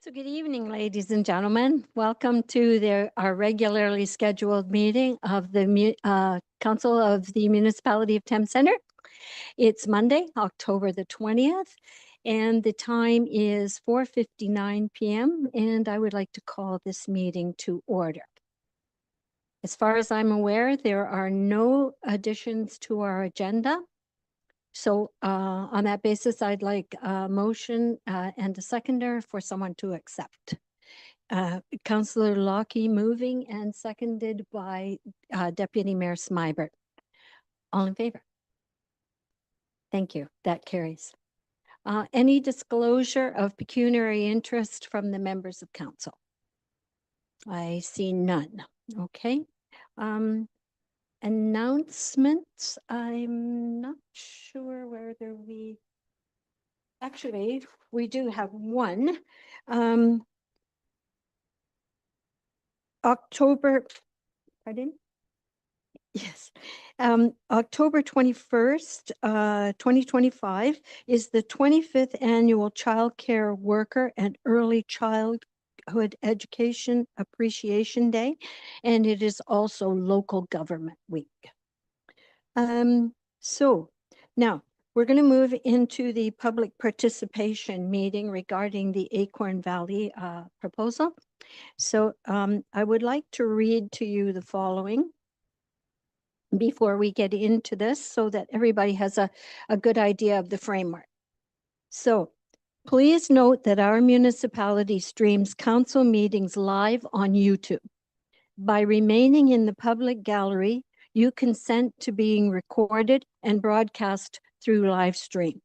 So good evening, ladies and gentlemen. Welcome to our regularly scheduled meeting of the Council of the Municipality of Thames Centre. It's Monday, October the 20th, and the time is 4:59 p.m., and I would like to call this meeting to order. As far as I'm aware, there are no additions to our agenda. So on that basis, I'd like a motion and a seconder for someone to accept. Councillor Lockie moving and seconded by Deputy Mayor Smybert. All in favor? Thank you. That carries. Any disclosure of pecuniary interest from the members of council? I see none. Okay. Announcements. I'm not sure whether we actually we do have one. October 21st, 2025 is the 25th Annual Child Care Worker and Early Childhood Education Appreciation Day, and it is also Local Government Week. So now we're going to move into the public participation meeting regarding the Acorn Valley proposal. So I would like to read to you the following before we get into this so that everybody has a good idea of the framework. So please note that our municipality streams council meetings live on YouTube. By remaining in the public gallery, you consent to being recorded and broadcast through live stream.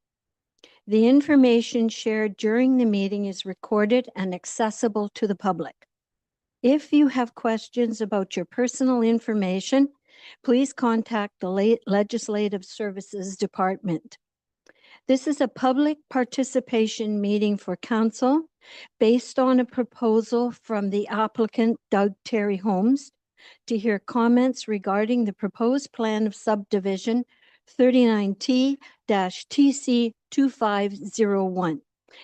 The information shared during the meeting is recorded and accessible to the public. If you have questions about your personal information, please contact the Legislative Services Department. This is a public participation meeting for council based on a proposal from the applicant, Doug Terry Homes, to hear comments regarding the proposed plan of subdivision 39T-TC2501,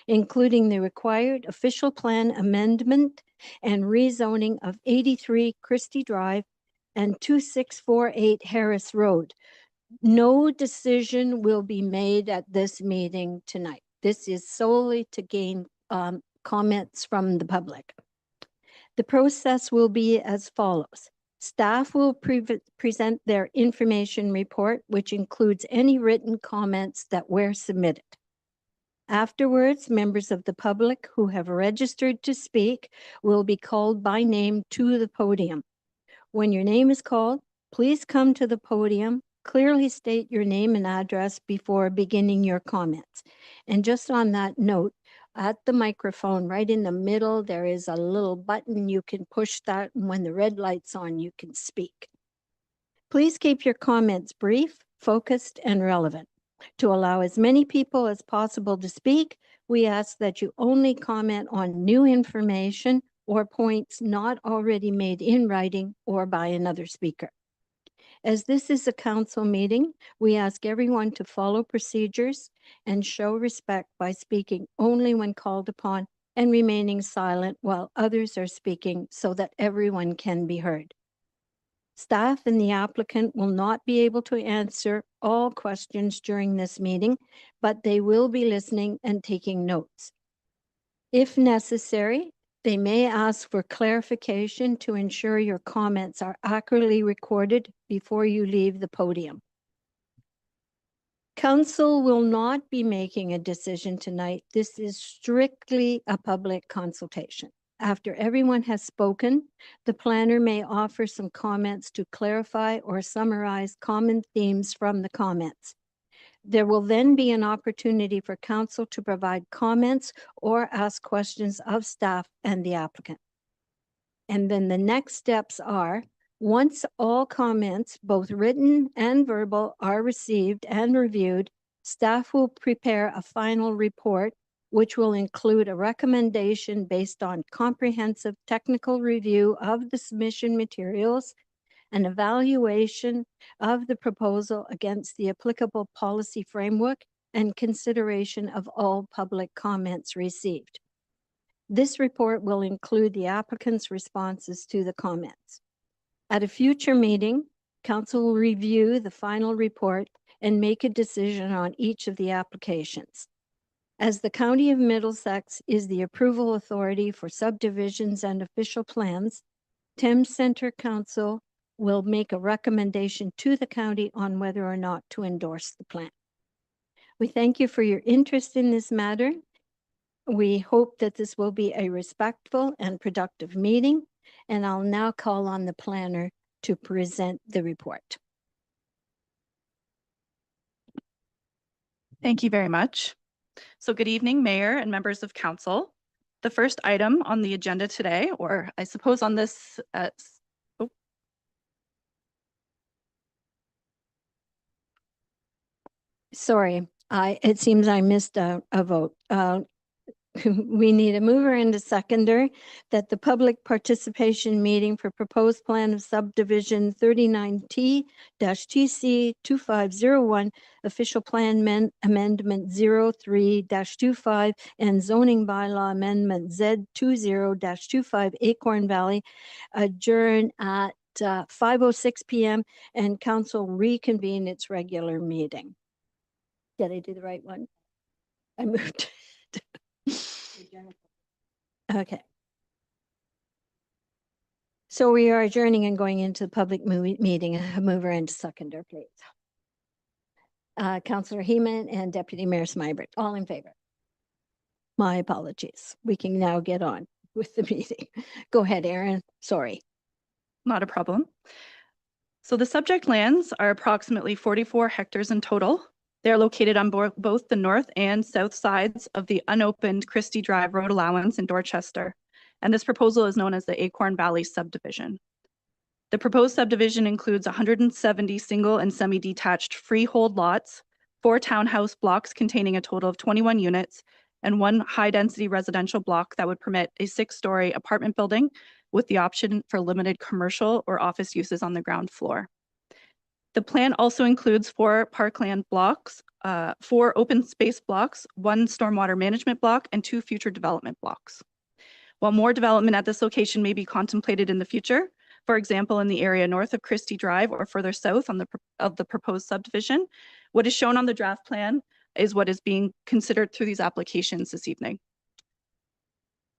including the required official plan amendment and rezoning of 83 Christie Drive and 2648 Harris Road. No decision will be made at this meeting tonight. This is solely to gain comments from the public. The process will be as follows. Staff will present their information report, which includes any written comments that were submitted. Afterwards, members of the public who have registered to speak will be called by name to the podium. When your name is called, please come to the podium, clearly state your name and address before beginning your comments. And just on that note, at the microphone, right in the middle, there is a little button. You can push that, and when the red light's on, you can speak. Please keep your comments brief, focused, and relevant. To allow as many people as possible to speak, we ask that you only comment on new information or points not already made in writing or by another speaker. As this is a council meeting, we ask everyone to follow procedures and show respect by speaking only when called upon and remaining silent while others are speaking so that everyone can be heard. Staff and the applicant will not be able to answer all questions during this meeting, but they will be listening and taking notes. If necessary, they may ask for clarification to ensure your comments are accurately recorded before you leave the podium. Council will not be making a decision tonight. This is strictly a public consultation. After everyone has spoken, the planner may offer some comments to clarify or summarize common themes from the comments. There will then be an opportunity for council to provide comments or ask questions of staff and the applicant. And then the next steps are, once all comments, both written and verbal, are received and reviewed, staff will prepare a final report, which will include a recommendation based on comprehensive technical review of the submission materials, an evaluation of the proposal against the applicable policy framework, and consideration of all public comments received. This report will include the applicant's responses to the comments. At a future meeting, council will review the final report and make a decision on each of the applications. As the County of Middlesex is the approval authority for subdivisions and official plans, Thames Centre Council will make a recommendation to the county on whether or not to endorse the plan. We thank you for your interest in this matter. We hope that this will be a respectful and productive meeting, and I'll now call on the planner to present the report. Thank you very much. So good evening, Mayor and members of Council. The first item on the agenda today, or I suppose on this, Sorry, it seems I missed a vote. We need a mover and a seconder that the public participation meeting for proposed plan of subdivision 39T-TC 2501, official plan amendment 03-25 and zoning bylaw amendment Z20-25 Acorn Valley adjourn at 5:06 p.m. and council reconvene its regular meeting. Did I do the right one? I moved. Okay. So we are adjourning and going into the public meeting. A mover and seconder, please. Councillor Heeman and Deputy Mayor Smybert, all in favor. My apologies. We can now get on with the meeting. Go ahead, Aaron. Sorry. not a problem. So the subject lands are approximately 44 hectares in total. They're located on both the north and south sides of the unopened Christie Drive road allowance in Dorchester. And this proposal is known as the Acorn Valley subdivision. The proposed subdivision includes 170 single and semi-detached freehold lots, 4 townhouse blocks containing a total of 21 units, and 1 high-density residential block that would permit a 6-story apartment building with the option for limited commercial or office uses on the ground floor. The plan also includes 4 parkland blocks, 4 open space blocks, 1 stormwater management block, and 2 future development blocks. While more development at this location may be contemplated in the future, for example, in the area north of Christie Drive or further south of the proposed subdivision, what is shown on the draft plan is what is being considered through these applications this evening.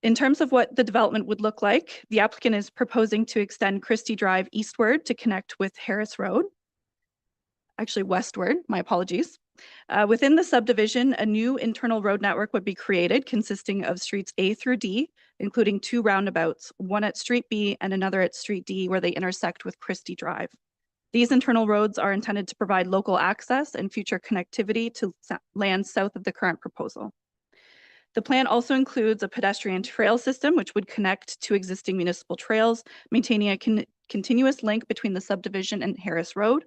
In terms of what the development would look like, the applicant is proposing to extend Christie Drive eastward to connect with Harris Road. Actually westward, my apologies. Within the subdivision, a new internal road network would be created consisting of streets A through D, including 2 roundabouts, one at Street B and another at Street D where they intersect with Christie Drive. These internal roads are intended to provide local access and future connectivity to land south of the current proposal. The plan also includes a pedestrian trail system which would connect to existing municipal trails, maintaining a continuous link between the subdivision and Harris Road.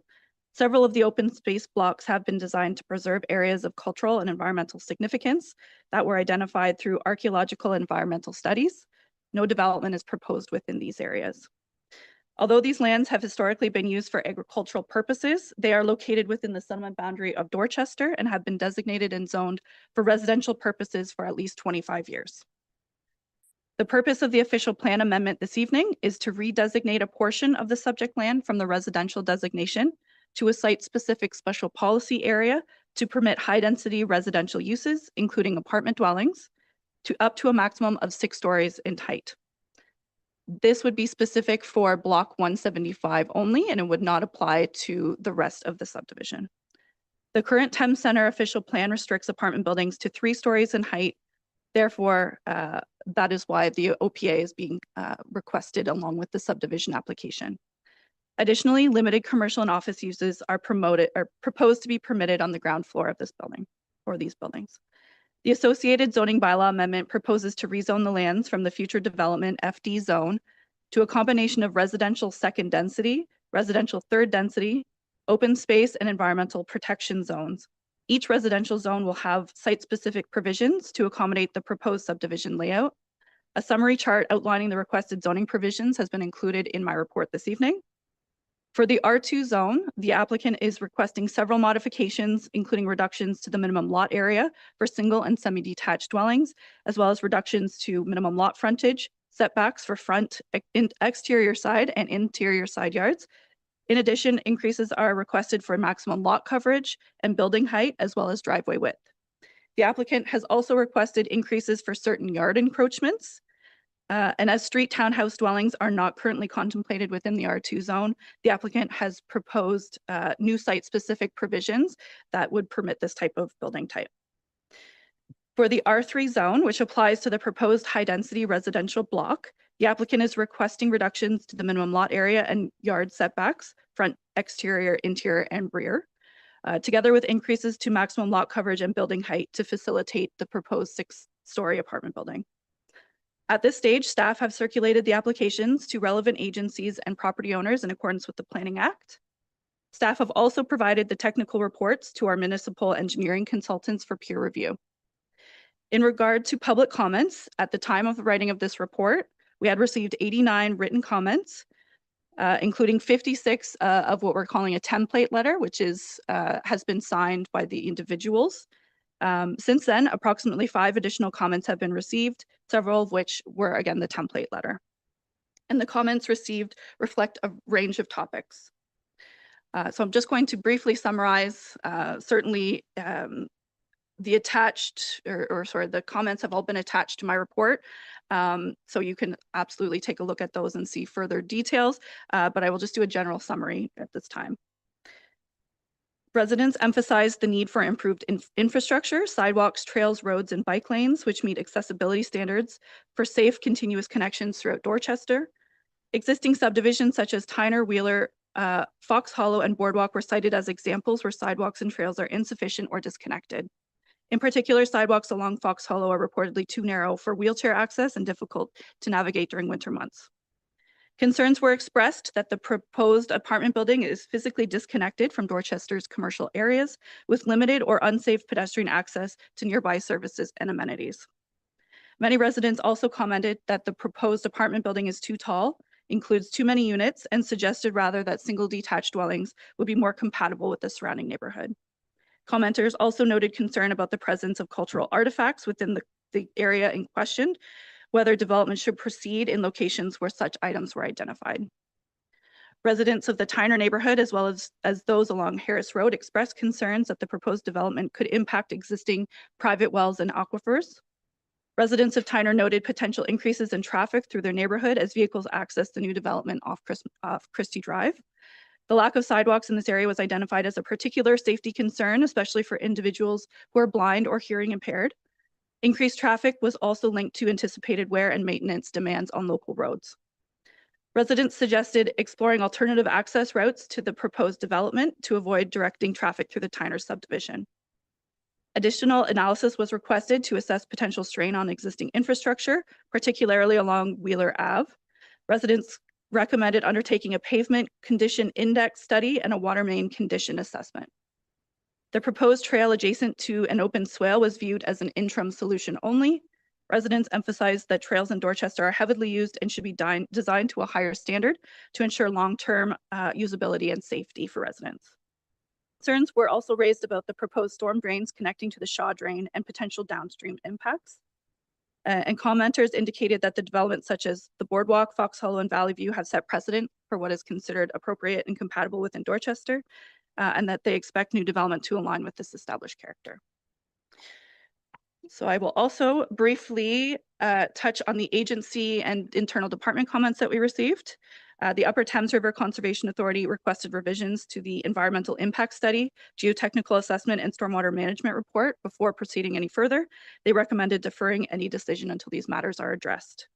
Several of the open space blocks have been designed to preserve areas of cultural and environmental significance that were identified through archaeological and environmental studies. No development is proposed within these areas. Although these lands have historically been used for agricultural purposes, they are located within the settlement boundary of Dorchester and have been designated and zoned for residential purposes for at least 25 years. The purpose of the official plan amendment this evening is to redesignate a portion of the subject land from the residential designation to a site-specific special policy area to permit high-density residential uses, including apartment dwellings, to up to a maximum of 6 stories in height. This would be specific for Block 175 only, and it would not apply to the rest of the subdivision. The current Thames Centre official plan restricts apartment buildings to 3 stories in height. Therefore, that is why the OPA is being requested along with the subdivision application. Additionally, limited commercial and office uses are proposed to be permitted on the ground floor of this building or these buildings. The associated zoning bylaw amendment proposes to rezone the lands from the future development FD zone to a combination of residential second density, residential third density, open space, and environmental protection zones. Each residential zone will have site-specific provisions to accommodate the proposed subdivision layout. A summary chart outlining the requested zoning provisions has been included in my report this evening. For the R2 zone, the applicant is requesting several modifications, including reductions to the minimum lot area for single and semi-detached dwellings, as well as reductions to minimum lot frontage, setbacks for front, exterior side, and interior side yards. In addition, increases are requested for maximum lot coverage and building height, as well as driveway width. The applicant has also requested increases for certain yard encroachments. And as street townhouse dwellings are not currently contemplated within the R2 zone, the applicant has proposed new site-specific provisions that would permit this type of building type. For the R3 zone, which applies to the proposed high-density residential block, the applicant is requesting reductions to the minimum lot area and yard setbacks, front, exterior, interior, and rear, together with increases to maximum lot coverage and building height to facilitate the proposed 6-story apartment building. At this stage, staff have circulated the applications to relevant agencies and property owners in accordance with the Planning Act. Staff have also provided the technical reports to our municipal engineering consultants for peer review. In regard to public comments, at the time of the writing of this report, we had received 89 written comments, including 56 of what we're calling a template letter, which has been signed by the individuals. Since then, approximately 5 additional comments have been received, several of which were, again, the template letter. And the comments received reflect a range of topics. So I'm just going to briefly summarize. Certainly, the comments have all been attached to my report. So you can absolutely take a look at those and see further details, but I will just do a general summary at this time. Residents emphasize the need for improved infrastructure, sidewalks, trails, roads, and bike lanes, which meet accessibility standards for safe, continuous connections throughout Dorchester. Existing subdivisions such as Tyner, Wheeler, Fox Hollow, and Boardwalk were cited as examples where sidewalks and trails are insufficient or disconnected. In particular, sidewalks along Fox Hollow are reportedly too narrow for wheelchair access and difficult to navigate during winter months. Concerns were expressed that the proposed apartment building is physically disconnected from Dorchester's commercial areas with limited or unsafe pedestrian access to nearby services and amenities. Many residents also commented that the proposed apartment building is too tall, includes too many units, and suggested rather that single detached dwellings would be more compatible with the surrounding neighborhood. Commenters also noted concern about the presence of cultural artifacts within the area in question, whether development should proceed in locations where such items were identified. Residents of the Tyner neighborhood, as well as those along Harris Road, expressed concerns that the proposed development could impact existing private wells and aquifers. Residents of Tyner noted potential increases in traffic through their neighborhood as vehicles access the new development off Christie Drive. The lack of sidewalks in this area was identified as a particular safety concern, especially for individuals who are blind or hearing impaired. Increased traffic was also linked to anticipated wear and maintenance demands on local roads. Residents suggested exploring alternative access routes to the proposed development to avoid directing traffic through the Tyner subdivision. Additional analysis was requested to assess potential strain on existing infrastructure, particularly along Wheeler Ave. Residents recommended undertaking a pavement condition index study and a water main condition assessment. The proposed trail adjacent to an open swale was viewed as an interim solution only. Residents emphasized that trails in Dorchester are heavily used and should be designed to a higher standard to ensure long-term usability and safety for residents. Concerns were also raised about the proposed storm drains connecting to the Shaw Drain and potential downstream impacts. And commenters indicated that the developments such as the Boardwalk, Fox Hollow, and Valley View have set precedent for what is considered appropriate and compatible within Dorchester, and that they expect new development to align with this established character. So I will also briefly touch on the agency and internal department comments that we received. The Upper Thames River Conservation Authority requested revisions to the environmental impact study, geotechnical assessment, and stormwater management report before proceeding any further. They recommended deferring any decision until these matters are addressed.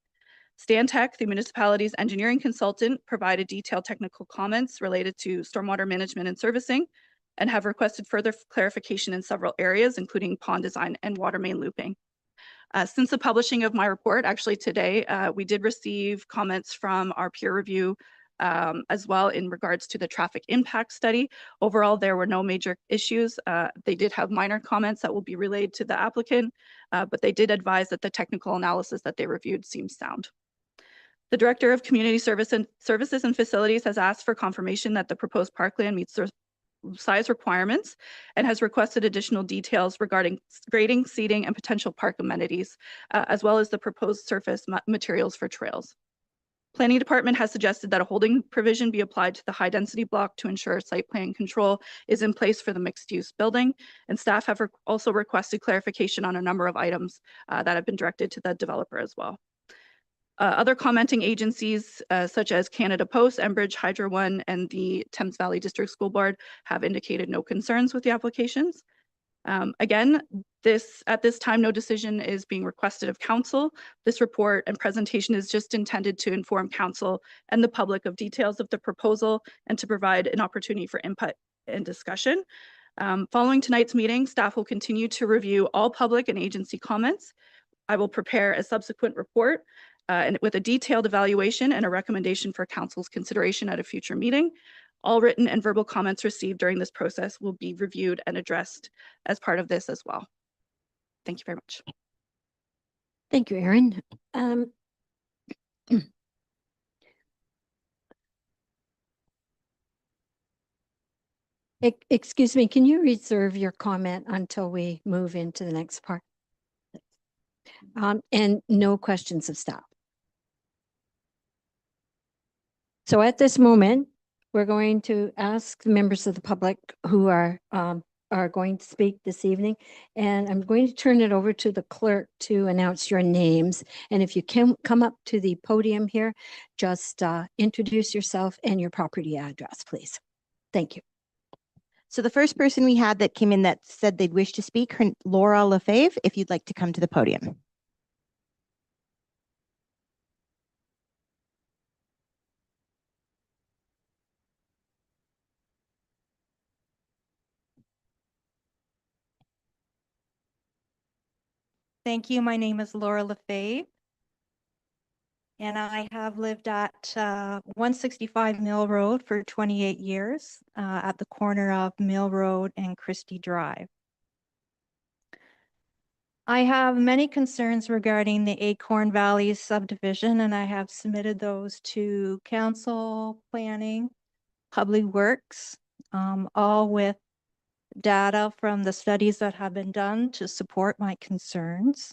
Stantec, the municipality's engineering consultant, provided detailed technical comments related to stormwater management and servicing, and have requested further clarification in several areas, including pond design and water main looping. Since the publishing of my report, actually today, we did receive comments from our peer review as well in regards to the traffic impact study. Overall, there were no major issues. They did have minor comments that will be relayed to the applicant, but they did advise that the technical analysis that they reviewed seems sound. The Director of Community Services and Facilities has asked for confirmation that the proposed parkland meets the size requirements and has requested additional details regarding grading, seating, and potential park amenities, as well as the proposed surface materials for trails. Planning Department has suggested that a holding provision be applied to the high density block to ensure site plan control is in place for the mixed use building. And staff have also requested clarification on a number of items that have been directed to the developer as well. Other commenting agencies such as Canada Post, Enbridge, Hydro One, and the Thames Valley District School Board have indicated no concerns with the applications. Again, at this time, no decision is being requested of council. This report and presentation is just intended to inform council and the public of details of the proposal and to provide an opportunity for input and discussion. Following tonight's meeting, staff will continue to review all public and agency comments. I will prepare a subsequent report and with a detailed evaluation and a recommendation for council's consideration at a future meeting. All written and verbal comments received during this process will be reviewed and addressed as part of this as well. Thank you very much. Thank you, Erin. Excuse me, can you reserve your comment until we move into the next part? And no questions of staff. So at this moment, we're going to ask the members of the public who are going to speak this evening, and I'm going to turn it over to the clerk to announce your names. And if you can come up to the podium here, just introduce yourself and your property address, please. Thank you. So the first person we had that came in that said they'd wish to speak, Laura Lefebvre, if you'd like to come to the podium. Thank you. My name is Laura Lefebvre, and I have lived at 165 Mill Road for 28 years at the corner of Mill Road and Christie Drive. I have many concerns regarding the Acorn Valley subdivision, and I have submitted those to council, planning, public works, all with data from the studies that have been done to support my concerns.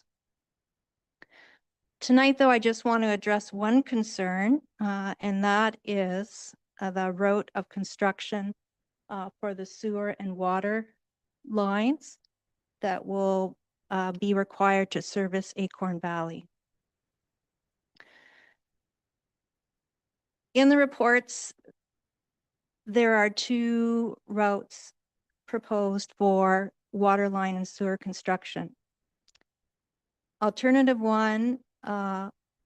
Tonight, though, I just want to address one concern, and that is the route of construction for the sewer and water lines that will be required to service Acorn Valley. In the reports, there are two routes proposed for water line and sewer construction. Alternative one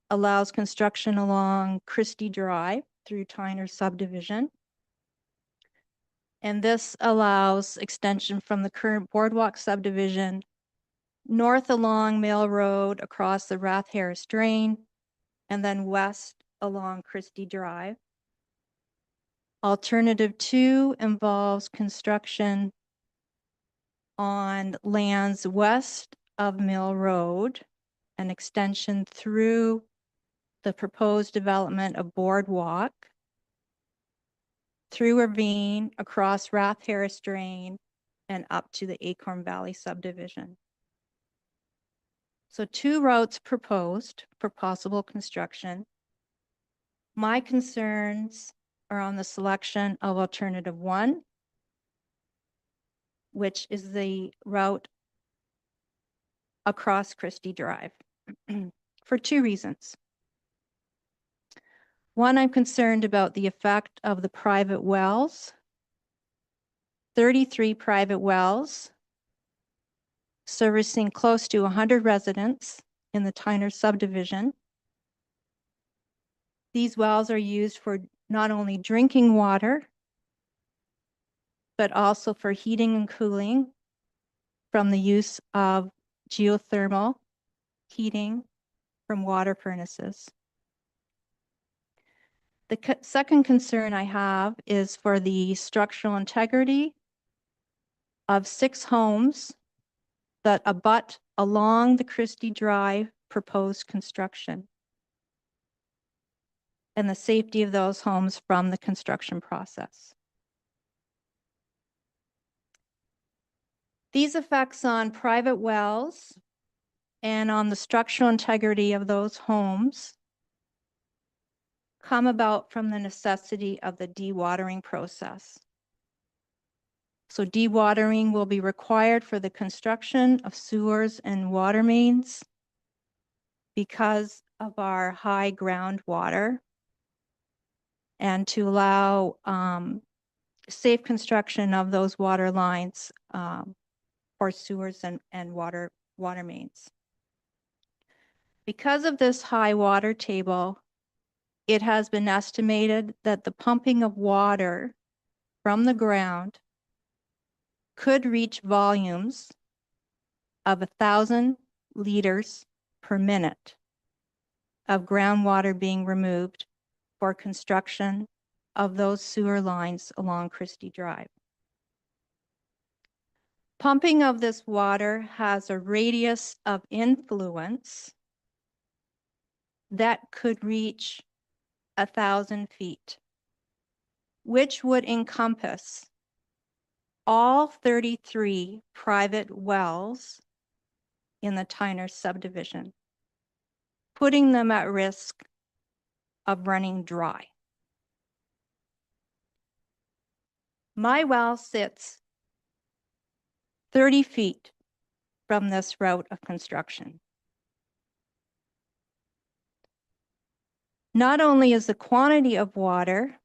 allows construction along Christie Drive through Tyner subdivision. And this allows extension from the current boardwalk subdivision north along Mill Road across the Rath Harris Drain and then west along Christie Drive. Alternative two involves construction on lands west of Mill Road, an extension through the proposed development of boardwalk, through Ravine, across Rath Harris Drain, and up to the Acorn Valley subdivision. So two routes proposed for possible construction. My concerns are on the selection of alternative one, which is the route across Christie Drive, for two reasons. One, I'm concerned about the effect of the private wells. 33 private wells servicing close to 100 residents in the Tyner subdivision. These wells are used for not only drinking water, but also for heating and cooling from the use of geothermal heating from water furnaces. The second concern I have is for the structural integrity of 6 homes that abut along the Christie Drive proposed construction. and the safety of those homes from the construction process. These effects on private wells and on the structural integrity of those homes come about from the necessity of the dewatering process. So dewatering will be required for the construction of sewers and water mains because of our high groundwater, and to allow safe construction of those water lines for sewers and water mains. Because of this high water table, it has been estimated that the pumping of water from the ground could reach volumes of 1,000 liters per minute of groundwater being removed for construction of those sewer lines along Christie Drive. Pumping of this water has a radius of influence that could reach 1,000 feet, which would encompass all 33 private wells in the Tyner subdivision, putting them at risk of running dry. My well sits 30 feet from this route of construction. Not only is the quantity of water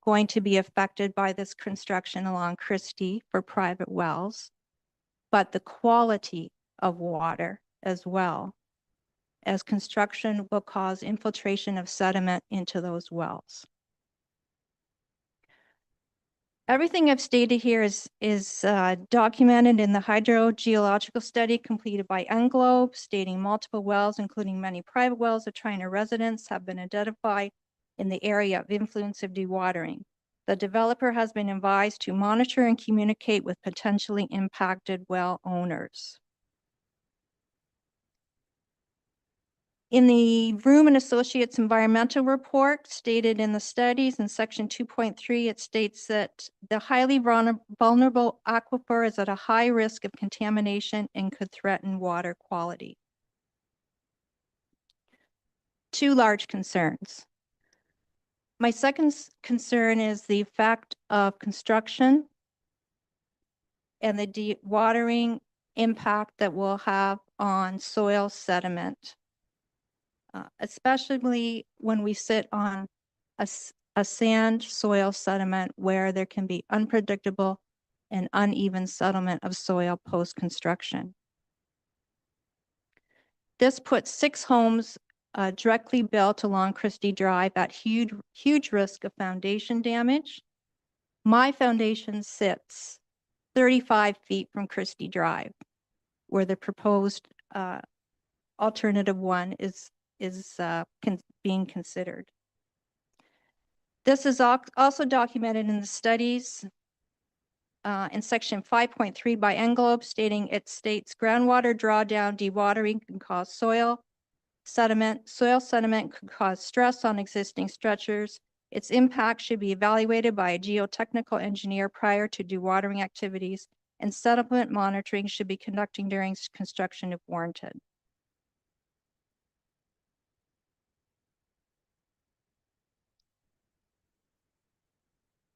going to be affected by this construction along Christie for private wells, but the quality of water as well, as construction will cause infiltration of sediment into those wells. Everything I've stated here is documented in the hydrogeological study completed by Englobe, stating multiple wells, including many private wells of Tyner residents, have been identified in the area of influence of dewatering. The developer has been advised to monitor and communicate with potentially impacted well owners. In the Vroom and Associates environmental report stated in the studies in section 2.3, it states that the highly vulnerable aquifer is at a high risk of contamination and could threaten water quality. Two large concerns. My second concern is the effect of construction and the dewatering impact that will have on soil sediment. Especially when we sit on a sand soil sediment where there can be unpredictable and uneven settlement of soil post-construction. This puts 6 homes directly built along Christie Drive at huge risk of foundation damage. My foundation sits 35 feet from Christie Drive, where the proposed alternative one is being considered. This is also documented in the studies in section 5.3 by Englobe, stating it states groundwater drawdown dewatering can cause soil sediment. Soil sediment could cause stress on existing structures. Its impact should be evaluated by a geotechnical engineer prior to dewatering activities, and sediment monitoring should be conducted during construction if warranted.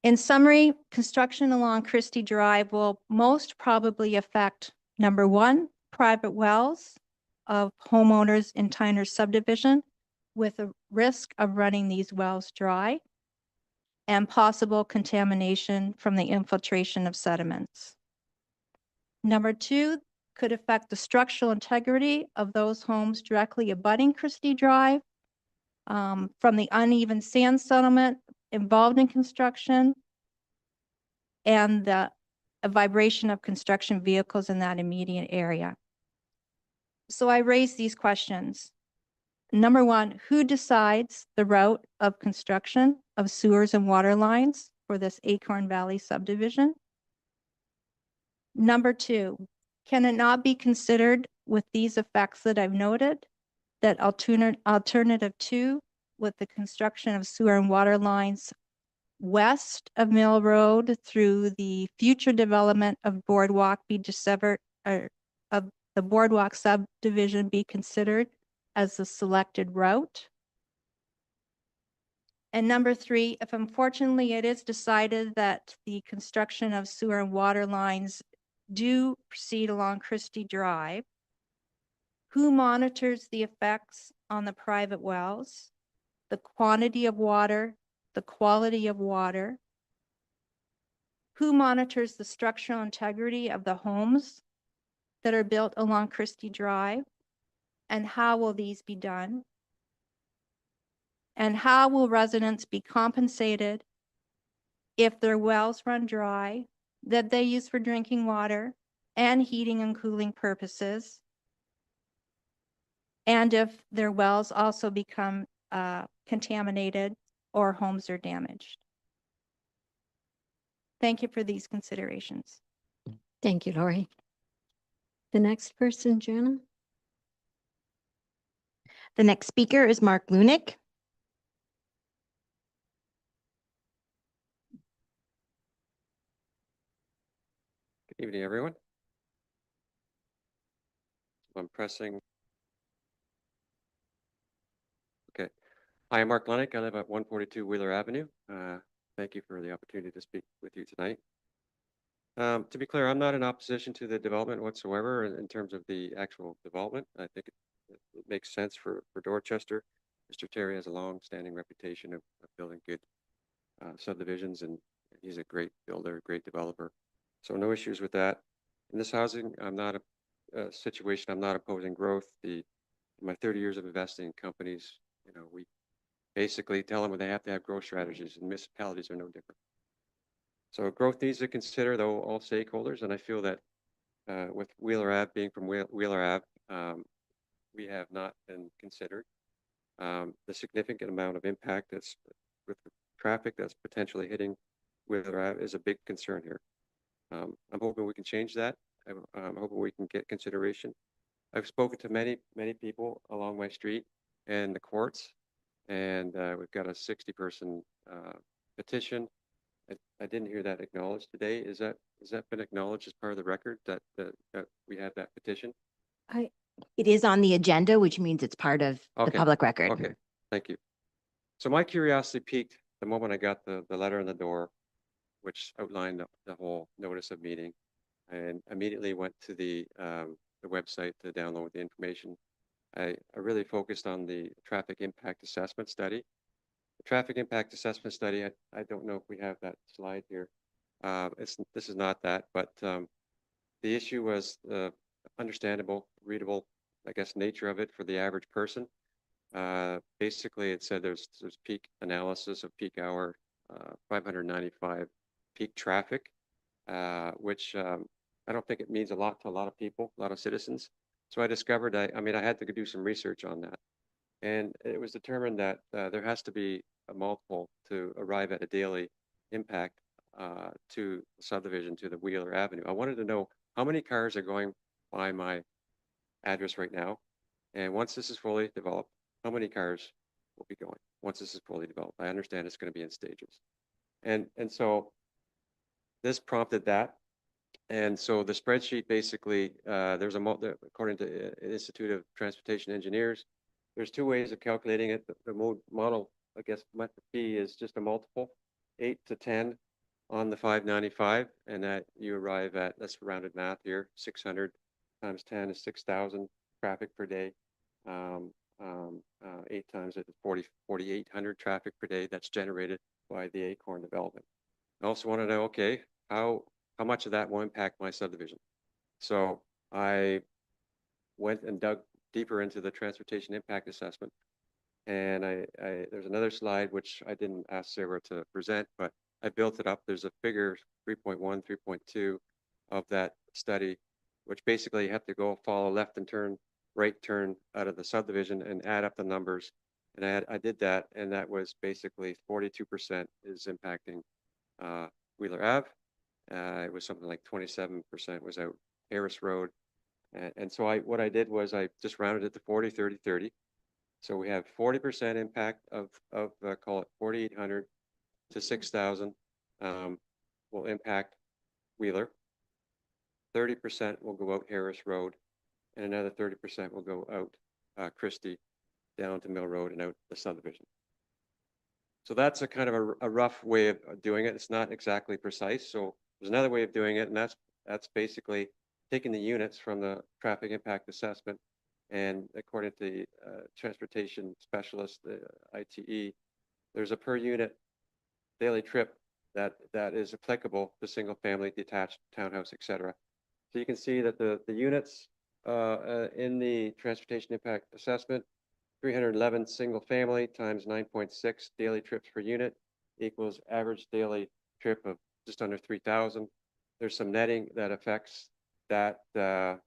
In summary, construction along Christie Drive will most probably affect, number one, private wells of homeowners in Tyner subdivision with a risk of running these wells dry and possible contamination from the infiltration of sediments. Number two, could affect the structural integrity of those homes directly abutting Christie Drive from the uneven sand settlement involved in construction and the vibration of construction vehicles in that immediate area. So I raised these questions. Number one, who decides the route of construction of sewers and water lines for this Acorn Valley subdivision? Number two, can it not be considered with these effects that I've noted that alternative two with the construction of sewer and water lines west of Mill Road through the future development of Boardwalk be dissevered, of the Boardwalk subdivision be considered as the selected route. And number 3, if unfortunately it is decided that the construction of sewer and water lines do proceed along Christie Drive, who monitors the effects on the private wells, the quantity of water, the quality of water? Who monitors the structural integrity of the homes that are built along Christie Drive? And how will these be done? And how will residents be compensated if their wells run dry, that they use for drinking water and heating and cooling purposes? And if their wells also become contaminated or homes are damaged? Thank you for these considerations. Thank you, Lori. The next person, Jana? The next speaker is Mark Lunick. Good evening, everyone. I'm pressing. Okay. I am Mark Lunick. I live at 142 Wheeler Avenue. Thank you for the opportunity to speak with you tonight. To be clear, I'm not in opposition to the development whatsoever in terms of the actual development. I think it makes sense for Dorchester. Mr. Terry has a long-standing reputation of building good subdivisions, and he's a great builder, great developer. So no issues with that. In this housing, I'm not a situation. I'm not opposing growth. My 30 years of investing in companies, we basically tell them they have to have growth strategies, and municipalities are no different. So growth needs to consider, though, all stakeholders, and I feel that with Wheeler Ave being from Wheeler Ave, we have not been considered. The significant amount of impact that's with the traffic that's potentially hitting Wheeler Ave is a big concern here. I'm hoping we can change that. I'm hoping we can get consideration. I've spoken to many people along my street and the courts, and we've got a 60-person petition. I didn't hear that acknowledged today. Is that been acknowledged as part of the record that we have that petition? It is on the agenda, which means it's part of the Okay. public record. Okay, thank you. So my curiosity peaked the moment I got the letter in the door, which outlined the whole notice of meeting, and immediately went to the website to download the information. I really focused on the traffic impact assessment study. The traffic impact assessment study, I don't know if we have that slide here. This is not that, but the issue was the understandable, readable, I guess, nature of it for the average person. Basically, it said there's peak analysis of peak hour, 595 peak traffic, which I don't think it means a lot to a lot of people, a lot of citizens. So I discovered, I had to do some research on that. And it was determined that there has to be a multiple to arrive at a daily impact to the subdivision, to the Wheeler Avenue. I wanted to know how many cars are going by my address right now. And once this is fully developed, how many cars will be going once this is fully developed? I understand it's going to be in stages. And so this prompted that. And so the spreadsheet basically, there's according to Institute of Transportation Engineers, there's two ways of calculating it. The model, I guess, method B is just a multiple, 8 to 10 on the 595, and that you arrive at, that's rounded math here, 600 times 10 is 6,000 traffic per day. 8 times it is 4,800 traffic per day that's generated by the Acorn development. I also want to know, okay, how much of that will impact my subdivision? So I went and dug deeper into the transportation impact assessment, and there's another slide which I didn't ask Sarah to present, but I built it up. There's a figure 3.1, 3.2 of that study, which basically you have to go follow left and turn, right turn out of the subdivision and add up the numbers. And I did that, and that was basically 42% is impacting Wheeler Ave. It was something like 27% was out Harris Road. And so what I did was I just rounded it to 40, 30, 30. So we have 40% impact of call it 4,800 to 6,000 will impact Wheeler. 30% will go out Harris Road, and another 30% will go out Christie down to Mill Road and out the subdivision. So that's a kind of a rough way of doing it. It's not exactly precise. So there's another way of doing it, and that's basically taking the units from the traffic impact assessment, and according to the transportation specialist, the ITE, there's a per unit daily trip that is applicable to single family, detached, townhouse, etc. So you can see that the units in the transportation impact assessment, 311 single family times 9.6 daily trips per unit equals average daily trip of just under 3,000. There's some netting that affects that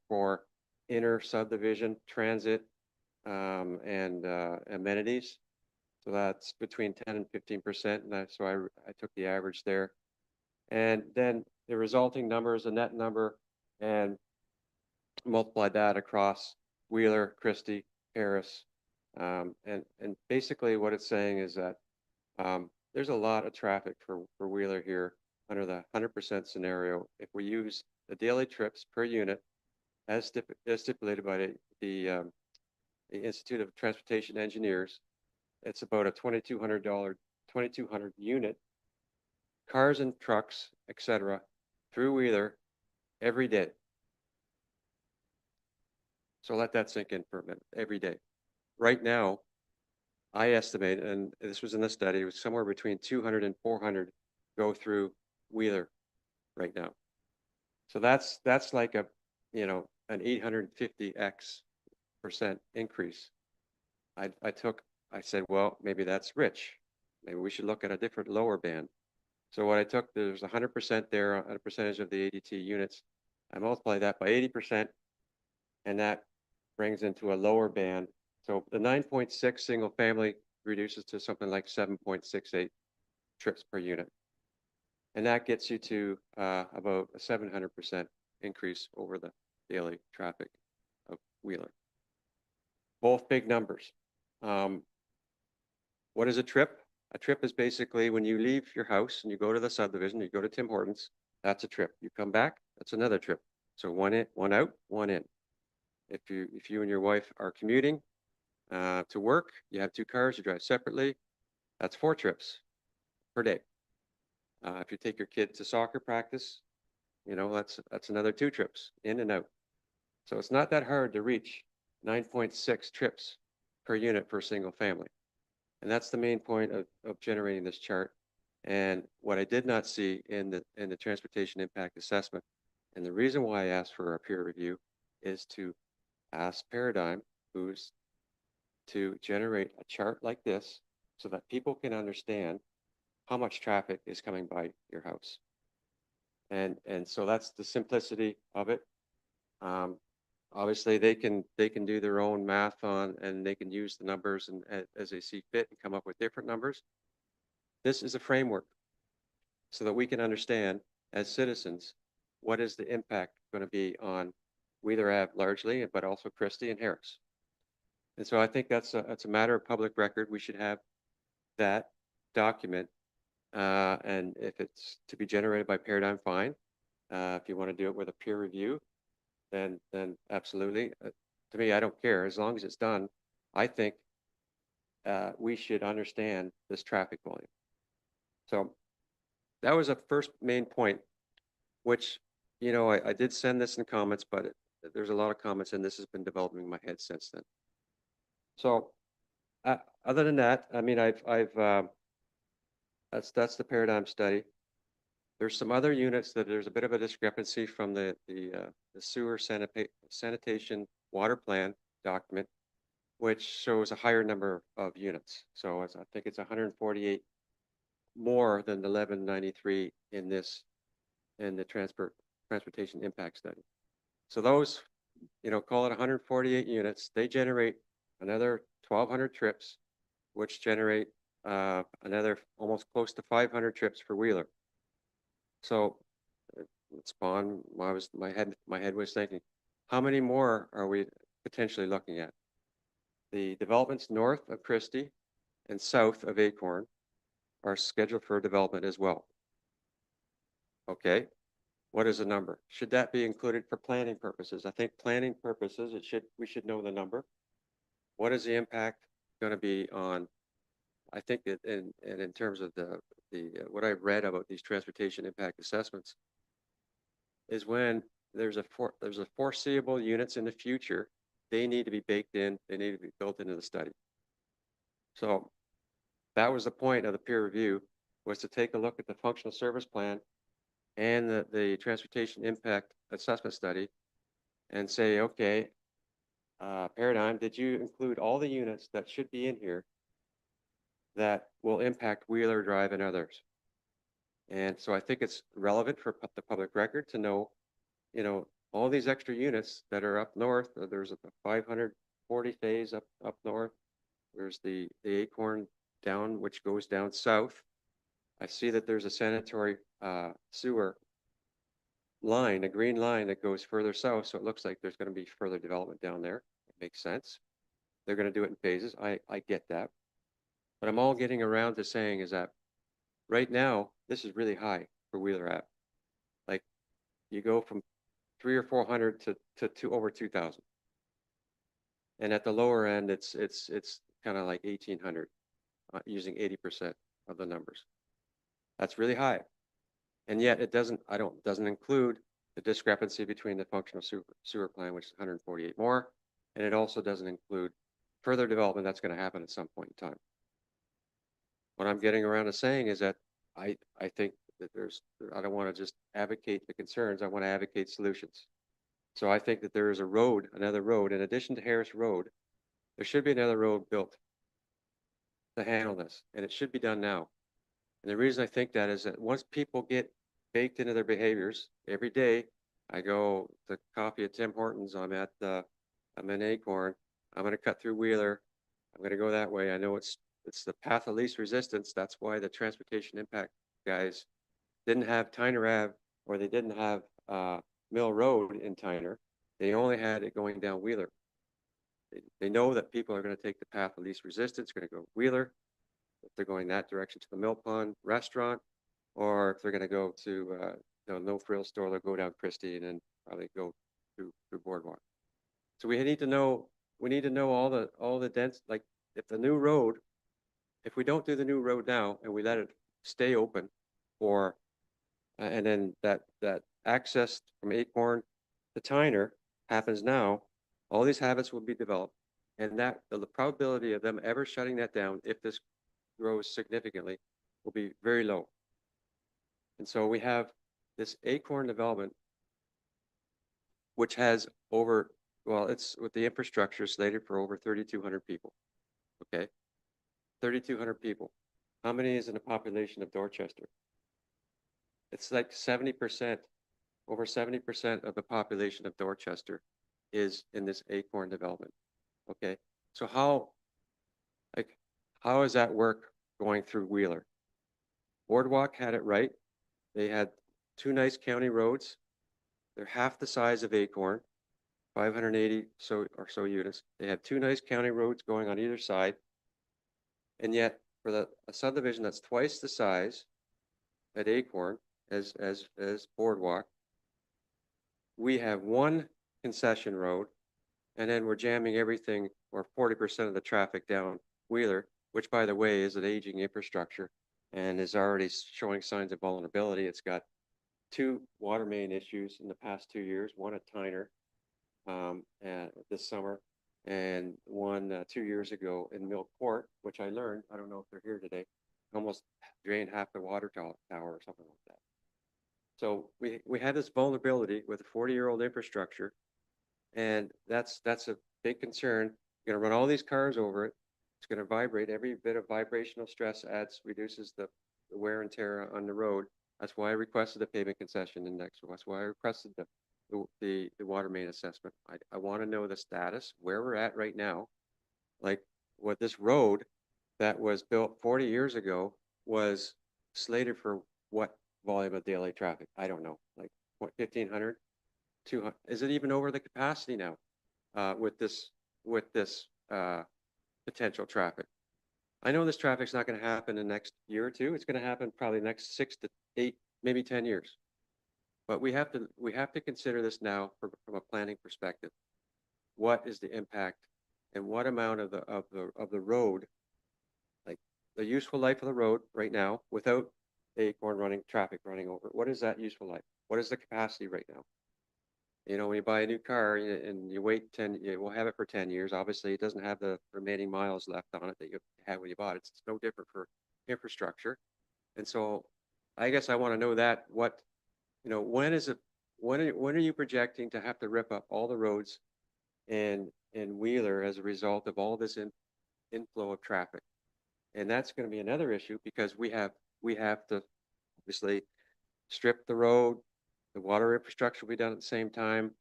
for inner subdivision transit and amenities. So that's between 10 and 15%. And so I took the average there. And then the resulting number is a net number, and multiply that across Wheeler, Christie, Harris. And basically what it's saying is that there's a lot of traffic for Wheeler here under the 100% scenario. If we use the daily trips per unit as stipulated by the Institute of Transportation Engineers, it's about a $2,200 unit, cars and trucks, etc., through Wheeler every day. So let that sink in for a minute. Every day. Right now, I estimate, and this was in the study, it was somewhere between 200 and 400 go through Wheeler right now. So that's like an 850% increase. I said, well, maybe that's rich. Maybe we should look at a different lower band. So what I took, there's 100% there on a percentage of the ADT units. I multiply that by 80%, and that brings into a lower band. So the 9.6 single family reduces to something like 7.68 trips per unit. And that gets you to about a 700% increase over the daily traffic of Wheeler. Both big numbers. What is a trip? A trip is basically when you leave your house and you go to the subdivision, you go to Tim Hortons, that's a trip. You come back, that's another trip. So one in, one out, one in. If you and your wife are commuting to work, you have 2 cars, you drive separately, that's 4 trips per day. If you take your kid to soccer practice, that's another 2 trips in and out. So it's not that hard to reach 9.6 trips per unit for a single family. And that's the main point of generating this chart. And what I did not see in the transportation impact assessment, and the reason why I asked for a peer review, is to ask Paradigm, who's to generate a chart like this so that people can understand how much traffic is coming by your house. And so that's the simplicity of it. Obviously they can do their own math on, and they can use the numbers and as they see fit and come up with different numbers. This is a framework so that we can understand as citizens what is the impact going to be on Wheeler Ave largely, but also Christie and Harris. And so I think that's a matter of public record. We should have that document, and if it's to be generated by Paradigm, fine. If you want to do it with a peer review, then absolutely. To me, I don't care. As long as it's done, I think we should understand this traffic volume. So that was a first main point, which, I did send this in comments, but there's a lot of comments, and this has been developing in my head since then. So other than that, I mean, that's the Paradigm study. There's some other units that there's a bit of a discrepancy from the sewer sanitation water plan document, which shows a higher number of units. So I think it's 148 more than the 1193 in the transportation impact study. So those, call it 148 units, they generate another 1,200 trips, which generate another almost close to 500 trips for Wheeler. So it spawned, my head was thinking, how many more are we potentially looking at? The developments north of Christie and south of Acorn are scheduled for development as well. Okay, what is the number? Should that be included for planning purposes? I think planning purposes, we should know the number. What is the impact going to be on, I think that in terms of what I've read about these transportation impact assessments is when there's a foreseeable units in the future, they need to be baked in, they need to be built into the study. So that was the point of the peer review, was to take a look at the functional service plan and the transportation impact assessment study and say, okay, Paradigm, did you include all the units that should be in here that will impact Wheeler Drive and others? And so I think it's relevant for the public record to know, all these extra units that are up north. There's a 540 phase up north. There's the Acorn down, which goes down south. I see that there's a sanitary sewer line, a green line that goes further south. So it looks like there's going to be further development down there. It makes sense. They're going to do it in phases. I get that. But I'm all getting around to saying is that right now, this is really high for Wheeler Ave. Like you go from 300 or 400 to over 2,000. And at the lower end, it's kind of like 1,800 using 80% of the numbers. That's really high. And yet it doesn't include the discrepancy between the functional sewer plan, which is 148 more. And it also doesn't include further development that's going to happen at some point in time. What I'm getting around to saying is that I think that I don't want to just advocate the concerns. I want to advocate solutions. So I think that there is another road, in addition to Harris Road, there should be another road built to handle this, and it should be done now. And the reason I think that is that once people get baked into their behaviors, every day I go to coffee at Tim Hortons, I'm in Acorn, I'm going to cut through Wheeler, I'm going to go that way. I know it's the path of least resistance. That's why the transportation impact guys didn't have Tyner Ave, or they didn't have Mill Road in Tyner. They only had it going down Wheeler. They know that people are going to take the path of least resistance, going to go Wheeler. If they're going that direction to the Mill Pond restaurant, or if they're going to go to No Frills store, they'll go down Christie and then probably go through Boardwalk. So we need to know all the dense, like if the new road, if we don't do the new road now and we let it stay open for, and then that access from Acorn to Tyner happens now, all these habits will be developed, and that the probability of them ever shutting that down, if this grows significantly, will be very low. And so we have this Acorn development, which has it's with the infrastructure slated for over 3,200 people. Okay, 3,200 people. How many is in the population of Dorchester? It's like 70%, over 70% of the population of Dorchester is in this Acorn development. Okay, so how does that work going through Wheeler? Boardwalk had it right. They had two nice county roads. They're half the size of Acorn, 580 or so units. They have two nice county roads going on either side. And yet for a subdivision that's twice the size at Acorn as Boardwalk, we have one concession road, and then we're jamming everything, or 40% of the traffic down Wheeler, which by the way is an aging infrastructure and is already showing signs of vulnerability. It's got two water main issues in the past 2 years, one at Tyner this summer, and one 2 years ago in Mill Court, which I learned, I don't know if they're here today, almost drained half the water tower or something like that. So we had this vulnerability with a 40-year-old infrastructure, and that's a big concern. You're gonna run all these cars over it. It's gonna vibrate. Every bit of vibrational stress reduces the wear and tear on the road. That's why I requested the pavement concession index. That's why I requested the water main assessment. I want to know the status, where we're at right now. Like what this road that was built 40 years ago was slated for what volume of daily traffic? I don't know, like what, 1,500, 200? Is it even over the capacity now with this potential traffic. I know this traffic's not going to happen in the next year or two. It's going to happen probably the next 6 to 8, maybe 10 years. But we have to consider this now from a planning perspective. What is the impact and what amount of the road, like the useful life of the road right now without Acorn traffic running over? What is that useful life? What is the capacity right now? You know, when you buy a new car and you wait 10, you will have it for 10 years. Obviously, it doesn't have the remaining miles left on it that you had when you bought it. It's no different for infrastructure. And so I guess I want to know that when are you projecting to have to rip up all the roads in Wheeler as a result of all this inflow of traffic? And that's going to be another issue because we have to obviously strip the road. The water infrastructure will be done at the same time.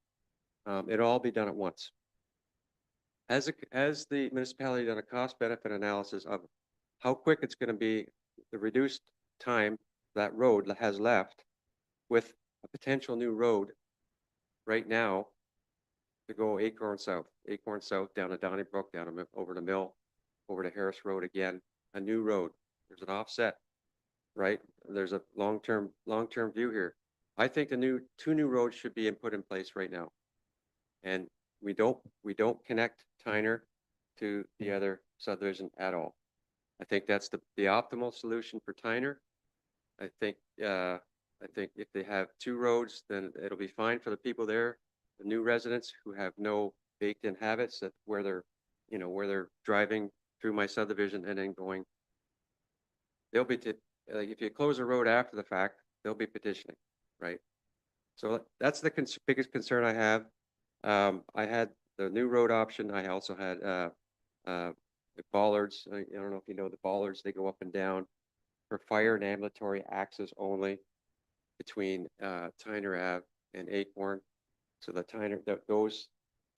It'll all be done at once. Has the municipality done a cost benefit analysis of how quick it's going to be, the reduced time that road has left with a potential new road right now to go Acorn South down to Donnybrook, over to Mill, over to Harris Road again, a new road. There's an offset, right? There's a long-term view here. I think the two new roads should be put in place right now. And we don't connect Tyner to the other subdivision at all. I think that's the optimal solution for Tyner. I think if they have two roads, then it'll be fine for the people there, the new residents who have no baked-in habits where they're driving through my subdivision and then going. They'll be like if you close a road after the fact, they'll be petitioning, right? So that's the biggest concern I have. I had the new road option. I also had the bollards. I don't know if you know the bollards. They go up and down for fire and ambulatory access only between Tyner Ave and Acorn. So those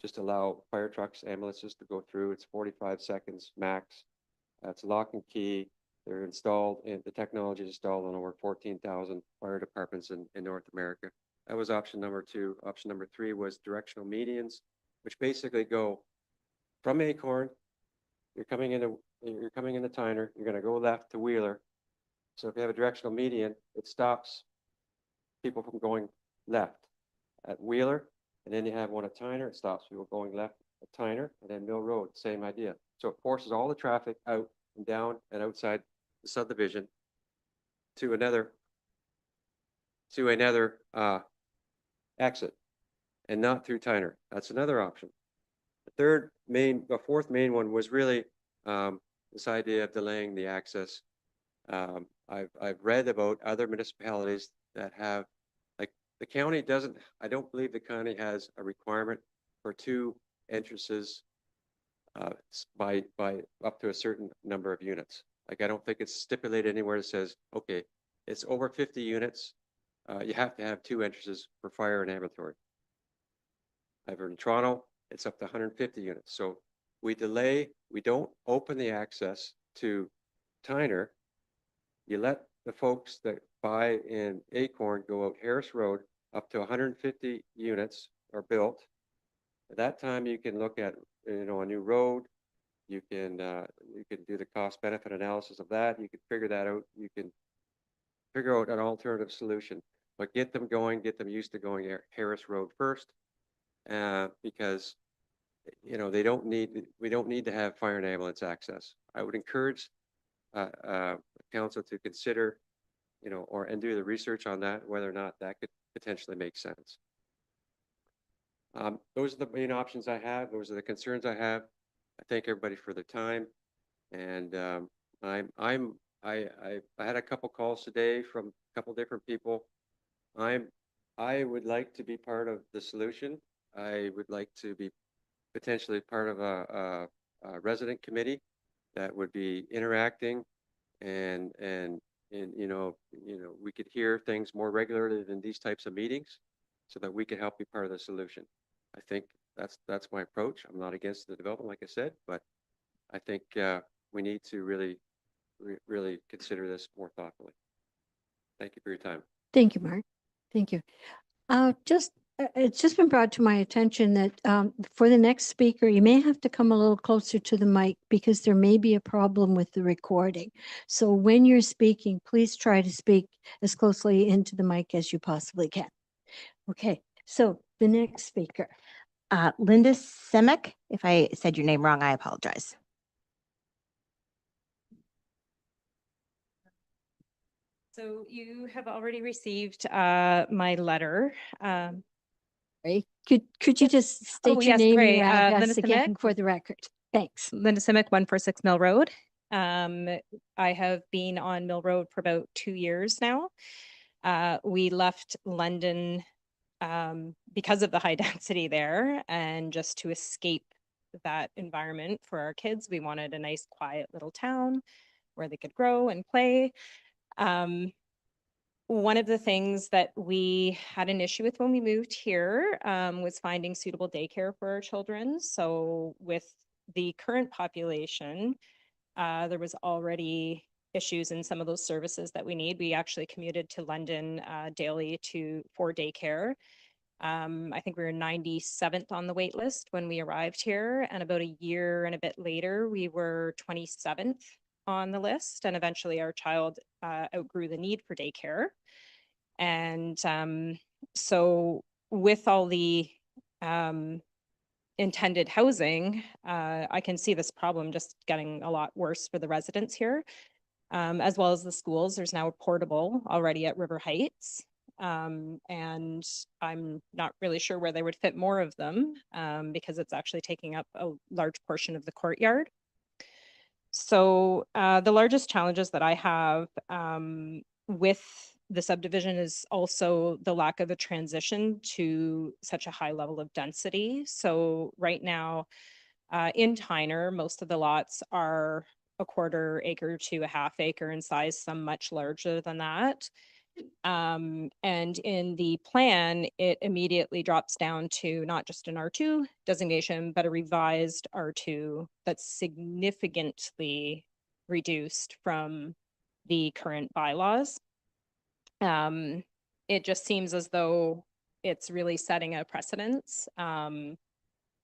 just allow fire trucks, ambulances to go through. It's 45 seconds max. It's lock and key. They're installed, and the technology is installed on over 14,000 fire departments in North America. That was option number 2. Option number 3 was directional medians, which basically go from Acorn. You're coming into Tyner. You're going to go left to Wheeler. So if you have a directional median, it stops people from going left at Wheeler, and then you have one at Tyner. It stops people going left at Tyner, and then Mill Road, same idea. So it forces all the traffic out and down and outside the subdivision to another exit, and not through Tyner. That's another option. The fourth main one was really this idea of delaying the access. I've read about other municipalities that have, like the county doesn't. I don't believe the county has a requirement for 2 entrances by up to a certain number of units. Like I don't think it's stipulated anywhere that says, okay, it's over 50 units. You have to have 2 entrances for fire and ambulatory. Over in Toronto, it's up to 150 units. So we don't open the access to Tyner. You let the folks that buy in Acorn go out Harris Road up to 150 units are built. At that time, you can look at a new road. You can do the cost benefit analysis of that. You can figure that out. You can figure out an alternative solution, but get them used to going Harris Road first, because we don't need to have fire and ambulance access. I would encourage council to consider, and do the research on that, whether or not that could potentially make sense. Those are the main options I have. Those are the concerns I have. I thank everybody for their time, and I had a couple calls today from a couple different people. I would like to be part of the solution. I would like to be potentially part of a resident committee that would be interacting, and we could hear things more regularly than these types of meetings, so that we can help be part of the solution. I think that's my approach. I'm not against the development, like I said, but I think we need to really consider this more thoughtfully. Thank you for your time. Thank you, Mark. Thank you. Just It's just been brought to my attention that for the next speaker, you may have to come a little closer to the mic because there may be a problem with the recording. So when you're speaking, please try to speak as closely into the mic as you possibly can. Okay, so the next speaker. Linda Semek, if I said your name wrong, I apologize. So you have already received my letter. Right? Could you just state Oh, your yes, name sorry, and address Linda again Simic. for the record? Thanks. Linda Simic, 146 Mill Road. I have been on Mill Road for about 2 years now. We left London because of the high density there, and just to escape that environment for our kids, we wanted a nice quiet little town where they could grow and play. One of the things that we had an issue with when we moved here was finding suitable daycare for our children. So with the current population, there was already issues in some of those services that we need. We actually commuted to London daily for daycare. I think we were 97th on the wait list when we arrived here, and about a year and a bit later, we were 27th on the list, and eventually our child outgrew the need for daycare. And so with all the intended housing, I can see this problem just getting a lot worse for the residents here, as well as the schools. There's now a portable already at River Heights. And I'm not really sure where they would fit more of them because it's actually taking up a large portion of the courtyard. So the largest challenges that I have with the subdivision is also the lack of a transition to such a high level of density. So right now in Tyner, most of the lots are a 1/4 acre to a 1/2 acre in size, some much larger than that. And in the plan, it immediately drops down to not just an R2 designation, but a revised R2 that's significantly reduced from the current bylaws. It just seems as though it's really setting a precedence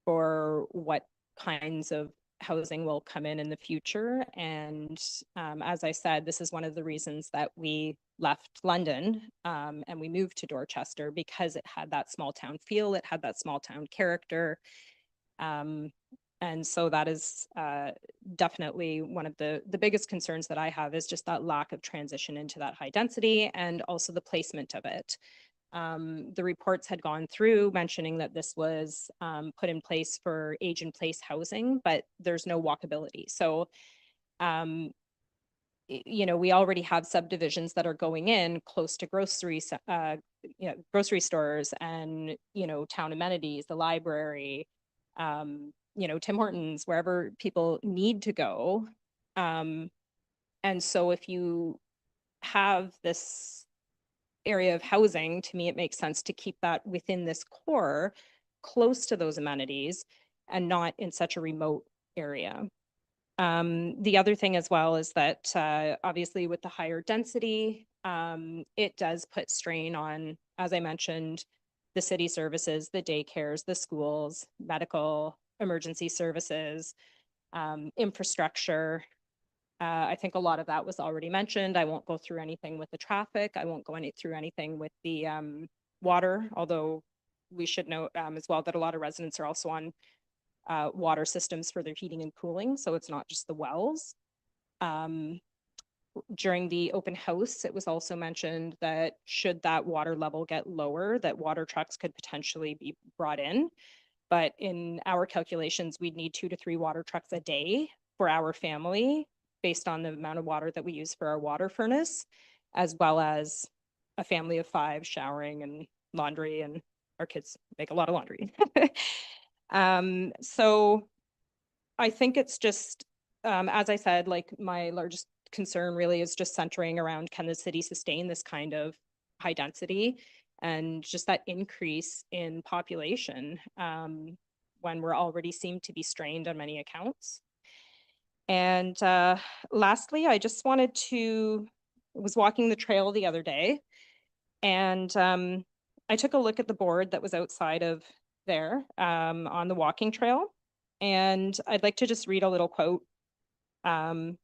for what kinds of housing will come in the future. And as I said, this is one of the reasons that we left London and we moved to Dorchester, because it had that small town feel, it had that small town character. And so that is definitely one of the biggest concerns that I have, is just that lack of transition into that high density, and also the placement of it. The reports had gone through mentioning that this was put in place for age in place housing, but there's no walkability. So, you know, we already have subdivisions that are going in close to grocery stores and, you know, town amenities, the library, you know, Tim Hortons, wherever people need to go. And so if you have this area of housing, to me, it makes sense to keep that within this core, close to those amenities, and not in such a remote area. The other thing as well is that obviously with the higher density, it does put strain on, as I mentioned, the city services, the daycares, the schools, medical, emergency services, infrastructure. I think a lot of that was already mentioned. I won't go through anything with the traffic. I won't go through anything with the water, although we should note as well that a lot of residents are also on water systems for their heating and cooling. So it's not just the wells. During the open house, it was also mentioned that should that water level get lower, that water trucks could potentially be brought in. But in our calculations, we'd need 2 to 3 water trucks a day for our family, based on the amount of water that we use for our water furnace, as well as a family of 5 showering and laundry, and our kids make a lot of laundry. So I think it's just, as I said, like my largest concern really is just centering around, can the city sustain this kind of high density and just that increase in population when we're already seem to be strained on many accounts. And lastly, I just wanted to, was walking the trail the other day, and I took a look at the board that was outside of there on the walking trail. And I'd like to just read a little quote that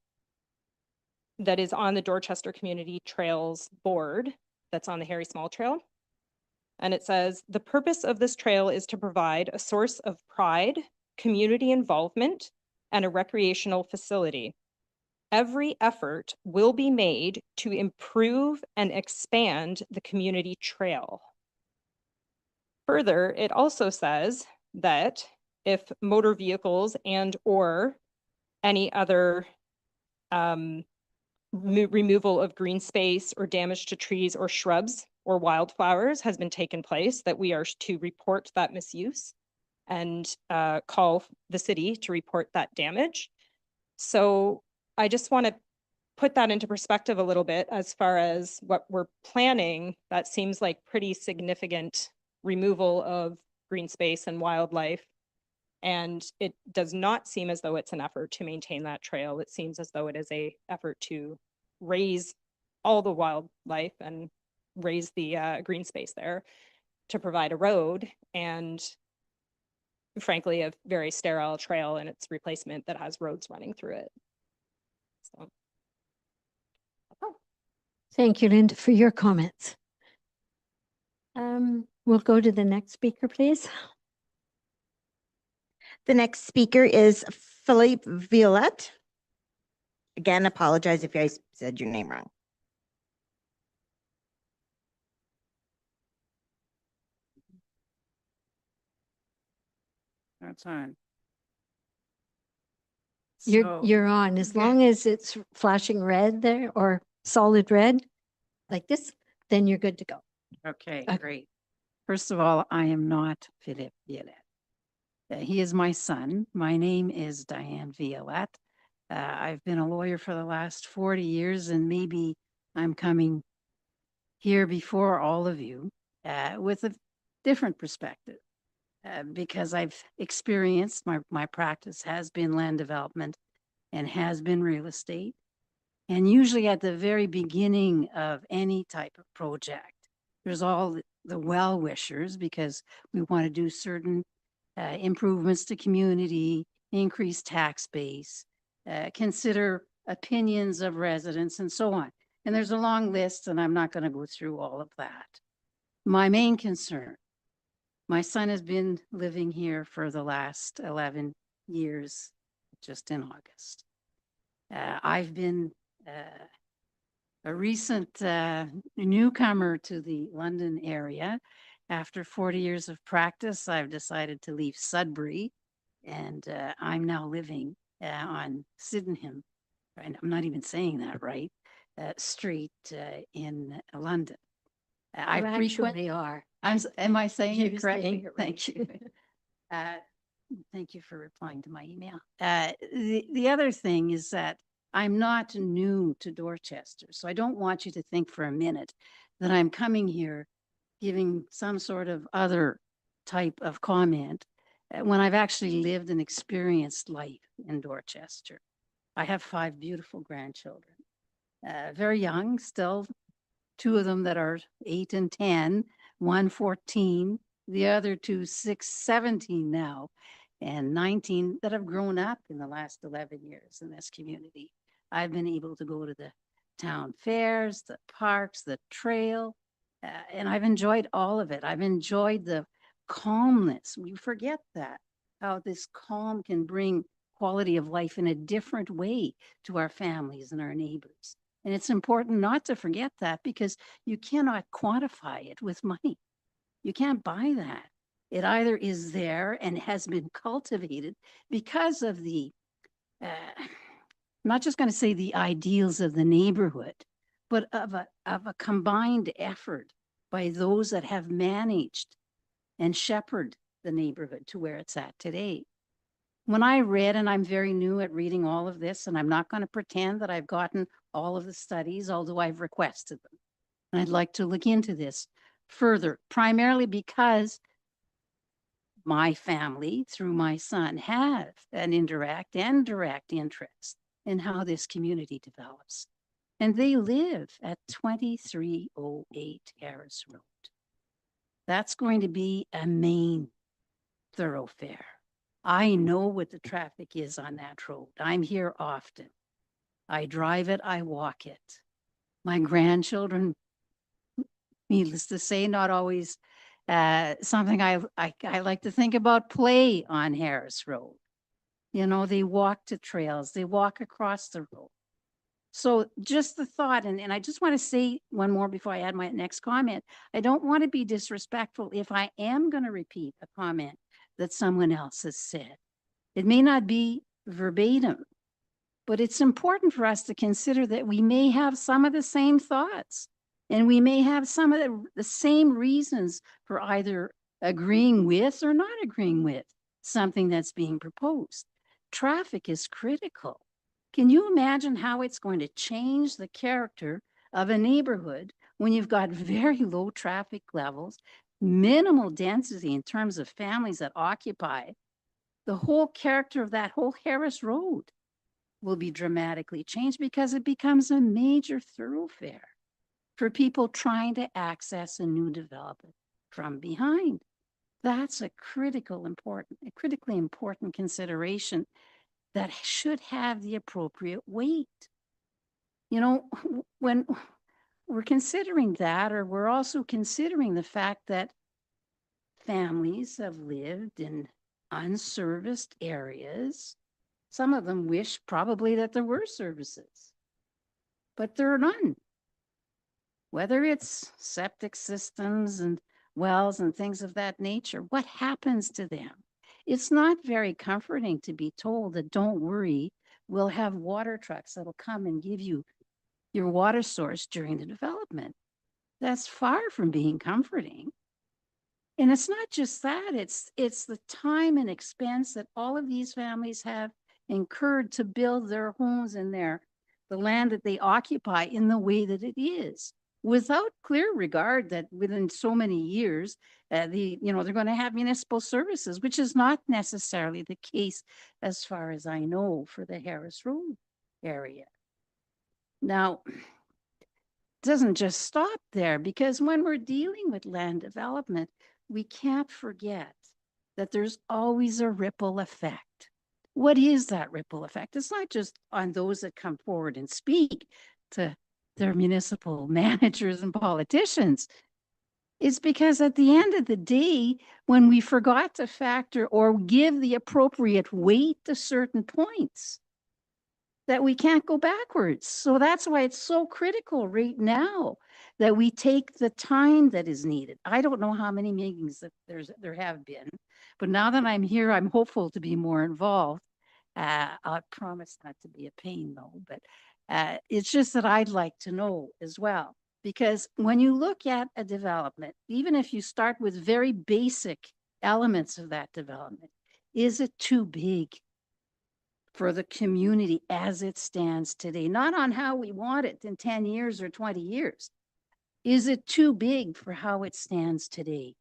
is on the Dorchester Community Trails board that's on the Harry Small Trail. And it says, "The purpose of this trail is to provide a source of pride, community involvement, and a recreational facility. Every effort will be made to improve and expand the community trail." Further, it also says that if motor vehicles and or any other removal of green space or damage to trees or shrubs or wildflowers has been taken place, that we are to report that misuse and call the city to report that damage. So I just want to put that into perspective a little bit as far as what we're planning. That seems like pretty significant removal of green space and wildlife. And it does not seem as though it's an effort to maintain that trail. It seems as though it is a effort to raise all the wildlife and raise the green space there to provide a road and frankly a very sterile trail and its replacement that has roads running through it. So. Thank you, Linda, for your comments. We'll go to the next speaker, please. The next speaker is Philippe Violette. Again, apologize if I said your name wrong. That's on. You're on, as okay. long as it's flashing red there or solid red like this, then you're good to go. Okay, Okay. great. First of all, I am not Philippe Violette. He is my son. My name is Diane Violette. I've been a lawyer for the last 40 years, and maybe I'm coming here before all of you with a different perspective because I've experienced, my practice has been land development and has been real estate. And usually at the very beginning of any type of project, there's all the well-wishers because we want to do certain improvements to community, increase tax base, consider opinions of residents and so on. And there's a long list and I'm not going to go through all of that. My main concern, my son has been living here for the last 11 years, just in August. I've been a recent newcomer to the London area. After 40 years of practice, I've decided to leave Sudbury, and I'm now living on Sydenham. Right? I'm not even saying that right. Street in London. I frequent. Actually are. Am I saying You're it correctly? saying it right. Thank you. Thank you for replying to my email. The other thing is that I'm not new to Dorchester, so I don't want you to think for a minute that I'm coming here giving some sort of other type of comment when I've actually lived and experienced life in Dorchester. I have 5 beautiful grandchildren, very young, still 2 of them that are 8 and 10, 1 14, the other 2 6, 17 now, and 19 that have grown up in the last 11 years in this community. I've been able to go to the town fairs, the parks, the trail, and I've enjoyed all of it. I've enjoyed the calmness. We forget that, how this calm can bring quality of life in a different way to our families and our neighbors. And it's important not to forget that because you cannot quantify it with money. You can't buy that. It either is there and has been cultivated because of the, I'm not just going to say the ideals of the neighborhood, but of a combined effort by those that have managed and shepherded the neighborhood to where it's at today. When I read, and I'm very new at reading all of this, and I'm not going to pretend that I've gotten all of the studies, although I've requested them. And I'd like to look into this further, primarily because my family, through my son, have an indirect and direct interest in how this community develops. And they live at 2308 Harris Road. That's going to be a main thoroughfare. I know what the traffic is on that road. I'm here often. I drive it, I walk it. My grandchildren, needless to say, not always something I like to think about, play on Harris Road. You know, they walk to trails, they walk across the road. So just the thought, and I just want to say one more before I add my next comment. I don't want to be disrespectful if I am going to repeat a comment that someone else has said. It may not be verbatim, but it's important for us to consider that we may have some of the same thoughts, and we may have some of the same reasons for either agreeing with or not agreeing with something that's being proposed. Traffic is critical. Can you imagine how it's going to change the character of a neighborhood when you've got very low traffic levels, minimal density in terms of families that occupy? The whole character of that whole Harris Road will be dramatically changed because it becomes a major thoroughfare for people trying to access a new development from behind. That's a critically important consideration that should have the appropriate weight. You know, when we're considering that, or we're also considering the fact that families have lived in unserviced areas. Some of them wish probably that there were services, but there are none. Whether it's septic systems and wells and things of that nature, what happens to them? It's not very comforting to be told that don't worry, we'll have water trucks that'll come and give you your water source during the development. That's far from being comforting. And it's not just that, it's the time and expense that all of these families have incurred to build their homes and the land that they occupy in the way that it is, without clear regard that within so many years, they're going to have municipal services, which is not necessarily the case as far as I know for the Harris Road area. Now, it doesn't just stop there, because when we're dealing with land development, we can't forget that there's always a ripple effect. What is that ripple effect? It's not just on those that come forward and speak to their municipal managers and politicians. It's because at the end of the day, when we forgot to factor or give the appropriate weight to certain points, that we can't go backwards. So that's why it's so critical right now that we take the time that is needed. I don't know how many meetings that there have been, but now that I'm here, I'm hopeful to be more involved. I promise not to be a pain though, but it's just that I'd like to know as well. Because when you look at a development, even if you start with very basic elements of that development, is it too big for the community as it stands today? Not on how we want it in 10 years or 20 years. Is it too big for how it stands today?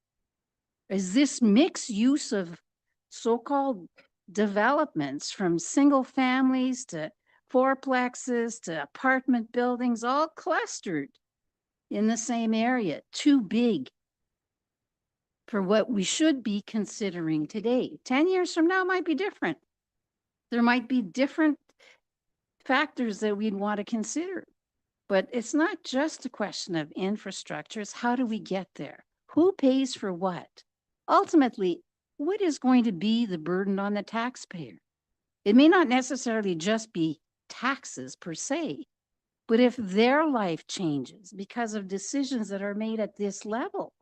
Is this mixed use of so-called developments, from single families to fourplexes to apartment buildings, all clustered in the same area, too big for what we should be considering today? 10 years from now might be different. There might be different factors that we'd want to consider. But it's not just a question of infrastructure, it's how do we get there? Who pays for what? Ultimately, what is going to be the burden on the taxpayer? It may not necessarily just be taxes per se, but if their life changes because of decisions that are made at this level,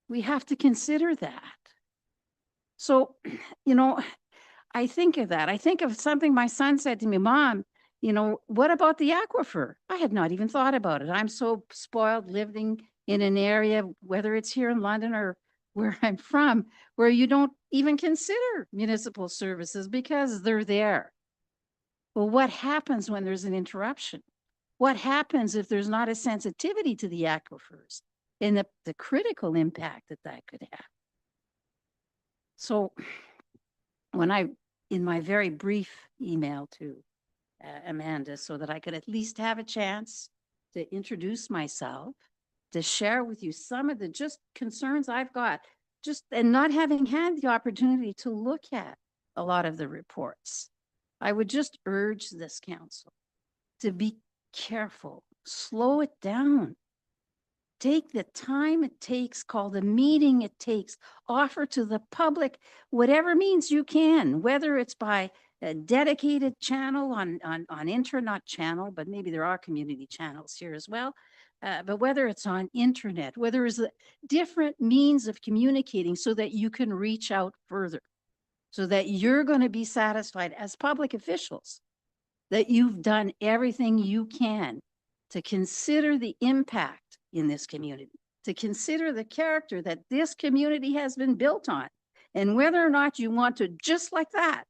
we have to consider that. So, I think of that. I think of something my son said to me, Mom, what about the aquifer? I had not even thought about it. I'm so spoiled living in an area, whether it's here in London or where I'm from, where you don't even consider municipal services because they're there. Well, what happens when there's an interruption? What happens if there's not a sensitivity to the aquifers and the critical impact that could have? So in my very brief email to Amanda, so that I could at least have a chance to introduce myself to share with you some of the just concerns I've got, just and not having had the opportunity to look at a lot of the reports. I would just urge this council to be careful, slow it down. Take the time it takes, call the meeting it takes, offer to the public whatever means you can, whether it's by a dedicated channel on not channel, but maybe there are community channels here as well. But whether it's on internet, whether it's different means of communicating so that you can reach out further, so that you're going to be satisfied as public officials that you've done everything you can to consider the impact in this community, to consider the character that this community has been built on, and whether or not you want to, just like that,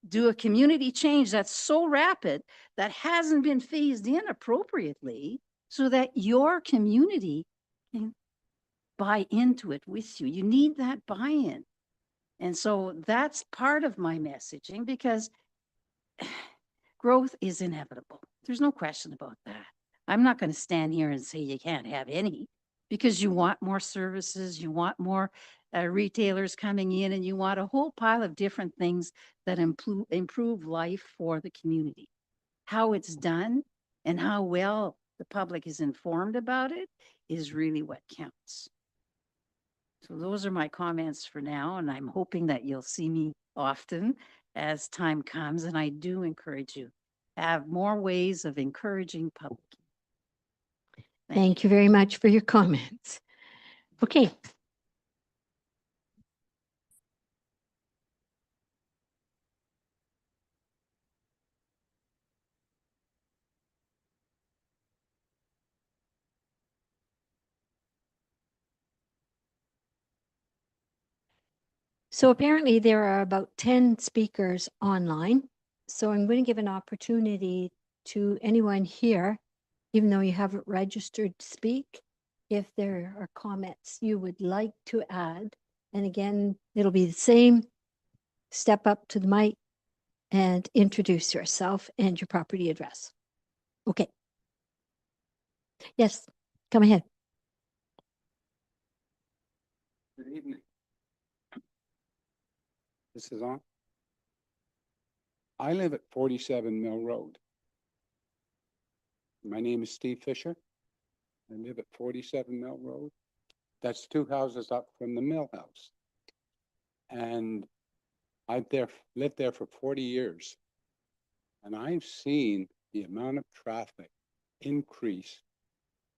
do a community change that's so rapid that hasn't been phased in appropriately so that your community can buy into it with you. You need that buy-in. And so that's part of my messaging, because growth is inevitable. There's no question about that. I'm not going to stand here and say you can't have any, because you want more services, you want more retailers coming in, and you want a whole pile of different things that improve life for the community. How it's done and how well the public is informed about it is really what counts. So those are my comments for now, and I'm hoping that you'll see me often as time comes. And I do encourage you, have more ways of encouraging public. Thank you very much for your comments. Okay. So apparently there are about 10 speakers online. So I'm going to give an opportunity to anyone here, even though you haven't registered to speak, if there are comments you would like to add. And again, it'll be the same. Step up to the mic and introduce yourself and your property address. Okay. Yes, come ahead. Good evening. This is on. I live at 47 Mill Road. My name is Steve Fisher. I live at 47 Mill Road. That's 2 houses up from the mill house. And I've lived there for 40 years. And I've seen the amount of traffic increase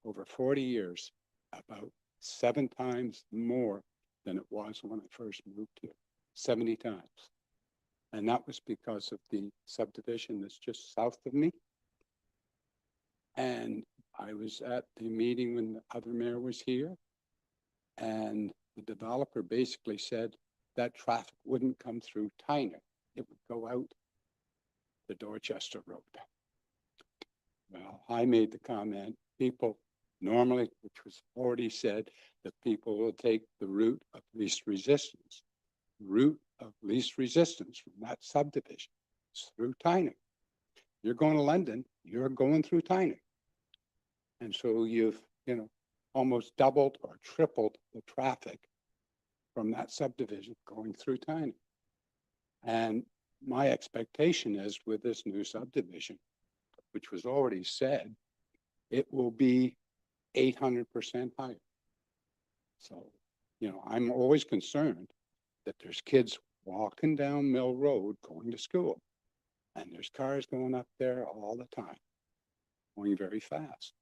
over 40 years about 7 times more than it was when I first moved here, 70 times. And that was because of the subdivision that's just south of me. And I was at the meeting when the other mayor was here. And the developer basically said that traffic wouldn't come through Tyner. It would go out the Dorchester Road. Well, I made the comment, people normally, which was already said, that people will take the route of least resistance. Route of least resistance from that subdivision is through Tyner. You're going to London, you're going through Tyner. And so you've, almost doubled or tripled the traffic from that subdivision going through Tyner. And my expectation is with this new subdivision, which was already said, it will be 800% higher. So, I'm always concerned that there's kids walking down Mill Road going to school, and there's cars going up there all the time, going very fast.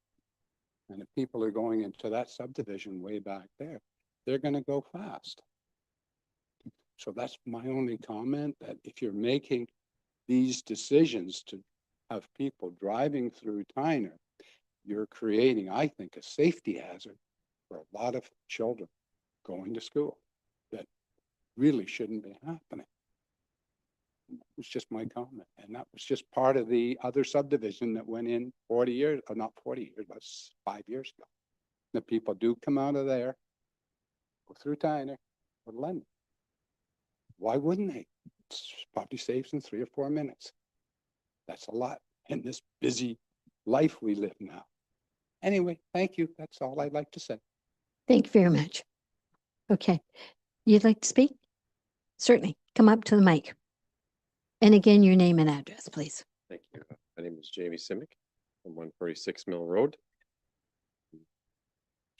And if people are going into that subdivision way back there, they're going to go fast. So that's my only comment, that if you're making these decisions to have people driving through Tyner, you're creating, I think, a safety hazard for a lot of children going to school that really shouldn't be happening. It was just my comment. And that was just part of the other subdivision that went in 40 years, or not 40 years, but 5 years ago. The people do come out of there, go through Tyner, or London. Why wouldn't they? It's probably saves them 3 or 4 minutes. That's a lot in this busy life we live now. Anyway, thank you. That's all I'd like to say. Thank you very much. Okay. You'd like to speak? Certainly. Come up to the mic. And again, your name and address, please. Thank you. My name is Jamie Simic from 146 Mill Road.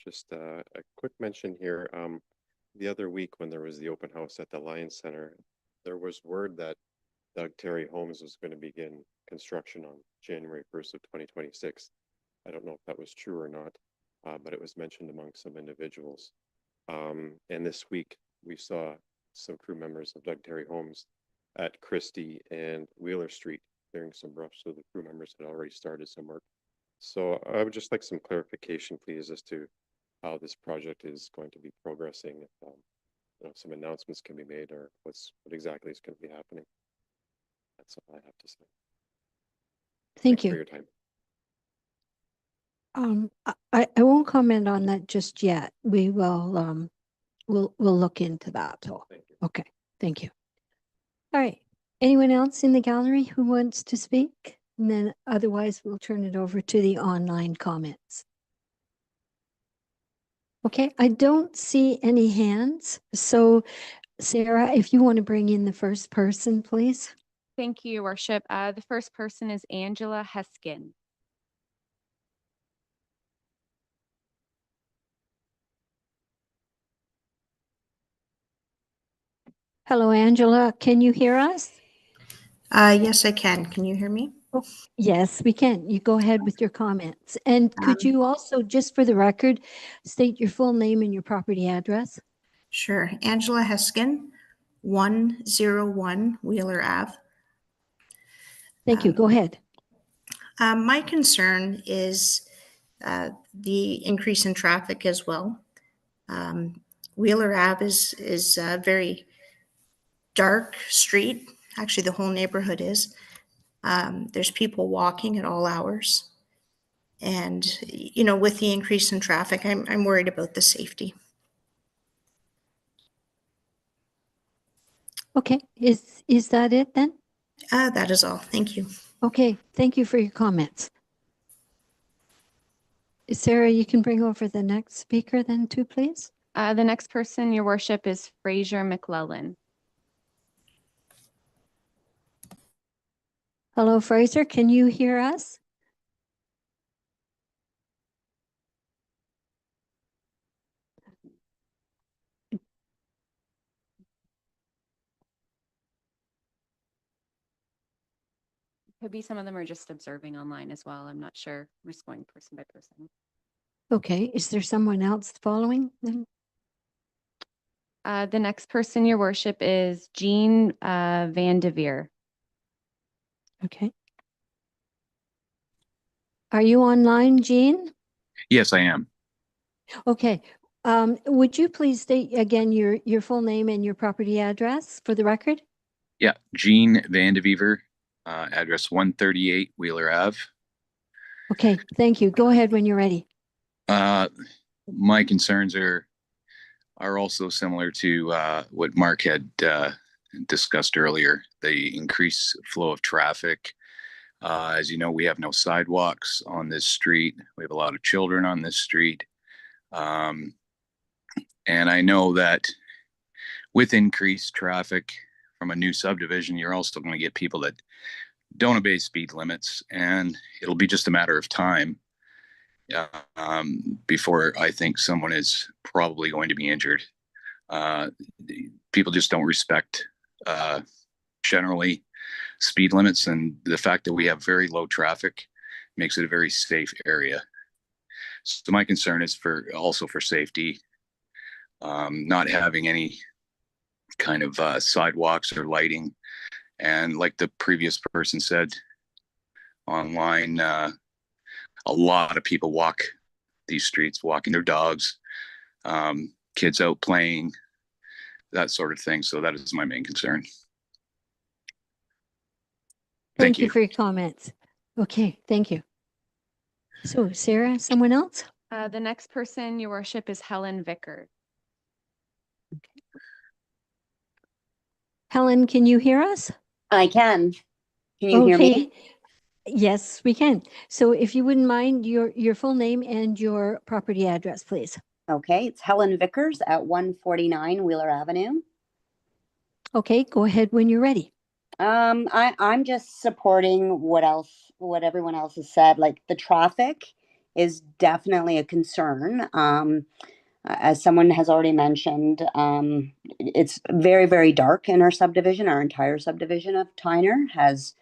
Just a quick mention here. The other week when there was the open house at the Lions Center, there was word that Doug Terry Homes was going to begin construction on January 1st of 2026. I don't know if that was true or not, but it was mentioned among some individuals. And this week we saw some crew members of Doug Terry Homes at Christie and Wheeler Street clearing some brush, so the crew members had already started some work. So I would just like some clarification, please, as to how this project is going to be progressing. If some announcements can be made, or what exactly is going to be happening. That's all I have to say. Thank Thanks for you. your time. I won't comment on that just yet. We will, we'll look into that. So, Thank you. okay, thank you. All right. Anyone else in the gallery who wants to speak? And then otherwise we'll turn it over to the online comments. Okay, I don't see any hands. So Sarah, if you want to bring in the first person, please. Thank you, Your Worship. The first person is Angela Heskin. Hello, Angela. Can you hear us? Yes, I can. Can you hear me? Yes, we can. You go ahead with your comments. And could you also, just for the record, state your full name and your property address? Sure. Angela Heskin, 101 Wheeler Ave. Thank you. Go ahead. My concern is the increase in traffic as well. Wheeler Ave is a very dark street. Actually, the whole neighborhood is. There's people walking at all hours. And, you know, with the increase in traffic, I'm worried about the safety. Okay, is that it then? That is all. Thank you. Okay, thank you for your comments. Sarah, you can bring over the next speaker then too, please. The next person, Your Worship, is Fraser McClellan. Hello, Fraser, can you hear us? Could be some of them are just observing online as well. I'm not sure. We're just going person by person. Okay, is there someone else following then? The next person, Your Worship, is Jean Van de Veer. Okay. Are you online, Jean? Yes, I am. Okay. Would you please state again your full name and your property address for the record? Yeah, Jean Van de Veer, address 138 Wheeler Ave. Okay, thank you. Go ahead when you're ready. My concerns are also similar to what Mark had discussed earlier, the increased flow of traffic. As you know, we have no sidewalks on this street. We have a lot of children on this street. And I know that with increased traffic from a new subdivision, you're also going to get people that don't obey speed limits, and it'll be just a matter of time before I think someone is probably going to be injured. People just don't respect generally speed limits, and the fact that we have very low traffic makes it a very safe area. So my concern is also for safety, not having any kind of sidewalks or lighting. And like the previous person said online, a lot of people walk these streets, walking their dogs, kids out playing, that sort of thing. So that is my main concern. Thank you for your comments. Okay, thank you. So Sarah, someone else? The next person, Your Worship, is Helen Vickers. Helen, can you hear us? I can. Can you hear me? Yes, we can. So if you wouldn't mind your full name and your property address, please. Okay, it's Helen Vickers at 149 Wheeler Avenue. Okay, go ahead when you're ready. I'm just supporting what everyone else has said. Like the traffic is definitely a concern. As someone has already mentioned, it's very, very dark in our subdivision. Our entire subdivision of Tyner has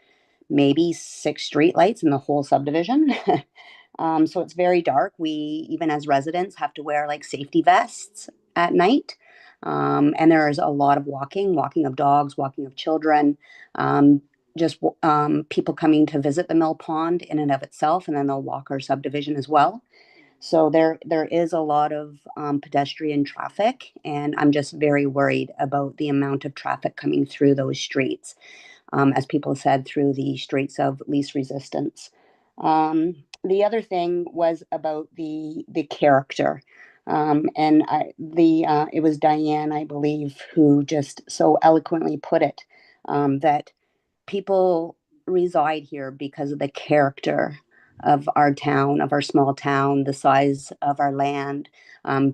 maybe 6 street lights in the whole subdivision. So it's very dark. We, even as residents, have to wear like safety vests at night. And there is a lot of walking of dogs, walking of children, just people coming to visit the mill pond in and of itself, and then they'll walk our subdivision as well. So there is a lot of pedestrian traffic, and I'm just very worried about the amount of traffic coming through those streets, as people said, through the streets of least resistance. The other thing was about the character. It was Diane, I believe, who just so eloquently put it, that people reside here because of the character of our town, of our small town, the size of our land.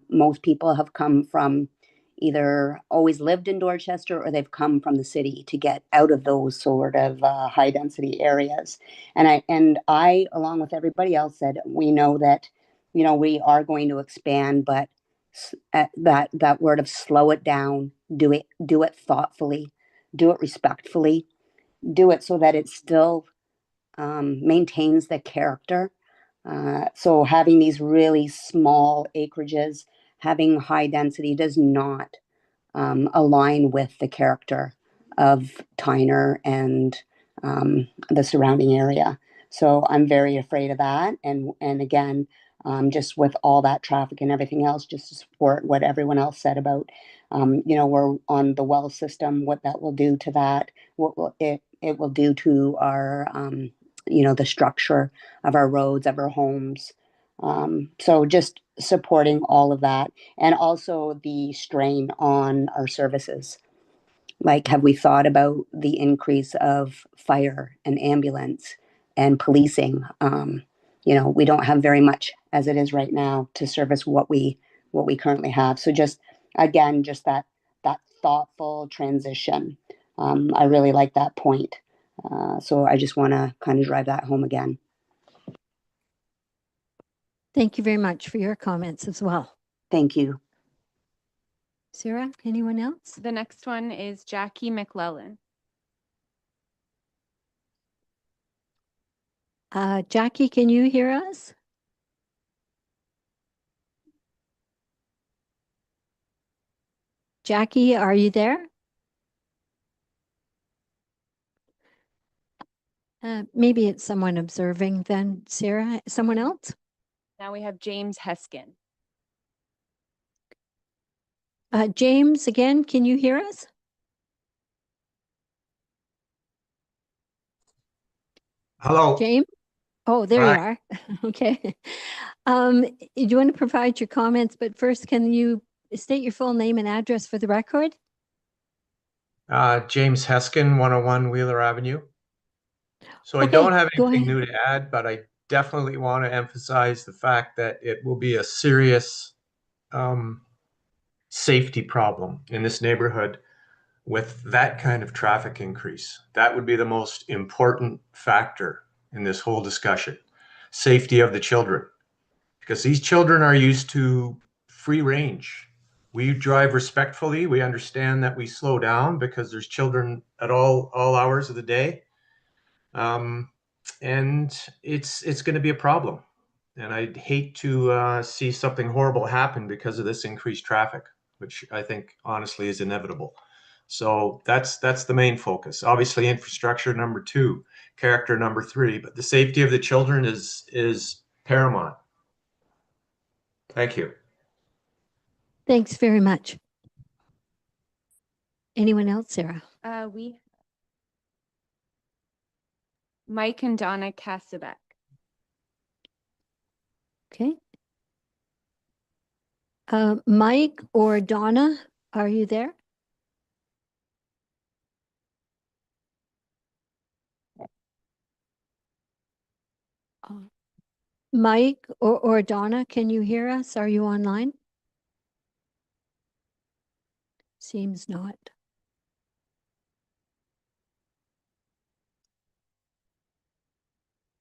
Most people have come from either always lived in Dorchester or they've come from the city to get out of those sort of high density areas. And I, along with everybody else, said we know that, you know, we are going to expand, but that word of slow it down, do it thoughtfully, do it respectfully, do it so that it still maintains the character. So having these really small acreages, having high density does not align with the character of Tyner and the surrounding area. So I'm very afraid of that. And again, just with all that traffic and everything else, just to support what everyone else said about, you know, we're on the well system, what that will do to that, what will it will do to our, you know, the structure of our roads, of our homes. So just supporting all of that, and also the strain on our services. Like, have we thought about the increase of fire and ambulance and policing? You know, we don't have very much as it is right now to service what we currently have. So just again, just that thoughtful transition. I really like that point. So I just want to kind of drive that home again. Thank you very much for your comments as well. Thank you. Sarah, anyone else? The next one is Jackie McLellan. Jackie, can you hear us? Jackie, are you there? Maybe it's someone observing then, Sarah. Someone else? Now we have James Heskin. James, again, can you hear us? Hello. James? Oh, there you Hi. are. Okay. Do you want to provide your comments? But first, can you state your full name and address for the record? James Heskin, 101 Wheeler Avenue. So I Okay, don't have go anything ahead. new to add, but I definitely want to emphasize the fact that it will be a serious safety problem in this neighborhood with that kind of traffic increase. That would be the most important factor in this whole discussion. Safety of the children, because these children are used to free range. We drive respectfully. We understand that we slow down because there's children at all hours of the day. And it's going to be a problem. And I'd hate to see something horrible happen because of this increased traffic, which I think honestly is inevitable. So that's the main focus. Obviously, infrastructure number 2, character number 3, but the safety of the children is paramount. Thank you. Thanks very much. Anyone else, Sarah? We Mike and Donna Kasabek. Okay. Mike or Donna, are you there? Mike or Donna, can you hear us? Are you online? Seems not.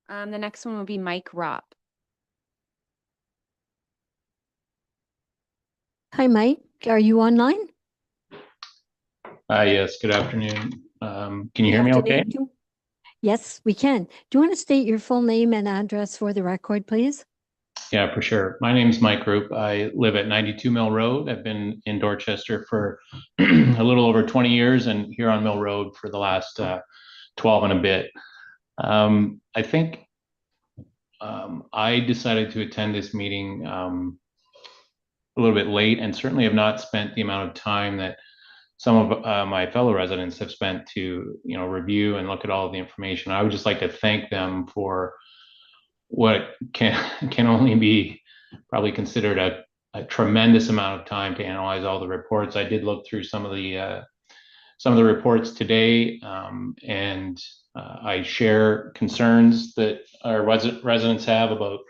The next one will be Mike Ropp. Hi, Mike. Are you online? Yes, good afternoon. Can you Good hear me afternoon. okay? Yes, we can. Do you want to state your full name and address for the record, please? Yeah, for sure. My name is Mike Roop. I live at 92 Mill Road. I've been in Dorchester for a little over 20 years and here on Mill Road for the last 12 and a bit. I think I decided to attend this meeting a little bit late and certainly have not spent the amount of time that some of my fellow residents have spent to, review and look at all of the information. I would just like to thank them for what can only be probably considered a tremendous amount of time to analyze all the reports. I did look through some of the reports today, and I share concerns that our residents have about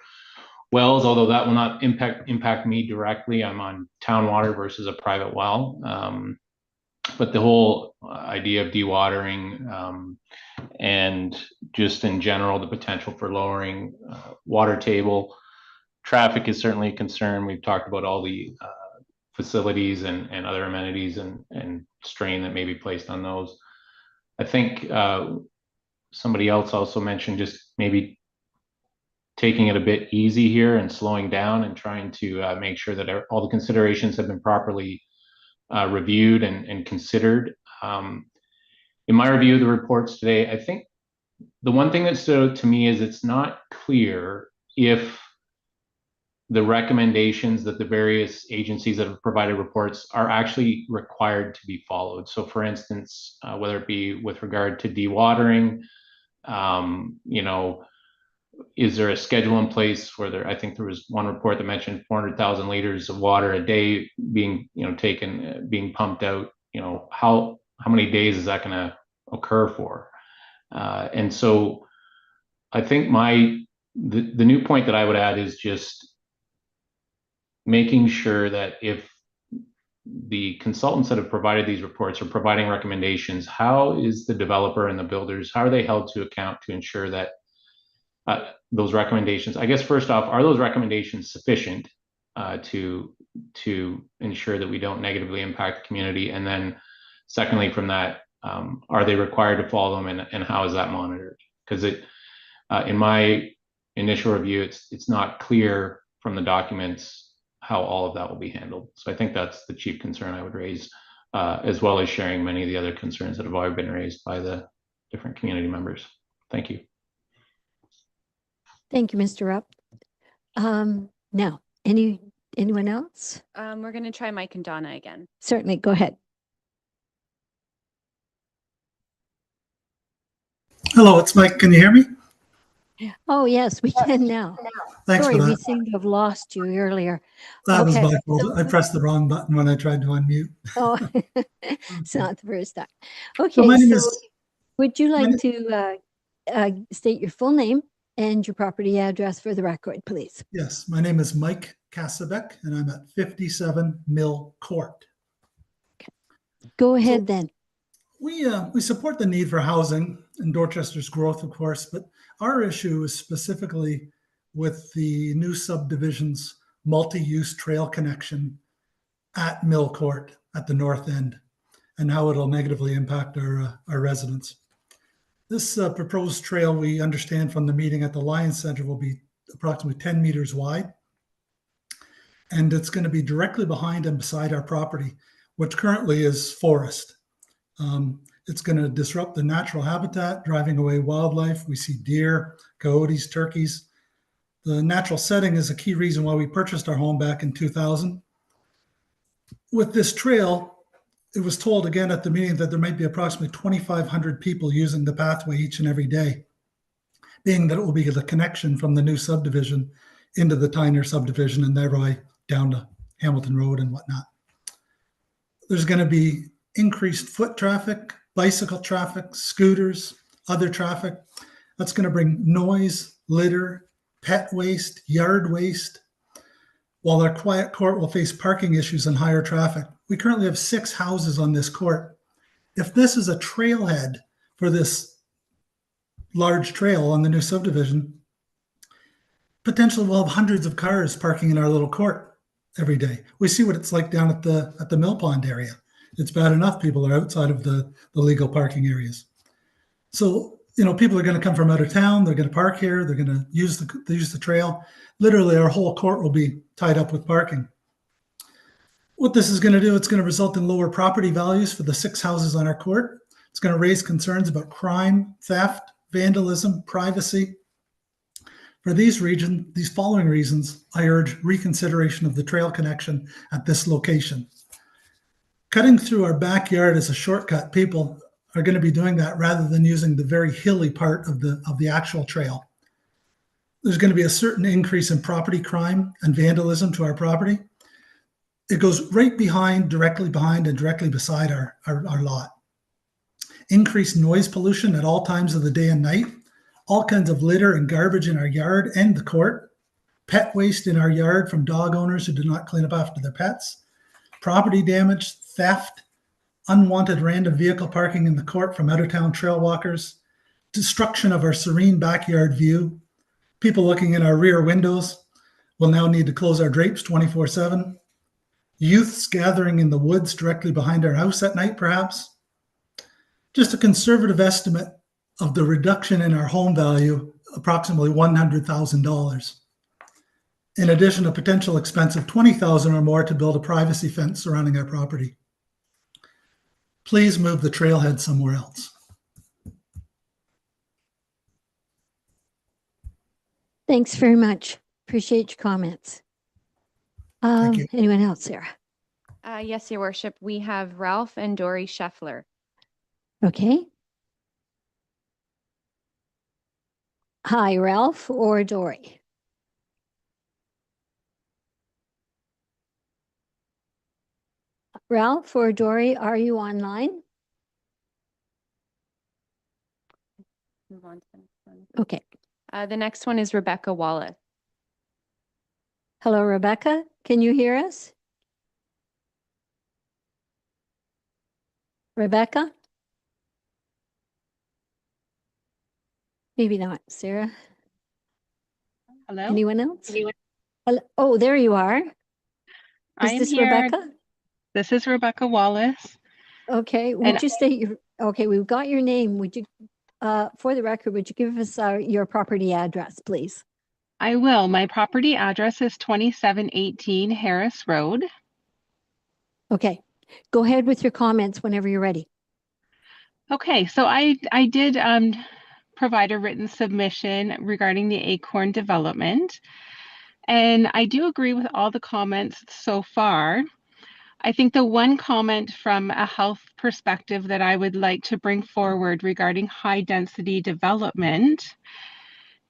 wells, although that will not impact me directly. I'm on town water versus a private well. But the whole idea of dewatering and just in general, the potential for lowering water table traffic is certainly a concern. We've talked about all the facilities and other amenities and strain that may be placed on those. I think somebody else also mentioned just maybe taking it a bit easy here and slowing down and trying to make sure that all the considerations have been properly reviewed and considered. In my review of the reports today, I think the one thing that stood out to me is it's not clear if the recommendations that the various agencies that have provided reports are actually required to be followed. So for instance, whether it be with regard to dewatering, is there a schedule in place where I think there was one report that mentioned 400,000 liters of water a day being, taken, being pumped out, how many days is that going to occur for? And so I think the new point that I would add is just making sure that if the consultants that have provided these reports are providing recommendations, how is the developer and the builders, how are they held to account to ensure that those recommendations, I guess first off, are those recommendations sufficient to ensure that we don't negatively impact the community? And then secondly, from that, are they required to follow them and how is that monitored? Because in my initial review, it's not clear from the documents how all of that will be handled. So I think that's the chief concern I would raise, as well as sharing many of the other concerns that have already been raised by the different community members. Thank you. Thank you, Mr. Rupp. Now, anyone else? We're going to try Mike and Donna again. Certainly, go ahead. Hello, it's Mike. Can you hear me? Oh, yes, we can now. Thanks Sorry, for we that. seem to have lost you earlier. That was Okay. my fault. I pressed the wrong button when I tried to unmute. Oh, it's not the first time. So Okay, my name so is, would you my like name- to state your full name and your property address for the record, please? yes, my name is Mike Kasabek and I'm at 57 Mill Court. Go ahead then. We support the need for housing and Dorchester's growth, of course, but our issue is specifically with the new subdivision's multi-use trail connection at Mill Court at the north end and how it'll negatively impact our residents. This proposed trail, we understand from the meeting at the Lions Center, will be approximately 10 meters wide. And it's going to be directly behind and beside our property, which currently is forest. It's going to disrupt the natural habitat, driving away wildlife. We see deer, coyotes, turkeys. The natural setting is a key reason why we purchased our home back in 2000. With this trail, it was told again at the meeting that there might be approximately 2,500 people using the pathway each and every day, being that it will be the connection from the new subdivision into the Tyner subdivision and thereby down to Hamilton Road and whatnot. There's going to be increased foot traffic, bicycle traffic, scooters, other traffic. That's going to bring noise, litter, pet waste, yard waste, while our quiet court will face parking issues and higher traffic. We currently have 6 houses on this court. If this is a trailhead for this large trail on the new subdivision, potentially we'll have hundreds of cars parking in our little court every day. We see what it's like down at the Mill Pond area. It's bad enough people are outside of the legal parking areas. So, people are going to come from out of town. They're going to park here. They're going to use the trail. Literally, our whole court will be tied up with parking. What this is going to do, it's going to result in lower property values for the 6 houses on our court. It's going to raise concerns about crime, theft, vandalism, privacy. For these following reasons, I urge reconsideration of the trail connection at this location. Cutting through our backyard is a shortcut. People are going to be doing that rather than using the very hilly part of the actual trail. There's going to be a certain increase in property crime and vandalism to our property. It goes right behind, directly behind, and directly beside our lot. Increased noise pollution at all times of the day and night. All kinds of litter and garbage in our yard and the court. Pet waste in our yard from dog owners who do not clean up after their pets. Property damage, theft, unwanted random vehicle parking in the court from out-of-town trail walkers. Destruction of our serene backyard view. People looking in our rear windows will now need to close our drapes 24/7. Youths gathering in the woods directly behind our house at night, perhaps. Just a conservative estimate of the reduction in our home value, approximately $100,000. In addition, a potential expense of $20,000 or more to build a privacy fence surrounding our property. Please move the trailhead somewhere else. Thanks very much. Appreciate your comments. Thank you. Anyone else, Sarah? Yes, Your Worship. We have Ralph and Dory Scheffler. Okay. Hi, Ralph or Dory? Ralph or Dory, are you online? Move on to the next one. Okay. The next one is Rebecca Wallace. Hello, Rebecca. Can you hear us? Rebecca? Maybe not. Sarah? Hello? Anyone else? Hello? Oh, there you are. I Is am this here. Rebecca? This is Rebecca Wallace. Okay. And Would you state your, okay, we've got your name. Would you, for the record, would you give us your property address, please? I will. My property address is 2718 Harris Road. Okay. Go ahead with your comments whenever you're ready. Okay, so I did provide a written submission regarding the Acorn development. And I do agree with all the comments so far. I think the one comment from a health perspective that I would like to bring forward regarding high density development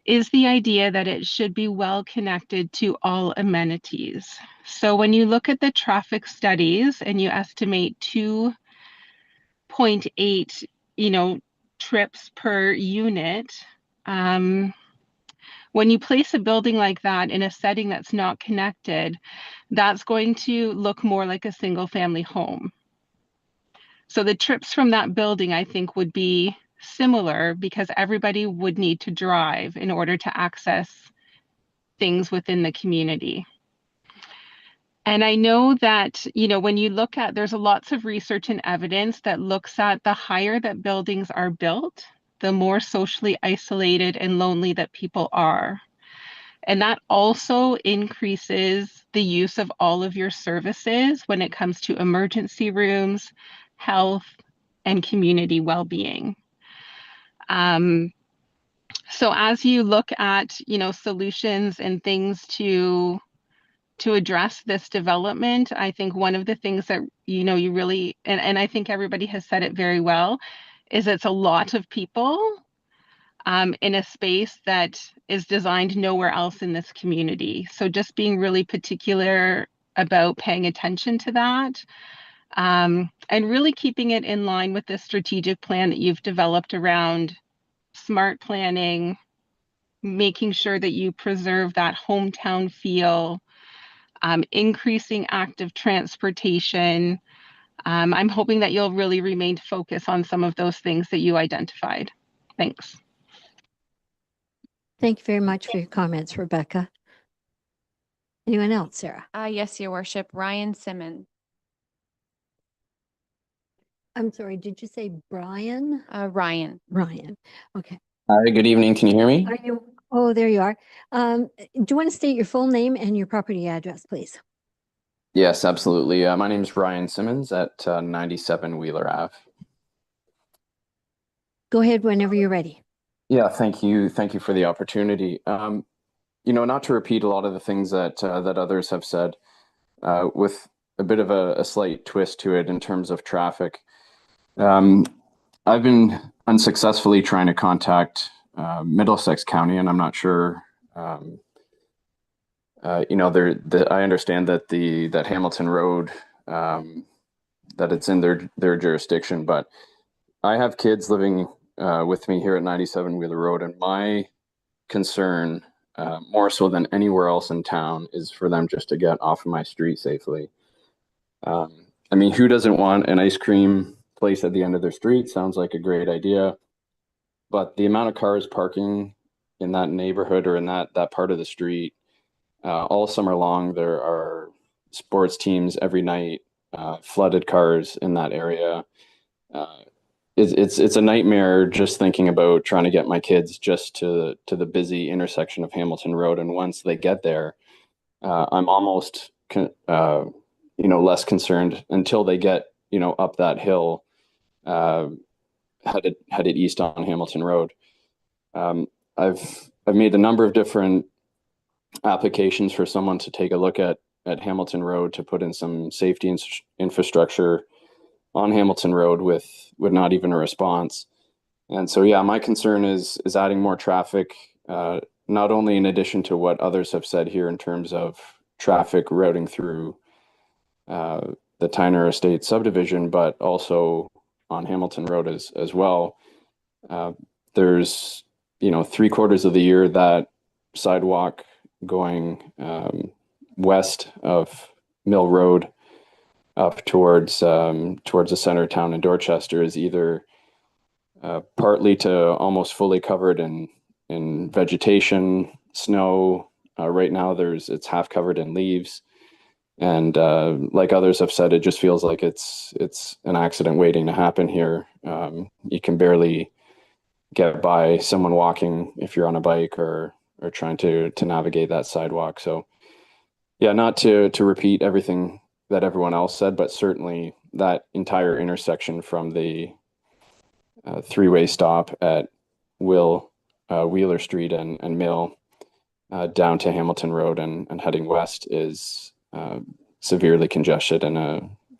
is the idea that it should be well connected to all amenities. So when you look at the traffic studies and you estimate 2.8, trips per unit, when you place a building like that in a setting that's not connected, that's going to look more like a single family home. So the trips from that building, I think, would be similar because everybody would need to drive in order to access things within the community. And I know that, when you look at, there's lots of research and evidence that looks at the higher that buildings are built, the more socially isolated and lonely that people are. And that also increases the use of all of your services when it comes to emergency rooms, health, and community well-being. So as you look at, solutions and things to address this development, I think one of the things that, you really, and I think everybody has said it very well, is it's a lot of people in a space that is designed nowhere else in this community. So just being really particular about paying attention to that and really keeping it in line with the strategic plan that you've developed around smart planning, making sure that you preserve that hometown feel, increasing active transportation. I'm hoping that you'll really remain focused on some of those things that you identified. Thanks. Thank you very much for your comments, Rebecca. Anyone else, Sarah? Yes, Your Worship, Ryan Simmons. I'm sorry, did you say Brian? Ryan. Ryan, okay. Hi, good evening. Can you hear me? Are you, oh, there you are. Do you want to state your full name and your property address, please? Yes, absolutely. My name is Ryan Simmons at 97 Wheeler Ave. Go ahead whenever you're ready. Yeah, thank you. Thank you for the opportunity. Not to repeat a lot of the things that others have said, with a bit of a slight twist to it in terms of traffic. I've been unsuccessfully trying to contact Middlesex County, and I'm not sure. I understand that that Hamilton Road, that it's in their jurisdiction, but I have kids living with me here at 97 Wheeler Road, and my concern, more so than anywhere else in town, is for them just to get off of my street safely. I mean, who doesn't want an ice cream place at the end of their street? Sounds like a great idea. But the amount of cars parking in that neighborhood or in that part of the street, all summer long, there are sports teams every night, flooded cars in that area. It's a nightmare just thinking about trying to get my kids just to the busy intersection of Hamilton Road. And once they get there, I'm almost less concerned until they get up that hill, headed east on Hamilton Road. I've made a number of different applications for someone to take a look at Hamilton Road to put in some safety infrastructure on Hamilton Road with not even a response. And so, yeah, my concern is adding more traffic, not only in addition to what others have said here in terms of traffic routing through the Tyner Estate subdivision, but also on Hamilton Road as well. There's, 3/4 of the year that sidewalk going west of Mill Road up towards the center of town in Dorchester is either partly to almost fully covered in vegetation, snow. Right now it's half covered in leaves. And like others have said, it just feels like it's an accident waiting to happen here. You can barely get by someone walking if you're on a bike or trying to navigate that sidewalk. So yeah, not to repeat everything that everyone else said, but certainly that entire intersection from the three-way stop at Wheeler Street and Mill down to Hamilton Road and heading west is severely congested and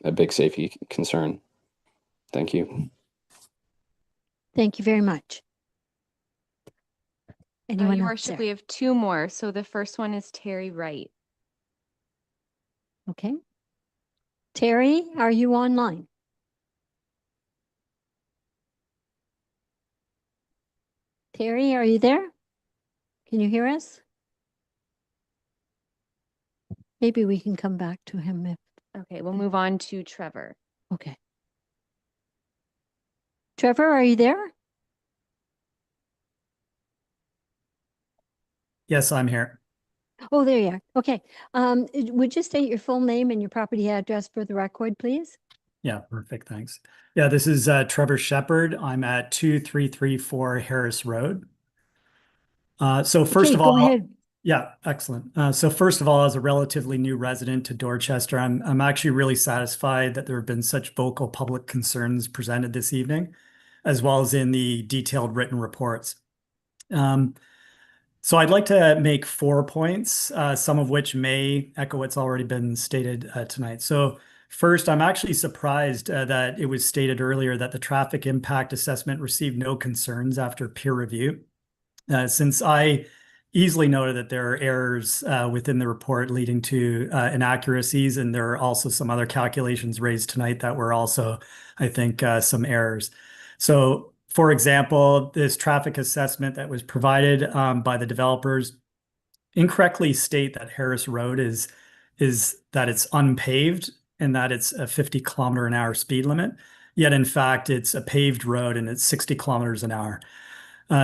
a big safety concern. Thank you. Thank you very much. Anyone Your else Worship, there? we have two more. So the first one is Terry Wright. Okay. Terry, are you online? Terry, are you there? Can you hear us? Maybe we can come back to him if, Okay, we'll move on to Trevor. okay. Trevor, are you there? Yes, I'm here. Oh, there you are. Okay. Would you state your full name and your property address for the record, please? Yeah, perfect. Thanks. Yeah, this is Trevor Shepard. I'm at 2334 Harris Road. So first Okay, of go all, ahead. yeah, excellent. So first of all, as a relatively new resident to Dorchester, I'm actually really satisfied that there have been such vocal public concerns presented this evening, as well as in the detailed written reports. So I'd like to make 4 points, some of which may echo what's already been stated tonight. So first, I'm actually surprised that it was stated earlier that the traffic impact assessment received no concerns after peer review, since I easily noted that there are errors within the report leading to inaccuracies, and there are also some other calculations raised tonight that were also, I think, some errors. So For example, this traffic assessment that was provided by the developers incorrectly state that Harris Road is that it's unpaved and that it's a 50-kilometer-an-hour speed limit. Yet in fact, it's a paved road and it's 60 kilometers an hour.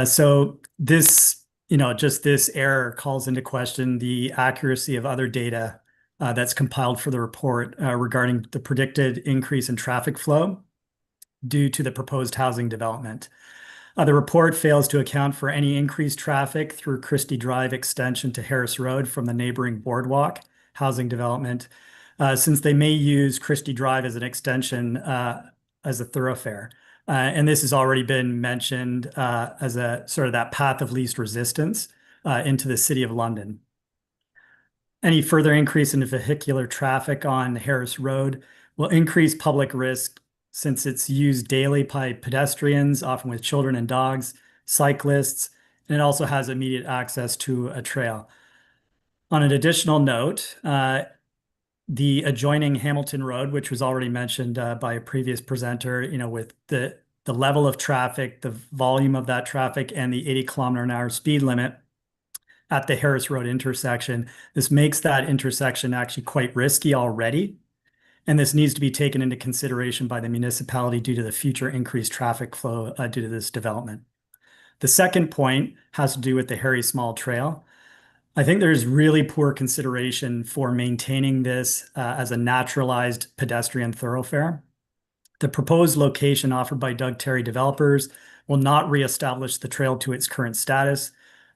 So this, just this error calls into question the accuracy of other data that's compiled for the report regarding the predicted increase in traffic flow due to the proposed housing development. The report fails to account for any increased traffic through Christie Drive extension to Harris Road from the neighboring boardwalk housing development, since they may use Christie Drive as an extension as a thoroughfare. And this has already been mentioned as a sort of that path of least resistance into the City of London. Any further increase in vehicular traffic on Harris Road will increase public risk since it's used daily by pedestrians, often with children and dogs, cyclists, and it also has immediate access to a trail. On an additional note, the adjoining Hamilton Road, which was already mentioned by a previous presenter, with the level of traffic, the volume of that traffic, and the 80-kilometer-an-hour speed limit at the Harris Road intersection, this makes that intersection actually quite risky already. And this needs to be taken into consideration by the municipality due to the future increased traffic flow due to this development. The second point has to do with the Harry Small Trail. I think there's really poor consideration for maintaining this as a naturalized pedestrian thoroughfare. The proposed location offered by Doug Terry developers will not reestablish the trail to its current status.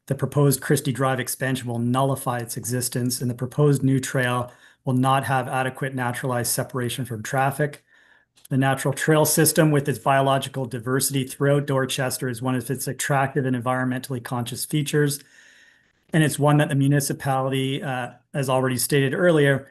The proposed Christie Drive expansion will nullify its existence, and the proposed new trail will not have adequate naturalized separation from traffic. The natural trail system with its biological diversity throughout Dorchester is one of its attractive and environmentally conscious features. And it's one that the municipality, as already stated earlier,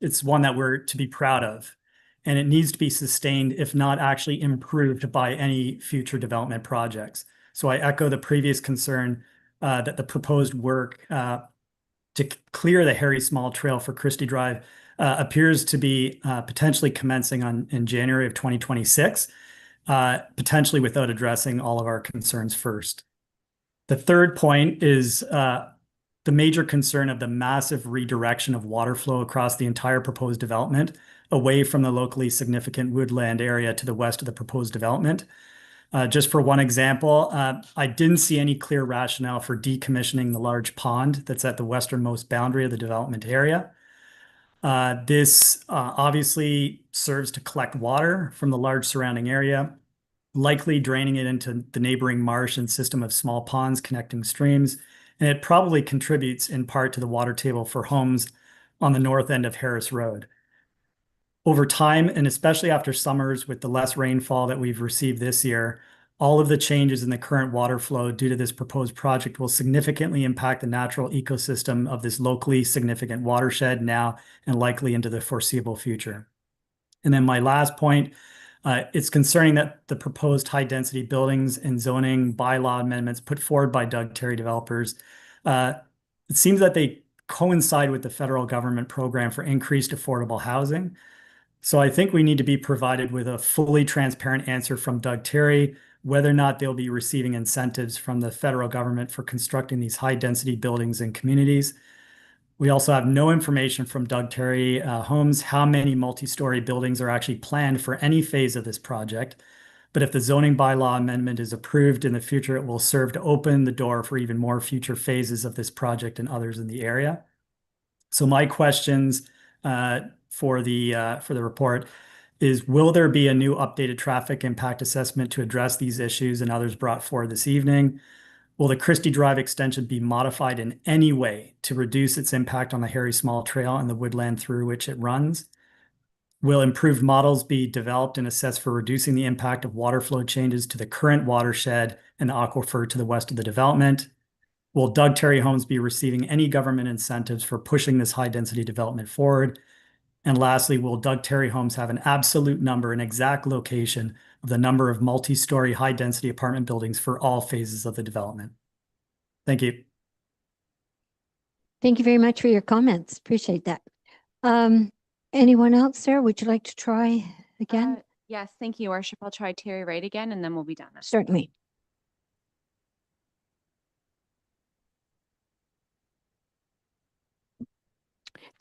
it's one that we're to be proud of. And it needs to be sustained, if not actually improved by any future development projects. So I echo the previous concern that the proposed work to clear the Harry Small Trail for Christie Drive appears to be potentially commencing in January of 2026, potentially without addressing all of our concerns first. The third point is the major concern of the massive redirection of water flow across the entire proposed development away from the locally significant woodland area to the west of the proposed development. Just for one example, I didn't see any clear rationale for decommissioning the large pond that's at the westernmost boundary of the development area. This obviously serves to collect water from the large surrounding area, likely draining it into the neighboring marsh and system of small ponds connecting streams, and it probably contributes in part to the water table for homes on the north end of Harris Road. Over time, and especially after summers with the less rainfall that we've received this year, all of the changes in the current water flow due to this proposed project will significantly impact the natural ecosystem of this locally significant watershed now and likely into the foreseeable future. And then my last point, it's concerning that the proposed high-density buildings and zoning bylaw amendments put forward by Doug Terry developers, it seems that they coincide with the federal government program for increased affordable housing. So I think we need to be provided with a fully transparent answer from Doug Terry, whether or not they'll be receiving incentives from the federal government for constructing these high-density buildings and communities. We also have no information from Doug Terry Homes how many multi-story buildings are actually planned for any phase of this project. But if the zoning bylaw amendment is approved in the future, it will serve to open the door for even more future phases of this project and others in the area. So my questions for the report is, will there be a new updated traffic impact assessment to address these issues and others brought forward this evening? Will the Christie Drive extension be modified in any way to reduce its impact on the Harry Small Trail and the woodland through which it runs? Will improved models be developed and assessed for reducing the impact of water flow changes to the current watershed and the aquifer to the west of the development? Will Doug Terry Homes be receiving any government incentives for pushing this high-density development forward? And lastly, will Doug Terry Homes have an absolute number, an exact location of the number of multi-story high-density apartment buildings for all phases of the development? Thank you. Thank you very much for your comments. Appreciate that. Anyone else there? Would you like to try again? Yes, thank you, Worship. I'll try Terry Wright again and then we'll be done. Certainly.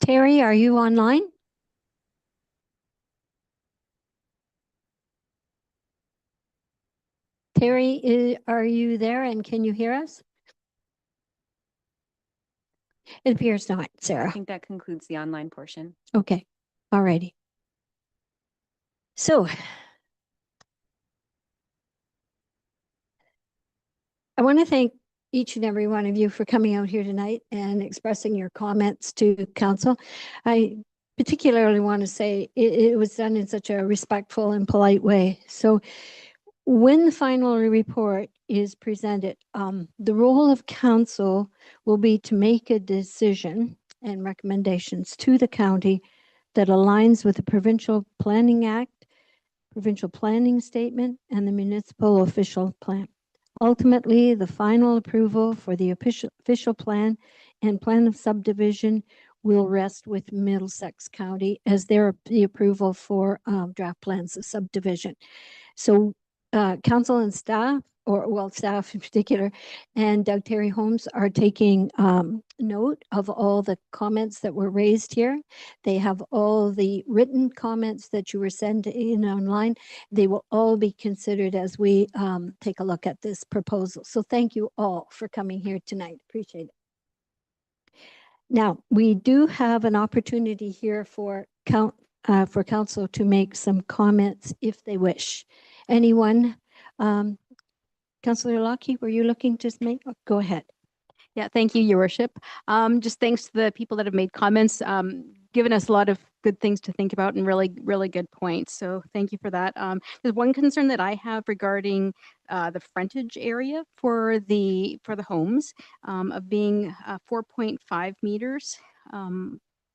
Terry, are you online? Terry, are you there and can you hear us? It appears not, I Sarah. think that concludes the online portion. Okay, all righty. So I want to thank each and every one of you for coming out here tonight and expressing your comments to council. I particularly want to say it was done in such a respectful and polite way. So when the final report is presented, the role of council will be to make a decision and recommendations to the county that aligns with the Provincial Planning Act, Provincial Planning Statement, and the Municipal Official Plan. Ultimately, the final approval for the official plan and plan of subdivision will rest with Middlesex County as the approval for draft plans of subdivision. So council and staff, or well, staff in particular, and Doug Terry Holmes are taking note of all the comments that were raised here. They have all the written comments that you were sent in online. They will all be considered as we take a look at this proposal. So thank you all for coming here tonight. Appreciate it. Now, we do have an opportunity here for council to make some comments if they wish. Anyone? Councillor Lockie, were you looking to make? Go ahead. Yeah, thank you, Your Worship. Just thanks to the people that have made comments, given us a lot of good things to think about and really, really good points. So thank you for that. There's one concern that I have regarding the frontage area for the homes of being 4.5 meters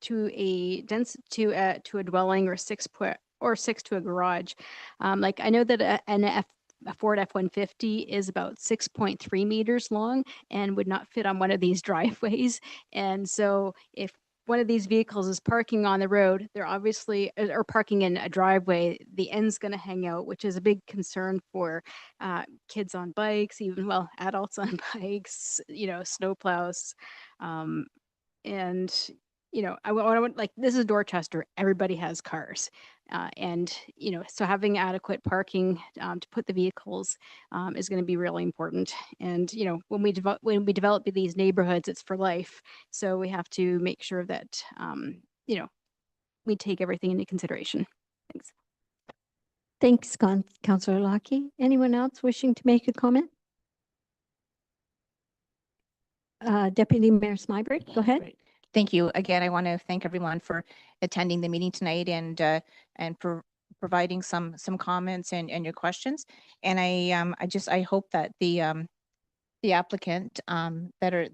to a to a dwelling or 6 to a garage. Like I know that a Ford F-150 is about 6.3 meters long and would not fit on one of these driveways. And so if one of these vehicles is parking on the road, they're obviously, or parking in a driveway, the end's going to hang out, which is a big concern for kids on bikes, even, well, adults on bikes, snowplows. And, I want like, this is Dorchester, everybody has cars. And, so having adequate parking to put the vehicles is going to be really important. And, when we develop these neighborhoods, it's for life. So we have to make sure that, we take everything into consideration. Thanks. Thanks, Councillor Lockie. Anyone else wishing to make a comment? Deputy Mayor Smyberg, go ahead. Great. Thank you. Again, I want to thank everyone for attending the meeting tonight and for providing some comments and your questions. And I hope that the applicant that are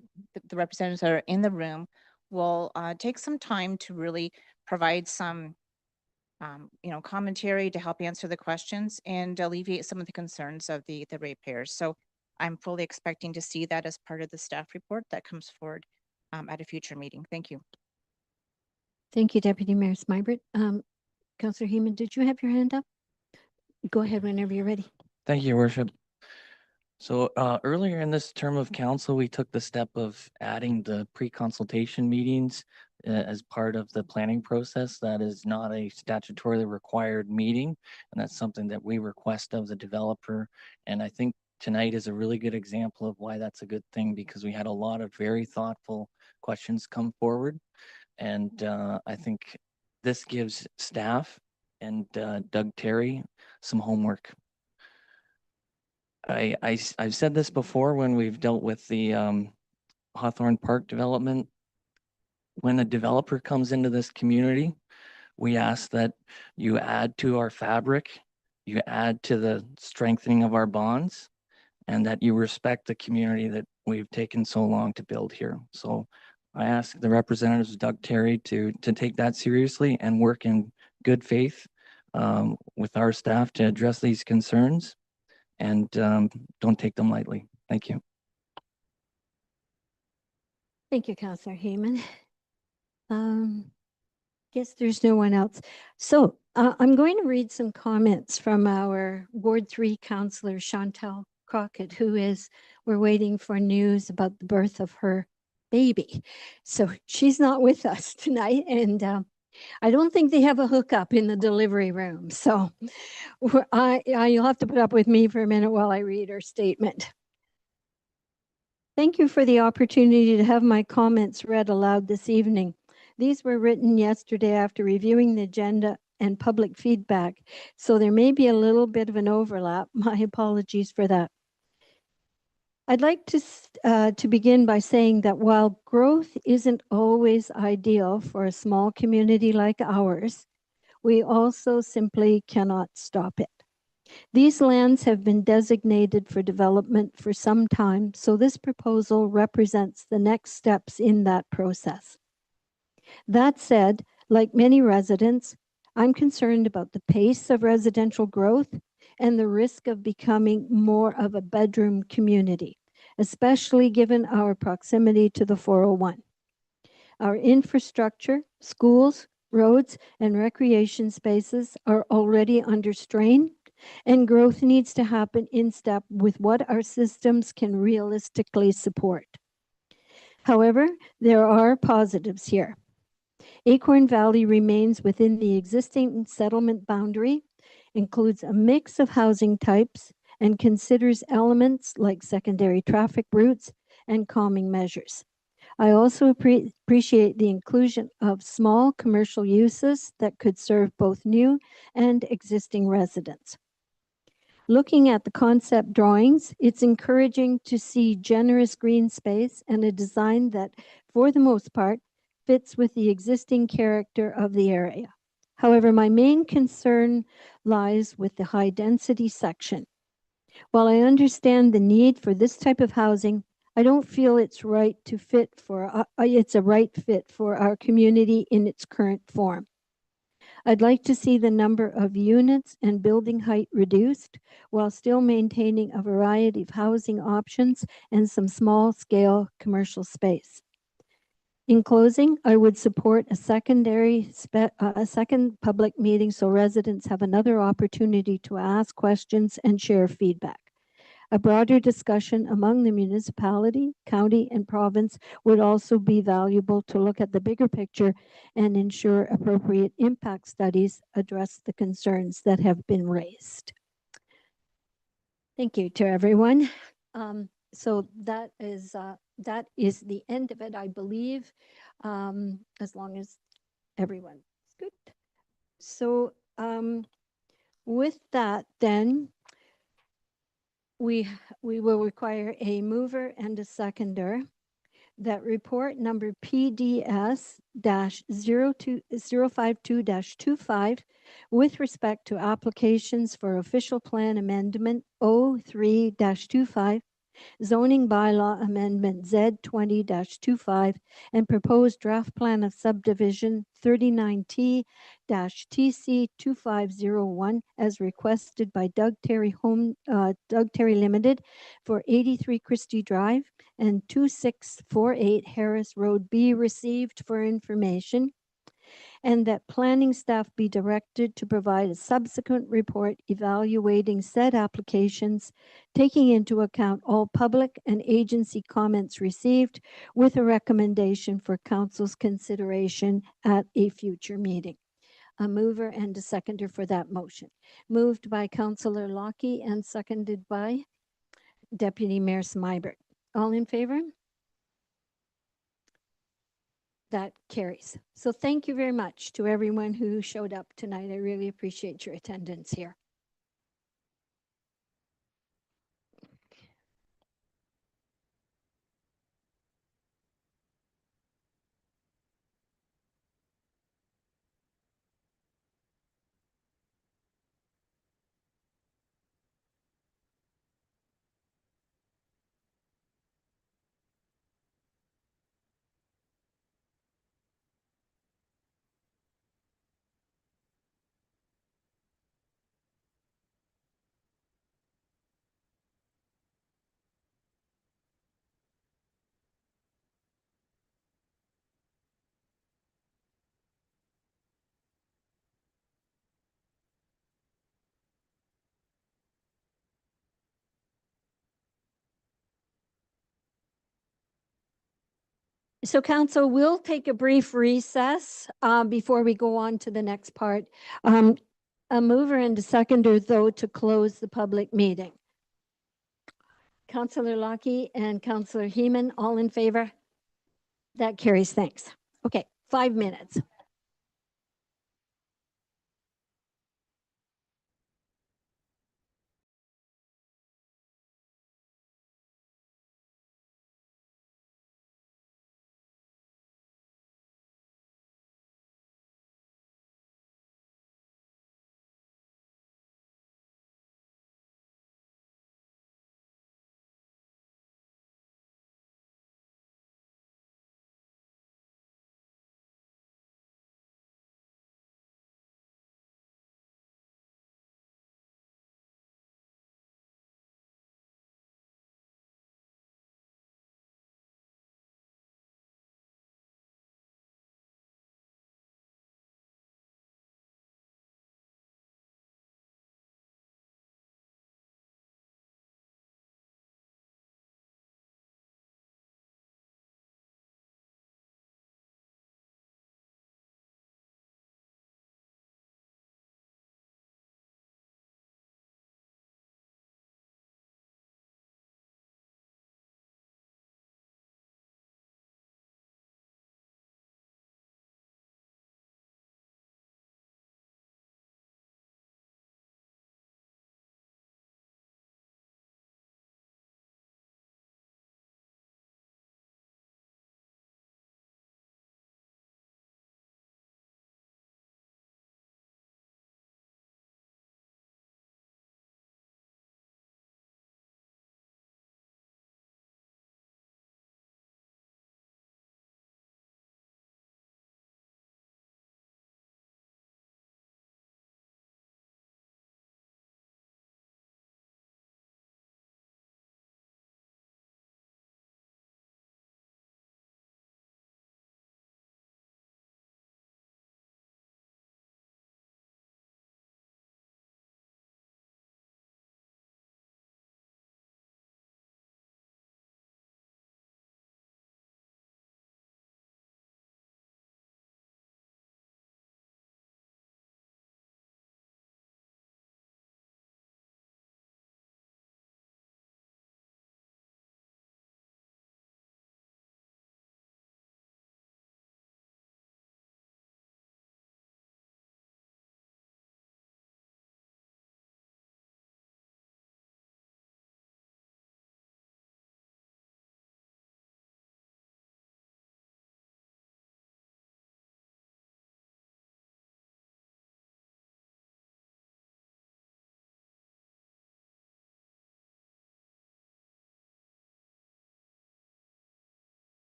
the representatives that are in the room will take some time to really provide some commentary to help answer the questions and alleviate some of the concerns of the ratepayers. So I'm fully expecting to see that as part of the staff report that comes forward at a future meeting. Thank you. Thank you, Deputy Mayor Smyberg. Councillor Heeman, did you have your hand up? Go ahead whenever you're ready. Thank you, Your Worship. So earlier in this term of council, we took the step of adding the pre-consultation meetings as part of the planning process. That is not a statutorily required meeting, and that's something that we request of the developer. And I think tonight is a really good example of why that's a good thing, because we had a lot of very thoughtful questions come forward. And I think this gives staff and Doug Terry some homework. I've said this before when we've dealt with the Hawthorne Park development. When a developer comes into this community, we ask that you add to our fabric, you add to the strengthening of our bonds, and that you respect the community that we've taken so long to build here. So I ask the representatives of Doug Terry to take that seriously and work in good faith with our staff to address these concerns, and don't take them lightly. Thank you. Thank you, Councillor Heeman. Guess there's no one else. So I'm going to read some comments from our Ward 3 councillor, Chantal Crockett, we're waiting for news about the birth of her baby. So she's not with us tonight. And I don't think they have a hookup in the delivery room. So you'll have to put up with me for a minute while I read her statement. Thank you for the opportunity to have my comments read aloud this evening. These were written yesterday after reviewing the agenda and public feedback, so there may be a little bit of an overlap. My apologies for that. I'd like to begin by saying that while growth isn't always ideal for a small community like ours, we also simply cannot stop it. These lands have been designated for development for some time, so this proposal represents the next steps in that process. That said, like many residents, I'm concerned about the pace of residential growth and the risk of becoming more of a bedroom community, especially given our proximity to the 401. Our infrastructure, schools, roads, and recreation spaces are already under strain, and growth needs to happen in step with what our systems can realistically support. However, there are positives here. Acorn Valley remains within the existing settlement boundary, includes a mix of housing types, and considers elements like secondary traffic routes and calming measures. I also appreciate the inclusion of small commercial uses that could serve both new and existing residents. Looking at the concept drawings, it's encouraging to see generous green space and a design that, for the most part, fits with the existing character of the area. However, my main concern lies with the high density section. While I understand the need for this type of housing, I don't feel it's a right fit for our community in its current form. I'd like to see the number of units and building height reduced while still maintaining a variety of housing options and some small scale commercial space. In closing, I would support a second public meeting so residents have another opportunity to ask questions and share feedback. A broader discussion among the municipality, county, and province would also be valuable to look at the bigger picture and ensure appropriate impact studies address the concerns that have been raised. Thank you to everyone. So that is the end of it, I believe, as long as everyone's good. So with that, then, we will require a mover and a seconder. That report number PDS-052-25 with respect to applications for official plan amendment 03-25, zoning bylaw amendment Z20-25, and proposed draft plan of subdivision 39T-TC2501 as requested by Doug Terry Limited for 83 Christie Drive and 2648 Harris Road be received for information, and that planning staff be directed to provide a subsequent report evaluating said applications, taking into account all public and agency comments received, with a recommendation for council's consideration at a future meeting. A mover and a seconder for that motion. Moved by Councillor Lockie and seconded by Deputy Mayor Smybert. All in favor? That carries. So thank you very much to everyone who showed up tonight. I really appreciate your attendance here. So council, we'll take a brief recess before we go on to the next part. A mover and a seconder, though, to close the public meeting. Councillor Lockie and Councillor Heeman, all in favor? That carries, thanks. Okay, 5 minutes.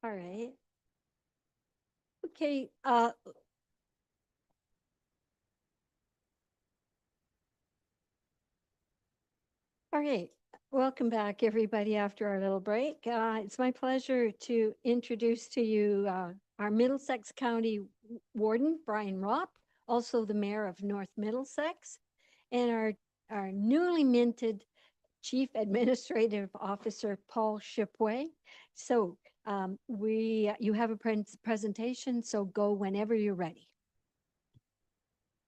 All right. Okay, all right. Welcome back, everybody, after our little break. It's my pleasure to introduce to you our Middlesex County Warden, Brian Ropp, also the Mayor of North Middlesex, and our newly minted Chief Administrative Officer, Paul Shipway. So you have a presentation, so go whenever you're ready.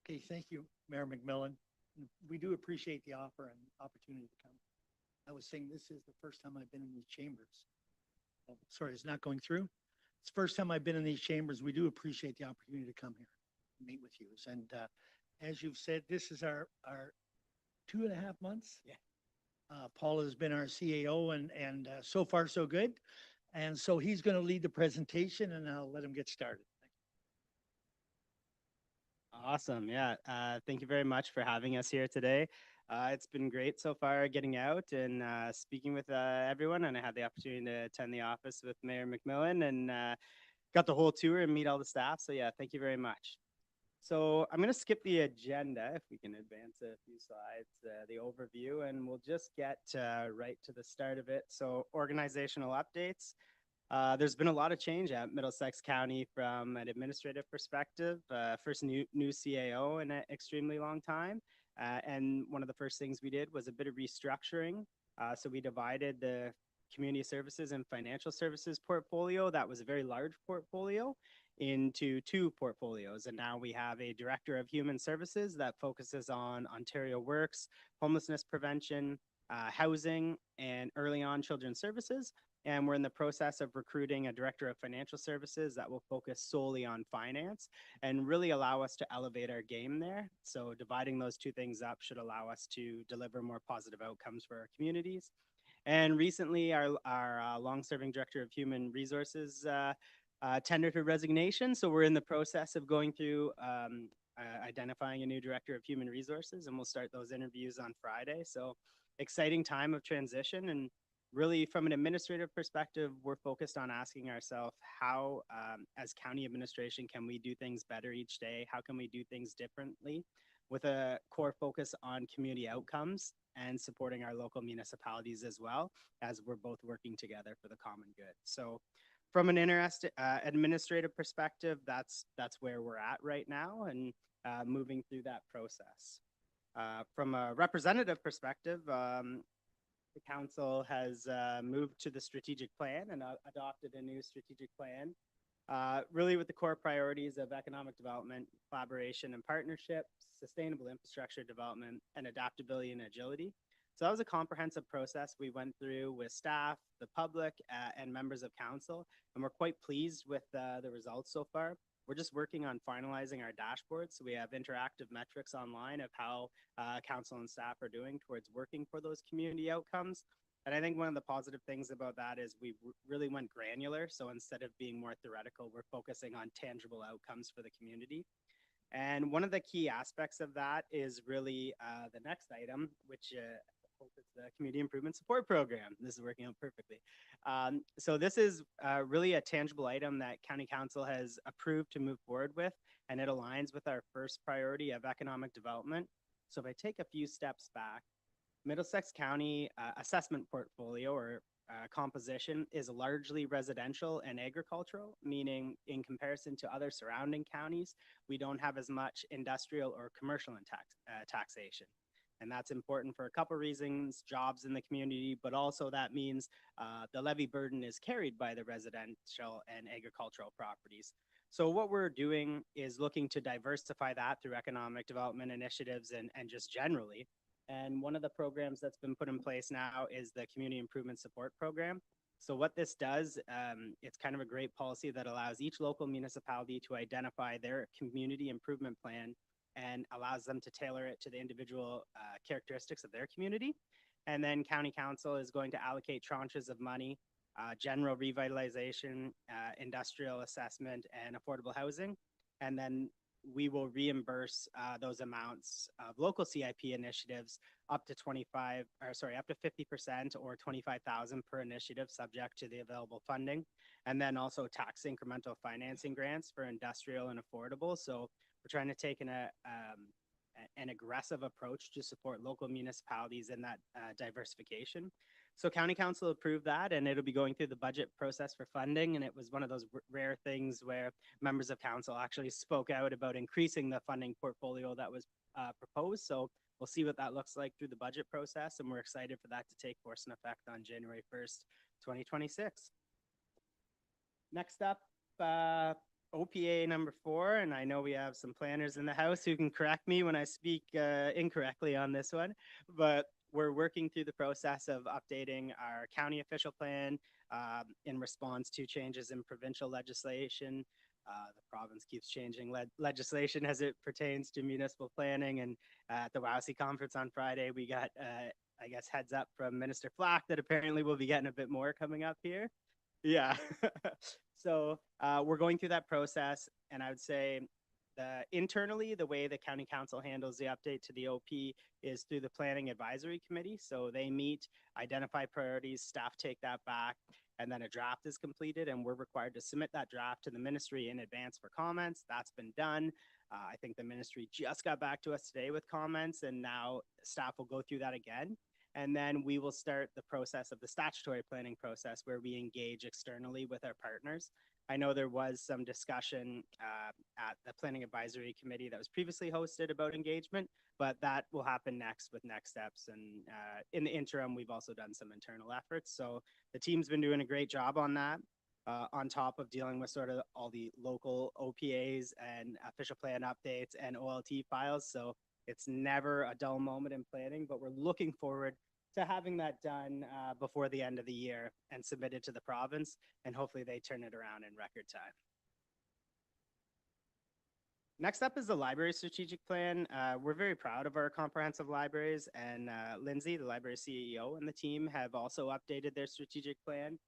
Okay, thank you, Mayor McMillan. We do appreciate the offer and opportunity to come. I was saying this is the first time I've been in these chambers. Oh, sorry, it's not going through. It's the first time I've been in these chambers. We do appreciate the opportunity to come here and meet with you. And as you've said, this is our 2.5 months. Yeah. Paul has been our CAO and so far so good. And so he's going to lead the presentation and I'll let him get started. Awesome. Yeah. Thank you very much for having us here today. It's been great so far getting out and speaking with everyone. And I had the opportunity to attend the office with Mayor McMillan and got the whole tour and meet all the staff. So yeah, thank you very much. So I'm going to skip the agenda if we can advance a few slides, the overview, and we'll just get right to the start of it. So organizational updates. There's been a lot of change at Middlesex County from an administrative perspective. First new CAO in an extremely long time. And one of the first things we did was a bit of restructuring. So we divided the community services and financial services portfolio. That was a very large portfolio into 2 portfolios. And now we have a director of human services that focuses on Ontario Works, homelessness prevention, housing, and early on children's services. And we're in the process of recruiting a director of financial services that will focus solely on finance and really allow us to elevate our game there. So dividing those 2 things up should allow us to deliver more positive outcomes for our communities. And recently, our long-serving director of human resources tendered her resignation. So we're in the process of going through identifying a new director of human resources, and we'll start those interviews on Friday. So exciting time of transition. And really, from an administrative perspective, we're focused on asking ourselves how, as county administration, can we do things better each day? How can we do things differently with a core focus on community outcomes and supporting our local municipalities as well, as we're both working together for the common good. So from an administrative perspective, that's where we're at right now and moving through that process. From a representative perspective, the council has moved to the strategic plan and adopted a new strategic plan, really with the core priorities of economic development, collaboration and partnership, sustainable infrastructure development, and adaptability and agility. So that was a comprehensive process we went through with staff, the public, and members of council, and we're quite pleased with the results so far. We're just working on finalizing our dashboard, so we have interactive metrics online of how council and staff are doing towards working for those community outcomes. And I think one of the positive things about that is we really went granular. So instead of being more theoretical, we're focusing on tangible outcomes for the community. And one of the key aspects of that is really the next item, which is the Community Improvement Support Program. This is working out perfectly. So this is really a tangible item that County Council has approved to move forward with, and it aligns with our first priority of economic development. So if I take a few steps back, Middlesex County assessment portfolio or composition is largely residential and agricultural, meaning in comparison to other surrounding counties, we don't have as much industrial or commercial in taxation. And that's important for a couple of reasons, jobs in the community, but also that means the levy burden is carried by the residential and agricultural properties. So what we're doing is looking to diversify that through economic development initiatives and just generally. And one of the programs that's been put in place now is the Community Improvement Support Program. So what this does, it's kind of a great policy that allows each local municipality to identify their community improvement plan and allows them to tailor it to the individual characteristics of their community. And then County Council is going to allocate tranches of money, general revitalization, industrial assessment, and affordable housing. And then we will reimburse those amounts of local CIP initiatives up to 50% or 25,000 per initiative, subject to the available funding. And then also tax incremental financing grants for industrial and affordable. So we're trying to take an aggressive approach to support local municipalities in that diversification. So County Council approved that, and it'll be going through the budget process for funding. And it was one of those rare things where members of council actually spoke out about increasing the funding portfolio that was proposed. So we'll see what that looks like through the budget process, and we're excited for that to take force and effect on January 1st, 2026. Next up, OPA number 4, and I know we have some planners in the house who can correct me when I speak incorrectly on this one, but we're working through the process of updating our county official plan in response to changes in provincial legislation. The province keeps changing legislation as it pertains to municipal planning, and at the WOWSI conference on Friday, we got, I guess, heads up from Minister Flack that apparently we'll be getting a bit more coming up here. Yeah. So we're going through that process, and I would say internally, the way the county council handles the update to the OP is through the planning advisory committee. So they meet, identify priorities, staff take that back, and then a draft is completed, and we're required to submit that draft to the ministry in advance for comments. That's been done. I think the ministry just got back to us today with comments, and now staff will go through that again. And then we will start the process of the statutory planning process, where we engage externally with our partners. I know there was some discussion at the Planning Advisory Committee that was previously hosted about engagement, but that will happen next with next steps. And in the interim, we've also done some internal efforts. So the team's been doing a great job on that, on top of dealing with sort of all the local OPAs and official plan updates and OLT files. So it's never a dull moment in planning, but we're looking forward to having that done before the end of the year and submitted to the province, and hopefully they turn it around in record time. Next up is the library strategic plan. We're very proud of our comprehensive libraries, and Lindsay, the library CEO, and the team have also updated their strategic plan.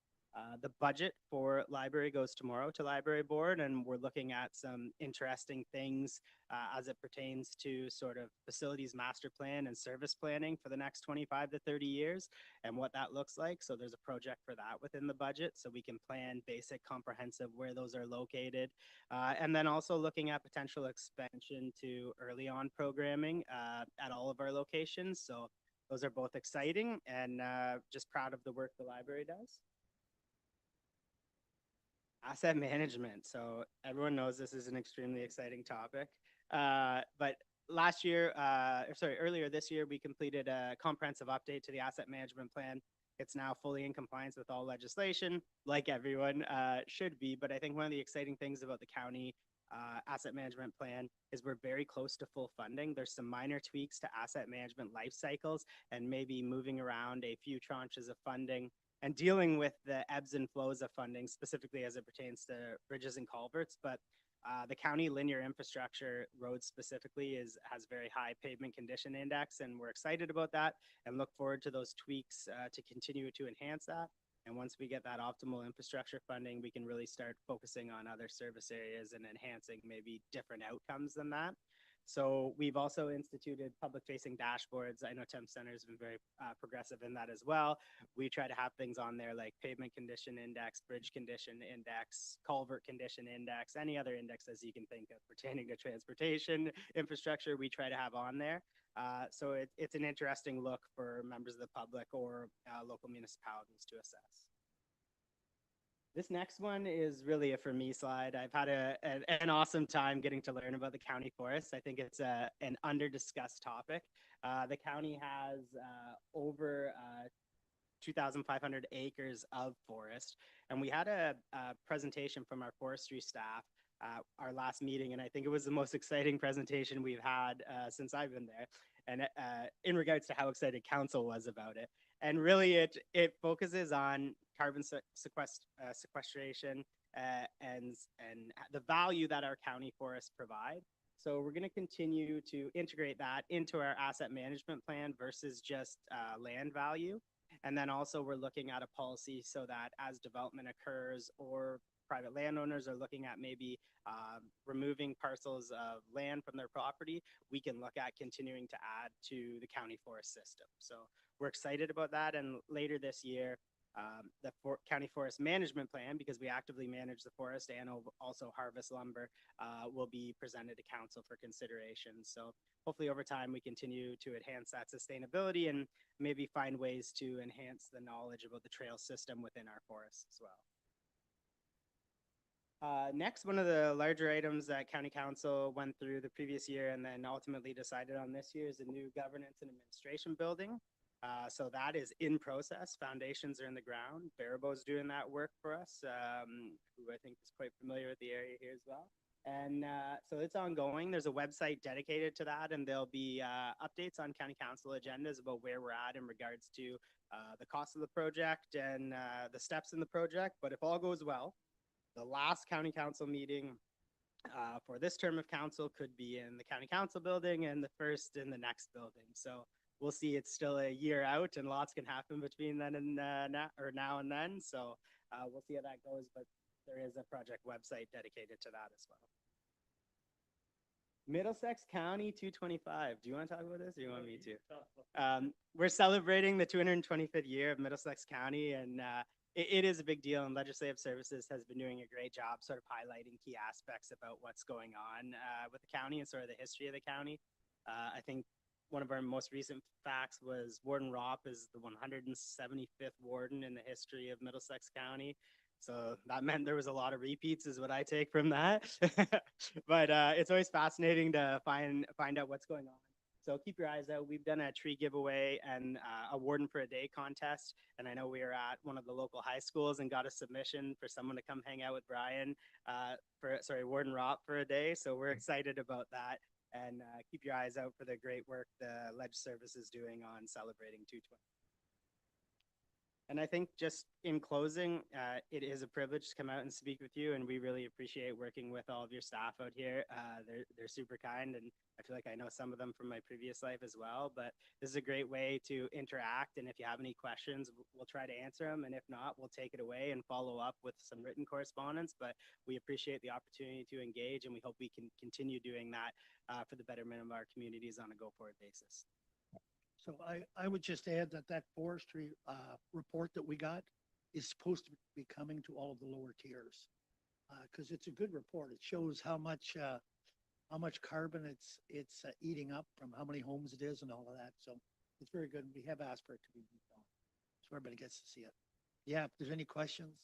The budget for library goes tomorrow to library board, and we're looking at some interesting things as it pertains to sort of facilities master plan and service planning for the next 25 to 30 years and what that looks like. So there's a project for that within the budget, so we can plan basic comprehensive where those are located. And then also looking at potential expansion to early on programming at all of our locations. So those are both exciting, and just proud of the work the library does. Asset management. So everyone knows this is an extremely exciting topic. But earlier this year, we completed a comprehensive update to the asset management plan. It's now fully in compliance with all legislation, like everyone should be. But I think one of the exciting things about the county asset management plan is we're very close to full funding. There's some minor tweaks to asset management life cycles and maybe moving around a few tranches of funding and dealing with the ebbs and flows of funding, specifically as it pertains to bridges and culverts. But the county linear infrastructure roads specifically has very high pavement condition index, and we're excited about that and look forward to those tweaks to continue to enhance that. And once we get that optimal infrastructure funding, we can really start focusing on other service areas and enhancing maybe different outcomes than that. So we've also instituted public-facing dashboards. I know Thames Center has been very progressive in that as well. We try to have things on there like pavement condition index, bridge condition index, culvert condition index, any other indexes you can think of pertaining to transportation infrastructure, we try to have on there. So it's an interesting look for members of the public or local municipalities to assess. This next one is really a for me slide. I've had an awesome time getting to learn about the county forest. I think it's an under-discussed topic. The county has over 2,500 acres of forest, and we had a presentation from our forestry staff at our last meeting, and I think it was the most exciting presentation we've had since I've been there, and in regards to how excited council was about it. And really it focuses on carbon sequestration and the value that our county forests provide. So we're going to continue to integrate that into our asset management plan versus just land value. And then also we're looking at a policy so that as development occurs or private landowners are looking at maybe removing parcels of land from their property, we can look at continuing to add to the county forest system. So we're excited about that. And later this year, the county forest management plan, because we actively manage the forest and also harvest lumber, will be presented to council for consideration. So hopefully over time we continue to enhance that sustainability and maybe find ways to enhance the knowledge about the trail system within our forests as well. Next, one of the larger items that County Council went through the previous year and then ultimately decided on this year is a new governance and administration building. So that is in process. Foundations are in the ground. Baribo's doing that work for us, who I think is quite familiar with the area here as well. And so it's ongoing. There's a website dedicated to that, and there'll be updates on County Council agendas about where we're at in regards to the cost of the project and the steps in the project. But if all goes well, the last County Council meeting for this term of council could be in the County Council building and the first in the next building. So we'll see. It's still a year out and lots can happen between then and now and then. So we'll see how that goes, but there is a project website dedicated to that as well. Middlesex County 225. Do you want to talk about this or you want me to? We're celebrating the 225th year of Middlesex County, and it is a big deal, and Legislative Services has been doing a great job sort of highlighting key aspects about what's going on with the county and sort of the history of the county. I think one of our most recent facts was Warden Ropp is the 175th warden in the history of Middlesex County. So that meant there was a lot of repeats is what I take from that. But it's always fascinating to find out what's going on. So keep your eyes out. We've done a tree giveaway and a Warden for a Day contest. And I know we were at one of the local high schools and got a submission for someone to come hang out with Brian, Warden Ropp for a day. So we're excited about that. And keep your eyes out for the great work the Ledge Service is doing on celebrating 220. And I think just in closing, it is a privilege to come out and speak with you, and we really appreciate working with all of your staff out here. They're super kind, and I feel like I know some of them from my previous life as well, but this is a great way to interact, and if you have any questions, we'll try to answer them, and if not, we'll take it away and follow up with some written correspondence, but we appreciate the opportunity to engage, and we hope we can continue doing that for the betterment of our communities on a go-forward basis. So I would just add that forestry report that we got is supposed to be coming to all of the lower tiers because it's a good report. It shows how much carbon it's eating up from how many homes it is and all of that. So it's very good. We have asked for it to be moved on, so everybody gets to see it. Yeah, if there's any questions.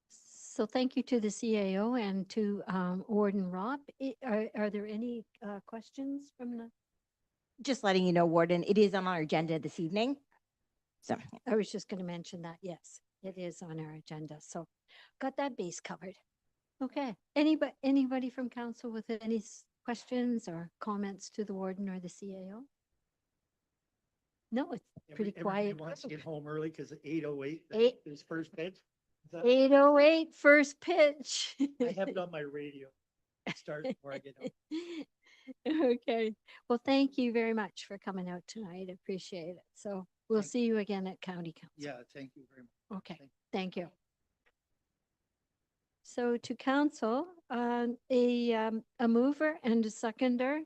So thank you to the CAO and to Warden Ropp. Are there any questions from the? Just letting you know, Warden, it is on our agenda this evening. So I was just going to mention that. Yes, it is on our agenda. So got that base covered. Okay. Anybody from council with any questions or comments to the warden or the CAO? No, it's pretty quiet. Everybody wants to get home early because at 8:08 is first pitch. 8:08 first pitch. I have it on my radio. Start before I get home. Okay. Well, thank you very much for coming out tonight. Appreciate it. So we'll see you again at County Council. Yeah, thank you very much. Okay. Thank you. So to council, a mover and a seconder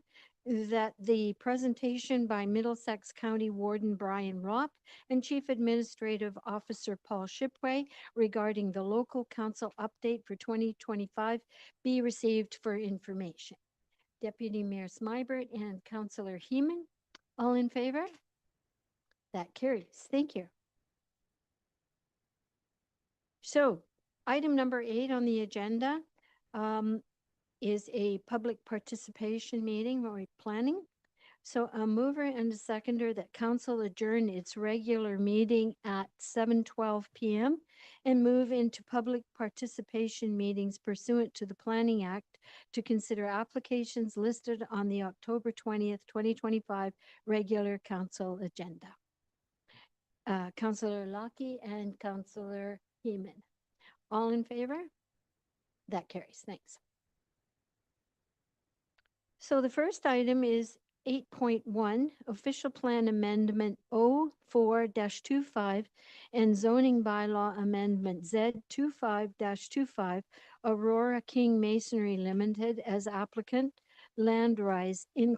that the presentation by Middlesex County Warden Brian Ropp and Chief Administrative Officer Paul Shipway regarding the local council update for 2025 be received for information. Deputy Mayor Smybert and Councillor Heeman, all in favor? That carries. Thank you. So item number 8 on the agenda is a public participation meeting or planning. So a mover and a seconder that council adjourn its regular meeting at 7:12 p.m. and move into public participation meetings pursuant to the Planning Act to consider applications listed on the October 20th, 2025 regular council agenda. Councillor Lockie and Councillor Heeman. All in favor? That carries. Thanks. So the first item is 8.1, Official Plan Amendment 04-25 and Zoning Bylaw Amendment Z25-25, Aurora King Masonry Limited as applicant, Landrise Inc.,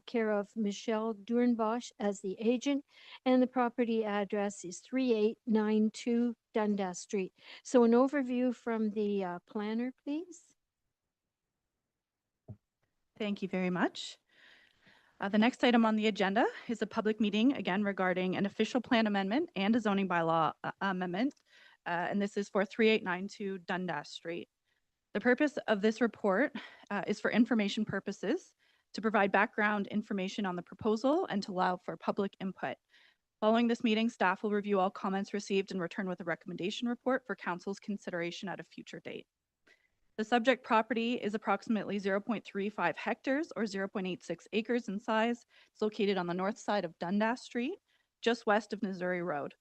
care of Michelle Durnbosch as the agent, and the property address is 3892 Dundas Street. So an overview from the planner, please. Thank you very much. The next item on the agenda is a public meeting, again, regarding an official plan amendment and a zoning bylaw amendment. And this is for 3892 Dundas Street. The purpose of this report is for information purposes, to provide background information on the proposal and to allow for public input. Following this meeting, staff will review all comments received and return with a recommendation report for council's consideration at a future date. The subject property is approximately 0.35 hectares or 0.86 acres in size. It's located on the north side of Dundas Street, just west of Missouri Road.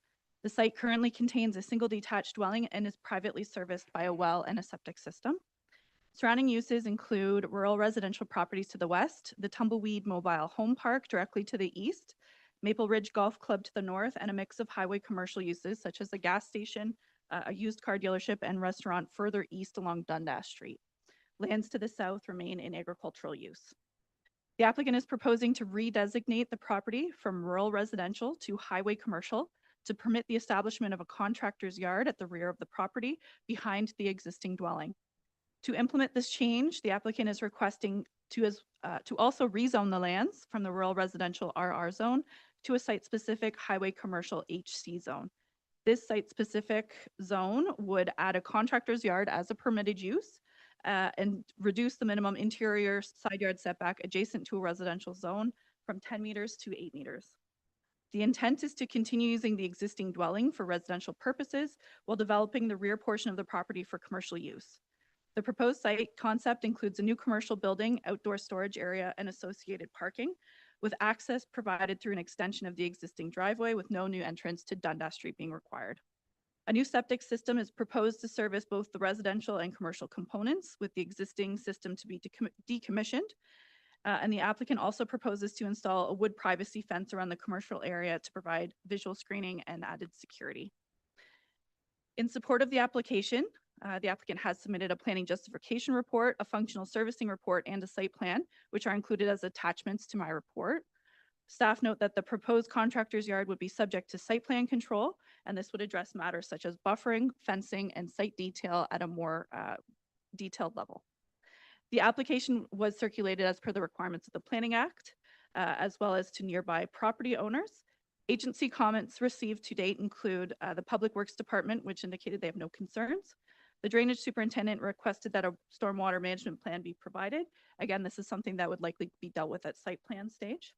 The site currently contains a single detached dwelling and is privately serviced by a well and a septic system. Surrounding uses include rural residential properties to the west, the Tumbleweed Mobile Home Park directly to the east, Maple Ridge Golf Club to the north, and a mix of highway commercial uses such as a gas station, a used car dealership, and restaurant further east along Dundas Street. Lands to the south remain in agricultural use. The applicant is proposing to redesignate the property from rural residential to highway commercial to permit the establishment of a contractor's yard at the rear of the property behind the existing dwelling. To implement this change, the applicant is requesting to also rezone the lands from the rural residential RR zone to a site-specific highway commercial HC zone. This site-specific zone would add a contractor's yard as a permitted use and reduce the minimum interior side yard setback adjacent to a residential zone from 10 meters to 8 meters. The intent is to continue using the existing dwelling for residential purposes while developing the rear portion of the property for commercial use. The proposed site concept includes a new commercial building, outdoor storage area, and associated parking, with access provided through an extension of the existing driveway with no new entrance to Dundas Street being required. A new septic system is proposed to service both the residential and commercial components, with the existing system to be decommissioned. And the applicant also proposes to install a wood privacy fence around the commercial area to provide visual screening and added security. In support of the applicant has submitted a planning justification report, a functional servicing report, and a site plan, which are included as attachments to my report. Staff note that the proposed contractor's yard would be subject to site plan control, and this would address matters such as buffering, fencing, and site detail at a more detailed level. The application was circulated as per the requirements of the Planning Act, as well as to nearby property owners. Agency comments received to date include the Public Works Department, which indicated they have no concerns. The drainage superintendent requested that a stormwater management plan be provided. Again, this is something that would likely be dealt with at site plan stage.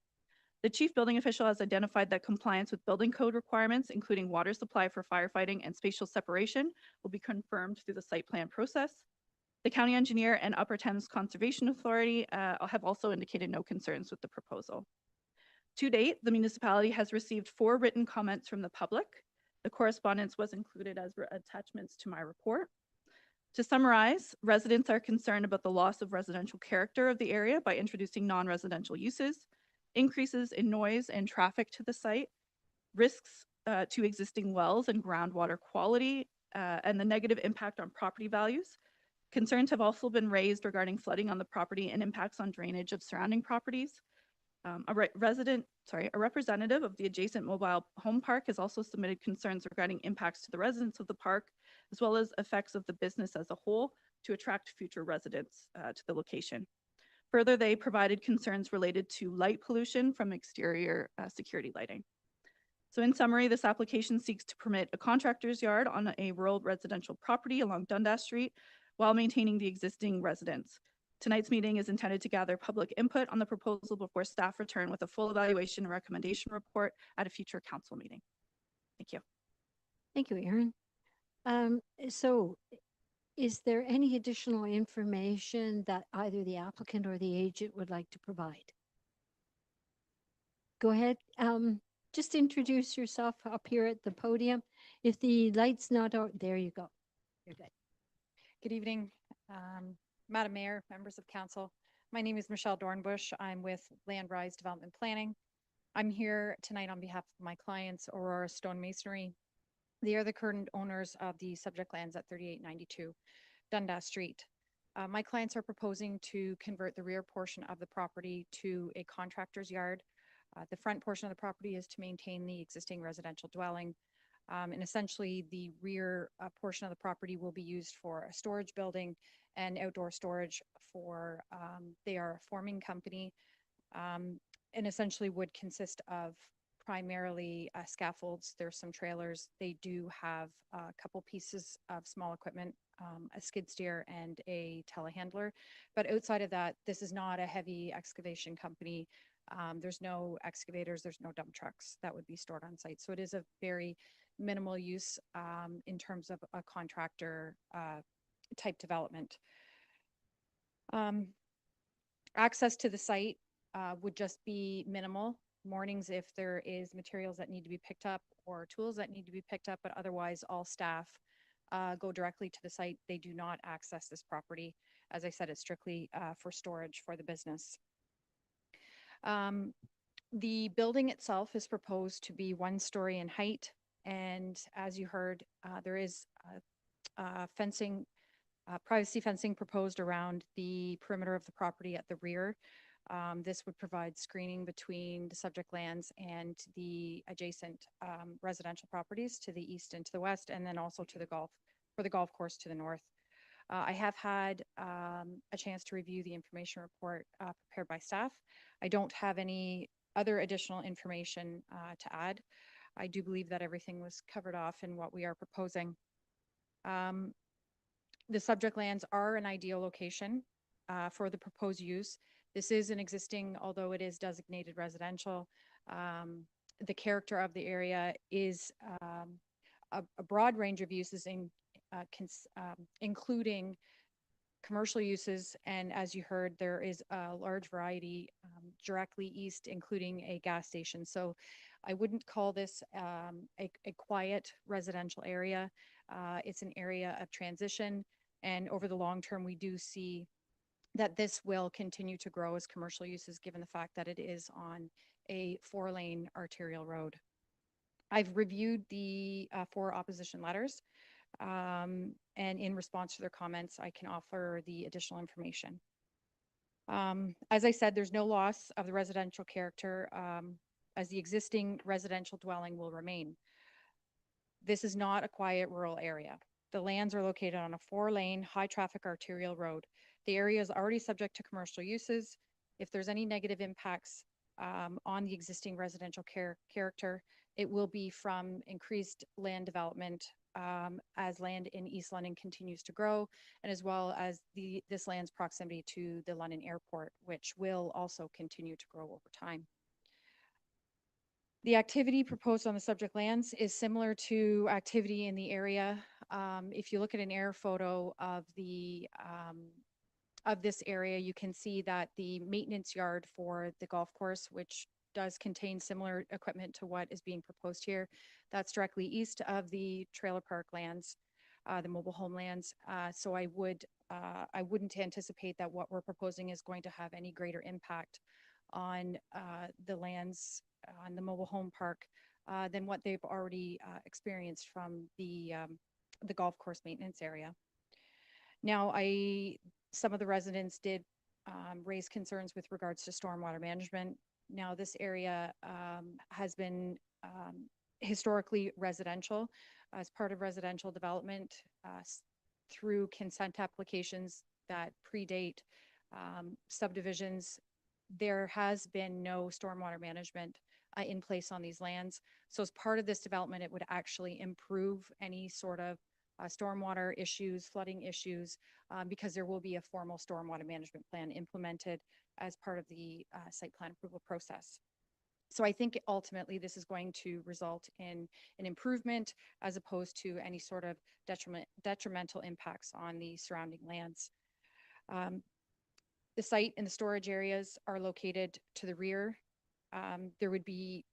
The chief building official has identified that compliance with building code requirements, including water supply for firefighting and spatial separation, will be confirmed through the site plan process. The county engineer and Upper Thames Conservation Authority have also indicated no concerns with the proposal. To date, the municipality has received 4 written comments from the public. The correspondence was included as attachments to my report. To summarize, residents are concerned about the loss of residential character of the area by introducing non-residential uses, increases in noise and traffic to the site, risks to existing wells and groundwater quality, and the negative impact on property values. Concerns have also been raised regarding flooding on the property and impacts on drainage of surrounding properties. A representative of the adjacent mobile home park has also submitted concerns regarding impacts to the residents of the park, as well as effects of the business as a whole to attract future residents to the location. Further, they provided concerns related to light pollution from exterior security lighting. So in summary, this application seeks to permit a contractor's yard on a rural residential property along Dundas Street while maintaining the existing residence. Tonight's meeting is intended to gather public input on the proposal before staff return with a full evaluation and recommendation report at a future council meeting. Thank you. Thank you, Erin. So is there any additional information that either the applicant or the agent would like to provide? Go ahead. Just introduce yourself up here at the podium. If the light's not out, there you go. You're good. Good evening, Madam Mayor, members of council. My name is Michelle Dornbush. I'm with Land Rise Development Planning. I'm here tonight on behalf of my clients, Aurora Stone Masonry. They are the current owners of the subject lands at 3892 Dundas Street. My clients are proposing to convert the rear portion of the property to a contractor's yard. The front portion of the property is to maintain the existing residential dwelling. And essentially, the rear portion of the property will be used for a storage building and outdoor storage for, they are a forming company, and essentially would consist of primarily scaffolds. There's some trailers. They do have a couple pieces of small equipment, a skid steer and a telehandler. But outside of that, this is not a heavy excavation company. There's no excavators, there's no dump trucks that would be stored on site. So it is a very minimal use in terms of a contractor type development. Access to the site would just be minimal. Mornings if there is materials that need to be picked up or tools that need to be picked up, but otherwise all staff go directly to the site. They do not access this property. As I said, it's strictly for storage for the business. The building itself is proposed to be 1 story in height. And as you heard, there is fencing, privacy fencing proposed around the perimeter of the property at the rear. This would provide screening between the subject lands and the adjacent residential properties to the east and to the west, and then also to the golf course to the north. I have had a chance to review the information report prepared by staff. I don't have any other additional information to add. I do believe that everything was covered off in what we are proposing. The subject lands are an ideal location for the proposed use. This is an existing, although it is designated residential. The character of the area is a broad range of uses, including commercial uses. And as you heard, there is a large variety directly east, including a gas station. So I wouldn't call this a quiet residential area. It's an area of transition. And over the long term, we do see that this will continue to grow as commercial uses, given the fact that it is on a 4-lane arterial road. I've reviewed the 4 opposition letters, and in response to their comments, I can offer the additional information. As I said, there's no loss of the residential character as the existing residential dwelling will remain. This is not a quiet rural area. The lands are located on a 4-lane, high-traffic arterial road. The area is already subject to commercial uses. If there's any negative impacts on the existing residential character, it will be from increased land development as land in East London continues to grow, and as well as this land's proximity to the London Airport, which will also continue to grow over time. The activity proposed on the subject lands is similar to activity in the area. If you look at an air photo of this area, you can see that the maintenance yard for the golf course, which does contain similar equipment to what is being proposed here, that's directly east of the trailer park lands, the mobile home lands. So I wouldn't anticipate that what we're proposing is going to have any greater impact on the lands on the mobile home park than what they've already experienced from the golf course maintenance area. Now, some of the residents did raise concerns with regards to stormwater management. Now, this area has been historically residential. As part of residential development through consent applications that predate subdivisions, there has been no stormwater management in place on these lands. So as part of this development, it would actually improve any sort of stormwater issues, flooding issues, because there will be a formal stormwater management plan implemented as part of the site plan approval process. So I think ultimately this is going to result in an improvement as opposed to any sort of detrimental impacts on the surrounding lands. The site and the storage areas are located to the rear. There would be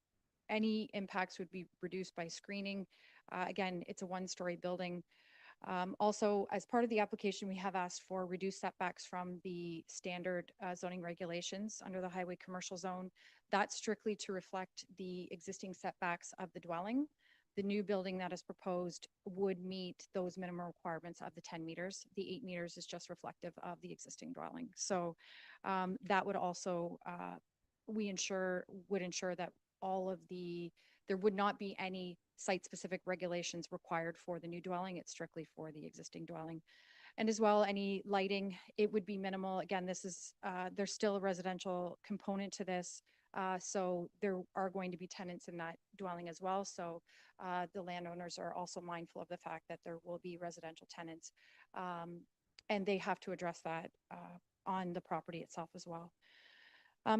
any impacts would be reduced by screening. Again, it's a 1-story building. Also, as part of the application, we have asked for reduced setbacks from the standard zoning regulations under the highway commercial zone. That's strictly to reflect the existing setbacks of the dwelling. The new building that is proposed would meet those minimum requirements of the 10 meters. The 8 meters is just reflective of the existing dwelling. So that would also, would ensure that all of there would not be any site-specific regulations required for the new dwelling. It's strictly for the existing dwelling. And as well, any lighting, it would be minimal. Again, this is, there's still a residential component to this. So there are going to be tenants in that dwelling as well. So the landowners are also mindful of the fact that there will be residential tenants. And they have to address that on the property itself as well.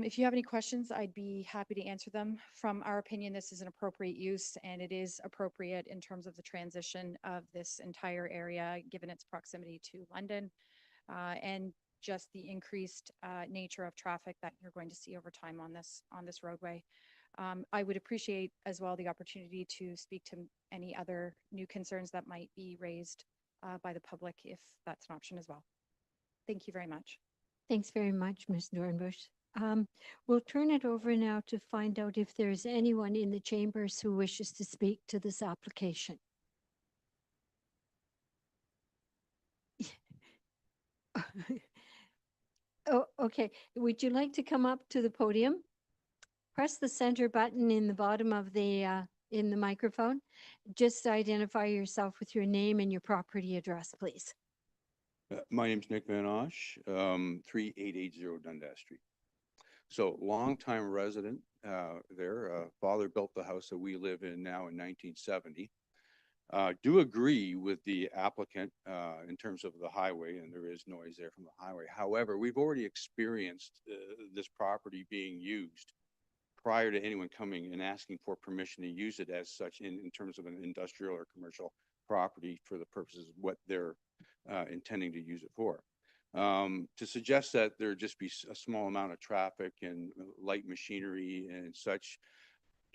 If you have any questions, I'd be happy to answer them. From our opinion, this is an appropriate use, and it is appropriate in terms of the transition of this entire area, given its proximity to London, and just the increased nature of traffic that you're going to see over time on this roadway. I would appreciate as well the opportunity to speak to any other new concerns that might be raised by the public, if that's an option as well. Thank you very much. Thanks very much, Ms. Dornbush. We'll turn it over now to find out if there's anyone in the chambers who wishes to speak to this application. Oh, okay. Would you like to come up to the podium? Press the center button in the bottom of the in the microphone. Just identify yourself with your name and your property address, please. My name's Nick Van Osh, 3880 Dundas Street. So longtime resident there. Father built the house that we live in now in 1970. Do agree with the applicant in terms of the highway, and there is noise there from the highway. However, we've already experienced this property being used prior to anyone coming and asking for permission to use it as such in terms of an industrial or commercial property for the purposes of what they're intending to use it for. To suggest that there just be a small amount of traffic and light machinery and such,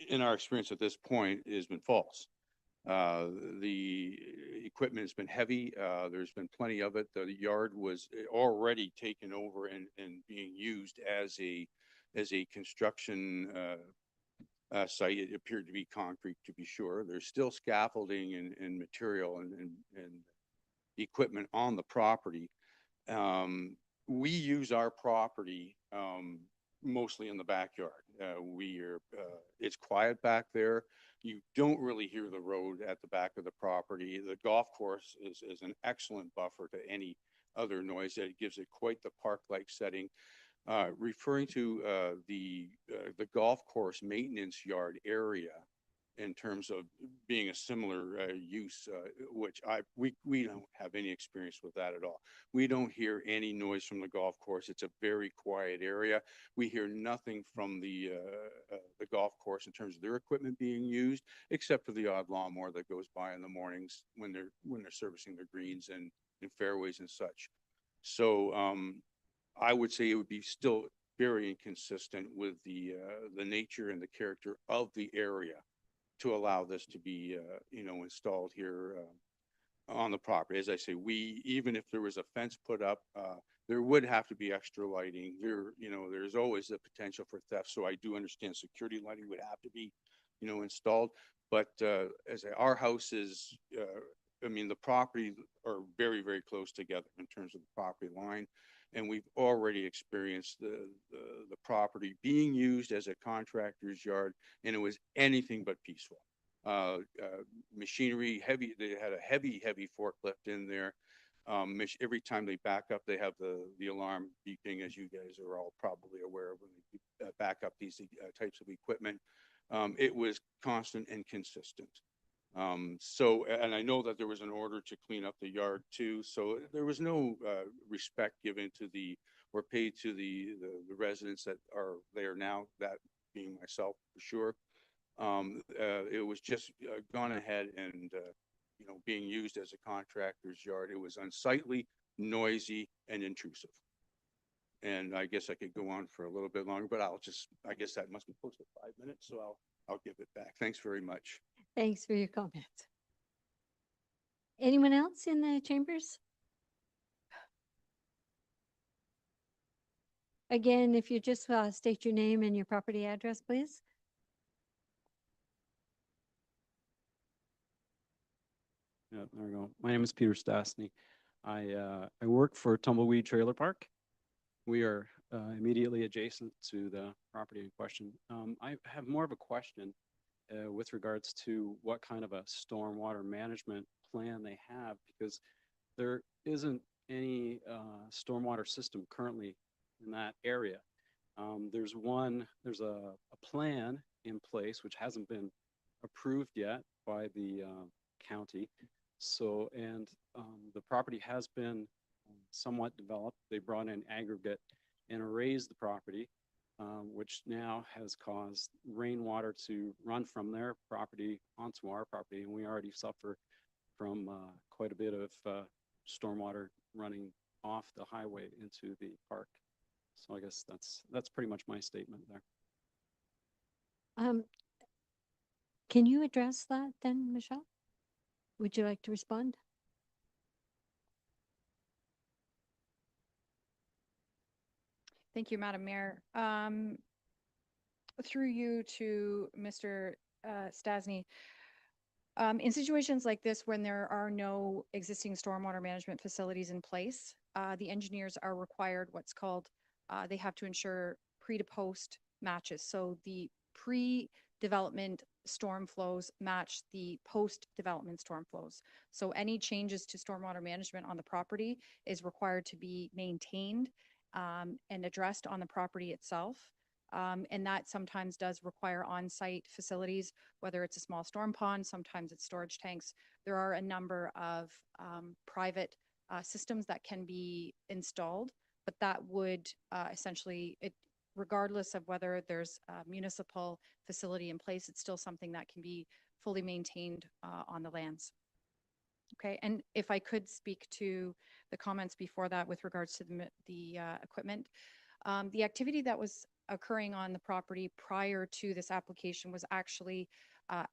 in our experience at this point, has been false. The equipment has been heavy. There's been plenty of it. The yard was already taken over and being used as a construction site. It appeared to be concrete, to be sure. There's still scaffolding and material and equipment on the property. We use our property mostly in the backyard. It's quiet back there. You don't really hear the road at the back of the property. The golf course is an excellent buffer to any other noise. It gives it quite the park-like setting. Referring to the golf course maintenance yard area in terms of being a similar use, which we don't have any experience with that at all. We don't hear any noise from the golf course. It's a very quiet area. We hear nothing from the golf course in terms of their equipment being used, except for the odd lawnmower that goes by in the mornings when they're servicing their greens and fairways and such. So I would say it would be still very inconsistent with the nature and the character of the area to allow this to be, installed here on the property. As I say, even if there was a fence put up, there would have to be extra lighting. There's always the potential for theft. So I do understand security lighting would have to be, installed. But our house is, the property are very, very close together in terms of the property line. And we've already experienced the property being used as a contractor's yard, and it was anything but peaceful. Machinery, heavy, they had a heavy forklift in there. Every time they back up, they have the alarm beeping, as you guys are all probably aware of when they back up these types of equipment. It was constant and consistent. And I know that there was an order to clean up the yard too. So there was no respect given to or paid to the residents that are there now, that being myself for sure. It was just gone ahead and, being used as a contractor's yard. It was unsightly, noisy, and intrusive. And I guess I could go on for a little bit longer, but I guess that must be close to 5 minutes. So I'll give it back. Thanks very much. Thanks for your comments. Anyone else in the chambers? Again, if you just state your name and your property address, please. Yeah, there we go. My name is Peter Stastny. I work for Tumbleweed Trailer Park. We are immediately adjacent to the property in question. I have more of a question with regards to what kind of a stormwater management plan they have, because there isn't any stormwater system currently in that area. There's a plan in place which hasn't been approved yet by the county. So, and the property has been somewhat developed. They brought in aggregate and erased the property, which now has caused rainwater to run from their property onto our property. And we already suffer from quite a bit of stormwater running off the highway into the park. So I guess that's pretty much my statement there. Can you address that then, Michelle? Would you like to respond? Thank you, Madam Mayor. Through you to Mr. Stasny. In situations like this, when there are no existing stormwater management facilities in place, the engineers are required what's called, they have to ensure pre to post matches. So the pre-development storm flows match the post-development storm flows. So any changes to stormwater management on the property is required to be maintained and addressed on the property itself. And that sometimes does require on-site facilities, whether it's a small storm pond, sometimes it's storage tanks. There are a number of private systems that can be installed, but that would essentially, regardless of whether there's a municipal facility in place, it's still something that can be fully maintained on the lands. Okay, and if I could speak to the comments before that with regards to the equipment, the activity that was occurring on the property prior to this application was actually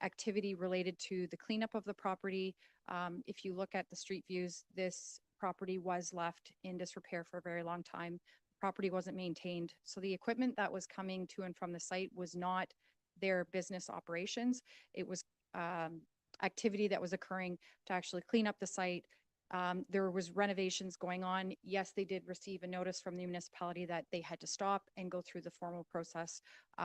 activity related to the cleanup of the property. If you look at the street views, this property was left in disrepair for a very long time. The property wasn't maintained. So the equipment that was coming to and from the site was not their business operations. It was activity that was occurring to actually clean up the site. There was renovations going on. Yes, they did receive a notice from the municipality that they had to stop and go through the formal process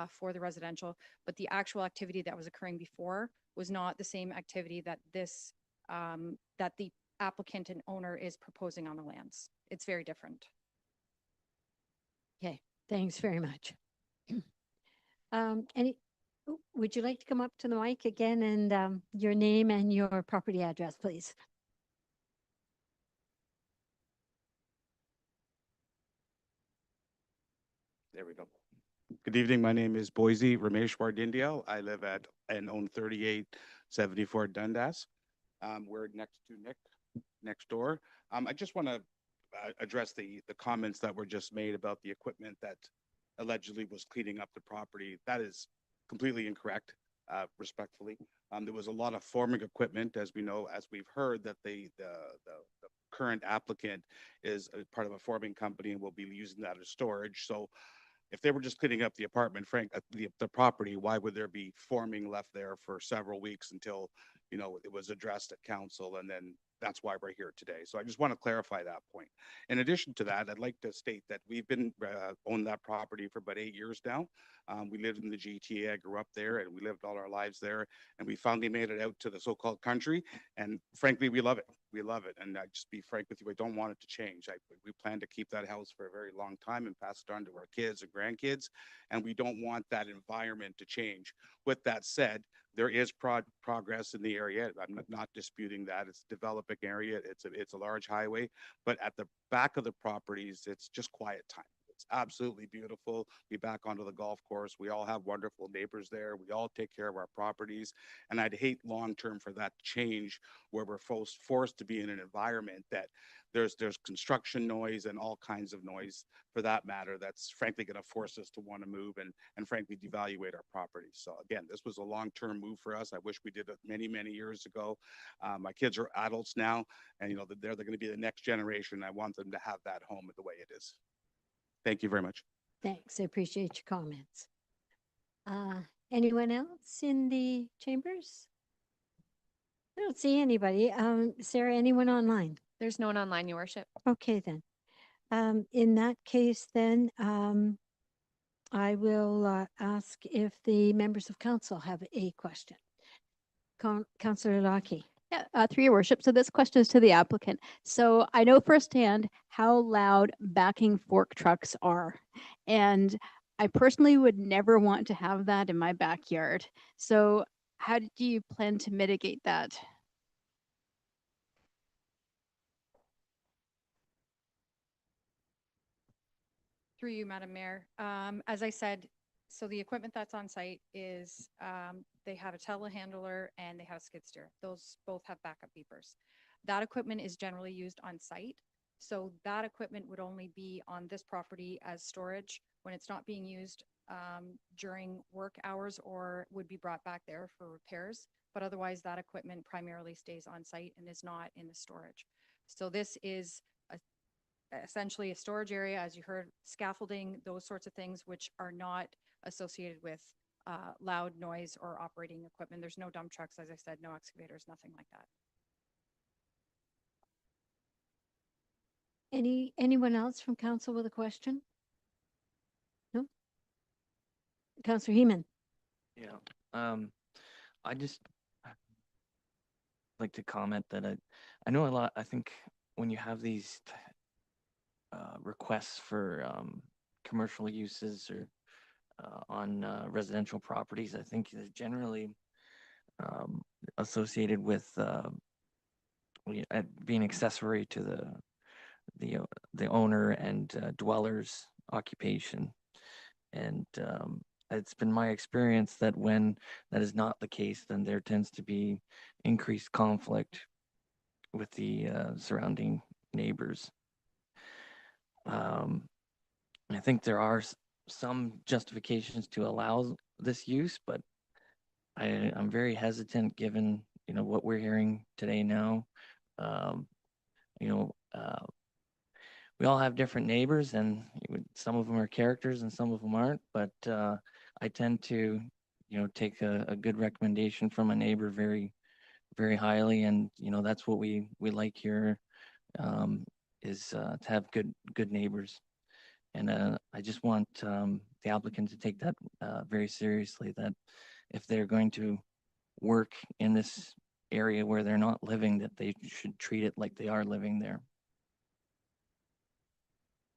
for the residential, but the actual activity that was occurring before was not the same activity that this, that the applicant and owner is proposing on the lands. It's very different. Okay, thanks very much. Would you like to come up to the mic again and your name and your property address, please? There we go. Good evening. My name is Boise Rameshwar Dindial. I live at and own 3874 Dundas. We're next to Nick, next door. I just want to address the comments that were just made about the equipment that allegedly was cleaning up the property. That is completely incorrect, respectfully. There was a lot of forming equipment, as we know, as we've heard, that the current applicant is a part of a forming company and will be using that as storage. So if they were just cleaning up the apartment, the property, why would there be forming left there for several weeks until, you know, it was addressed at council, and then that's why we're here today. So I just want to clarify that point. In addition to that, I'd like to state that we've been owned that property for about 8 years now. We lived in the GTA. I grew up there, and we lived all our lives there. And we finally made it out to the so-called country. And frankly, we love it. We love it. And I just be frank with you, I don't want it to change. We plan to keep that house for a very long time and pass it on to our kids and grandkids. And we don't want that environment to change. With that said, there is progress in the area. I'm not disputing that. It's a developing area. It's a large highway, but at the back of the properties, it's just quiet time. It's absolutely beautiful. Be back onto the golf course. We all have wonderful neighbors there. We all take care of our properties. And I'd hate long-term for that to change where we're forced to be in an environment that there's construction noise and all kinds of noise for that matter. That's frankly going to force us to want to move and frankly devaluate our property. So again, this was a long-term move for us. I wish we did it many, many years ago. My kids are adults now, and you know, they're going to be the next generation. I want them to have that home the way it is. Thank you very much. Thanks. I appreciate your comments. Anyone else in the chambers? I don't see anybody. Sarah, anyone online? There's no one online, Your Worship. Okay, then. In that case, then, I will ask if the members of council have a question. Councillor Lockie. Yeah, through your worship. So this question is to the applicant. So I know firsthand how loud backing fork trucks are. And I personally would never want to have that in my backyard. So how do you plan to mitigate that? Through you, Madam Mayor. As I said, so the equipment that's on site is, they have a telehandler and they have a skid steer. Those both have backup beepers. That equipment is generally used on site. So that equipment would only be on this property as storage when it's not being used during work hours, or would be brought back there for repairs. But otherwise, that equipment primarily stays on site and is not in the storage. So this is essentially a storage area, as you heard, scaffolding, those sorts of things, which are not associated with loud noise or operating equipment. There's no dump trucks, as I said, no excavators, nothing like that. Anyone else from council with a question? No? Councillor Heeman. Yeah, I just like to comment that I know a lot. I think when you have these requests for commercial uses or on residential properties, I think is generally associated with being accessory to the owner and dweller's occupation. And it's been my experience that when that is not the case, then there tends to be increased conflict with the surrounding neighbors. I think there are some justifications to allow this use, but I'm very hesitant given, you know, what we're hearing today now. You know, we all have different neighbors, and some of them are characters and some of them aren't, but I tend to, you know, take a good recommendation from a neighbor very, very highly. And, you know, that's what we like here, is to have good neighbors. And I just want the applicant to take that very seriously, that if they're going to work in this area where they're not living, that they should treat it like they are living there.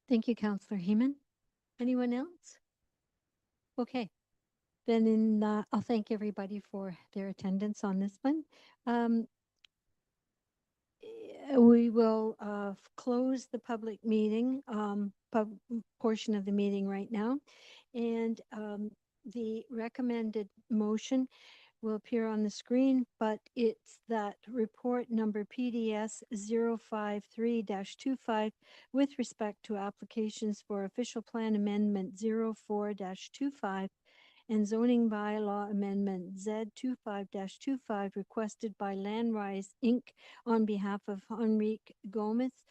Thank you, Councillor Heeman. Anyone else? Okay. Then I'll thank everybody for their attendance on this one. We will close the public meeting, portion of the meeting right now. And the recommended motion will appear on the screen, but it's that report number PDS 053-25 with respect to applications for official plan amendment 04-25 and zoning bylaw amendment Z25-25 requested by Landrise Inc. on behalf of Henrique Gomez,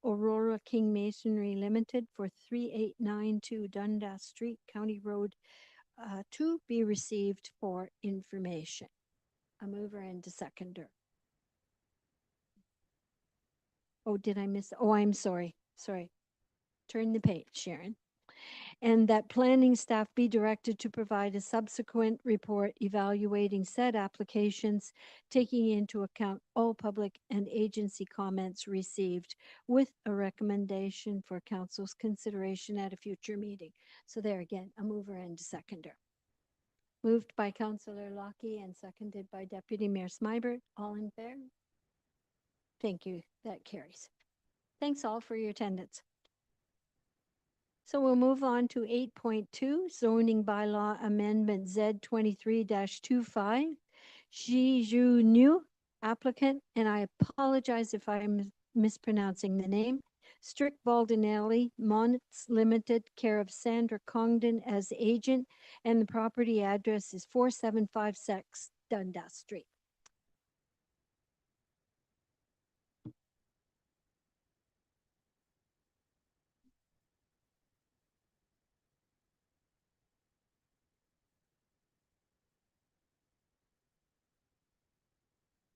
Aurora King Masonry Limited for 3892 Dundas Street, County Road, to be received for information. A mover and a seconder. Oh, did I miss? Oh, I'm sorry. Sorry. Turn the page, Sharon. And that planning staff be directed to provide a subsequent report evaluating said applications, taking into account all public and agency comments received, with a recommendation for council's consideration at a future meeting. So there again, a mover and a seconder. Moved by Councillor Lockie and seconded by Deputy Mayor Smybert. All in favor? Thank you. That carries. Thanks all for your attendance. So we'll move on to 8.2 zoning bylaw amendment Z 23-25. Ji Zhu New applicant, and I apologize if I'm mispronouncing the name. Strict Baldinelli, Monts Limited, care of Sandra Congdon as agent, and the property address is 4756 Dundas Street.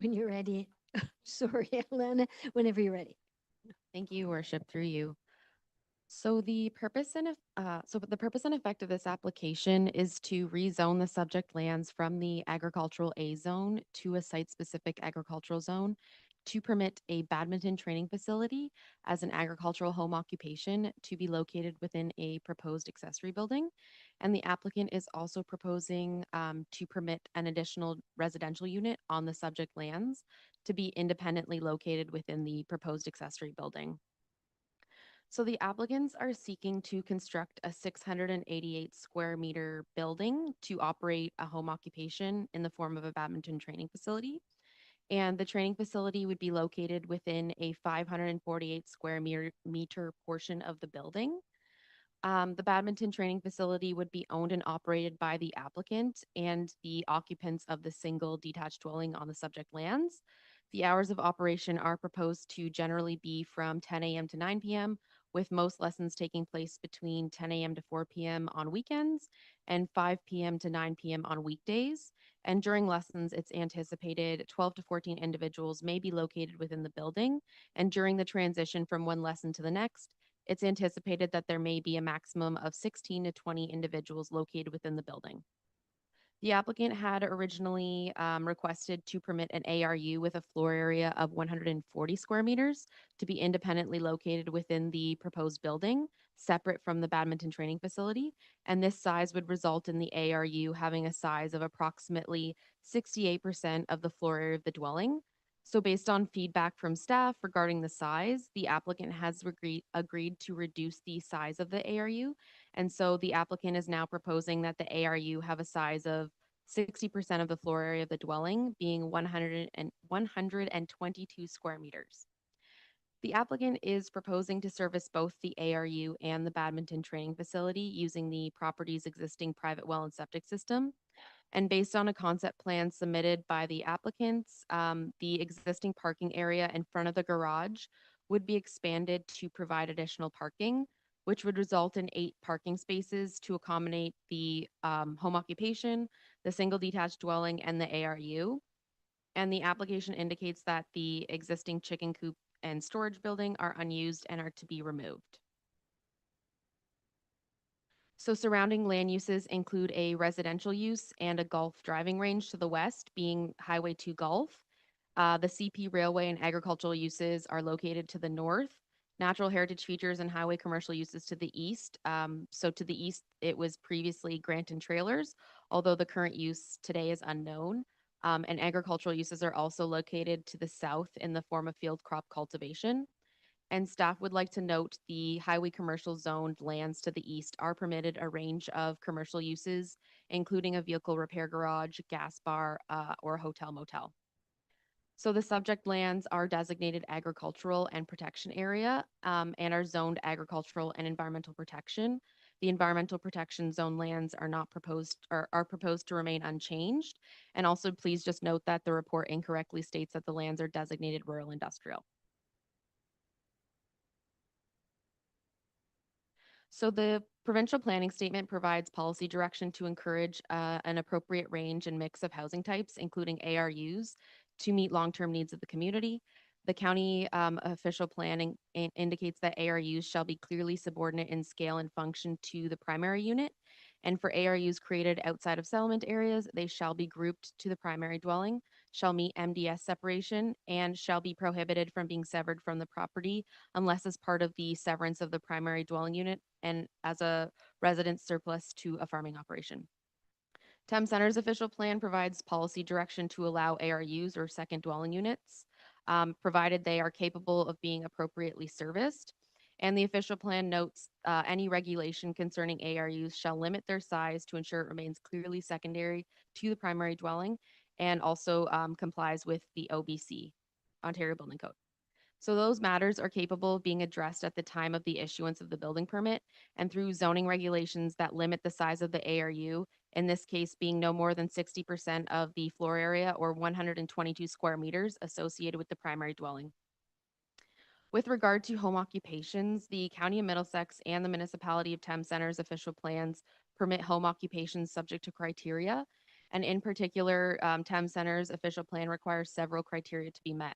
When you're ready. Sorry, Elena, whenever you're ready. Thank you, Worship, through you. So the purpose and effect of this application is to rezone the subject lands from the agricultural A zone to a site-specific agricultural zone to permit a badminton training facility as an agricultural home occupation to be located within a proposed accessory building. And the applicant is also proposing to permit an additional residential unit on the subject lands to be independently located within the proposed accessory building. So the applicants are seeking to construct a 688 square meter building to operate a home occupation in the form of a badminton training facility. And the training facility would be located within a 548 square meter portion of the building. The badminton training facility would be owned and operated by the applicant and the occupants of the single detached dwelling on the subject lands. The hours of operation are proposed to generally be from 10 a.m. to 9 p.m., with most lessons taking place between 10 a.m. to 4 p.m. on weekends and 5 p.m. to 9 p.m. on weekdays. And during lessons, it's anticipated 12 to 14 individuals may be located within the building. And during the transition from one lesson to the next, it's anticipated that there may be a maximum of 16 to 20 individuals located within the building. The applicant had originally requested to permit an ARU with a floor area of 140 square meters to be independently located within the proposed building, separate from the badminton training facility. And this size would result in the ARU having a size of approximately 68% of the floor area of the dwelling. So based on feedback from staff regarding the size, the applicant has agreed to reduce the size of the ARU. And so the applicant is now proposing that the ARU have a size of 60% of the floor area of the dwelling, being 122 square meters. The applicant is proposing to service both the ARU and the badminton training facility using the property's existing private well and septic system. And based on a concept plan submitted by the applicants, the existing parking area in front of the garage would be expanded to provide additional parking, which would result in 8 parking spaces to accommodate the home occupation, the single detached dwelling, and the ARU. And the application indicates that the existing chicken coop and storage building are unused and are to be removed. So surrounding land uses include a residential use and a golf driving range to the west, being Highway 2 Golf. The CP Railway and agricultural uses are located to the north. Natural heritage features and highway commercial uses to the east. So to the east, it was previously Granton Trailers, although the current use today is unknown. And agricultural uses are also located to the south in the form of field crop cultivation. And staff would like to note the highway commercial zoned lands to the east are permitted a range of commercial uses, including a vehicle repair garage, gas bar, or a hotel motel. So the subject lands are designated agricultural and protection area and are zoned agricultural and environmental protection. The environmental protection zone lands are not proposed or are proposed to remain unchanged. And also please just note that the report incorrectly states that the lands are designated rural industrial. So the provincial planning statement provides policy direction to encourage an appropriate range and mix of housing types, including ARUs, to meet long-term needs of the community. The county official planning indicates that ARUs shall be clearly subordinate in scale and function to the primary unit. And for ARUs created outside of settlement areas, they shall be grouped to the primary dwelling, shall meet MDS separation, and shall be prohibited from being severed from the property unless as part of the severance of the primary dwelling unit and as a residence surplus to a farming operation. Thames Center's official plan provides policy direction to allow ARUs or second dwelling units, provided they are capable of being appropriately serviced. And the official plan notes any regulation concerning ARUs shall limit their size to ensure it remains clearly secondary to the primary dwelling and also complies with the OBC, Ontario Building Code. So those matters are capable of being addressed at the time of the issuance of the building permit and through zoning regulations that limit the size of the ARU, in this case being no more than 60% of the floor area or 122 square meters associated with the primary dwelling. With regard to home occupations, the County of Middlesex and the Municipality of Thames Center's official plans permit home occupations subject to criteria. And in particular, Thames Center's official plan requires several criteria to be met.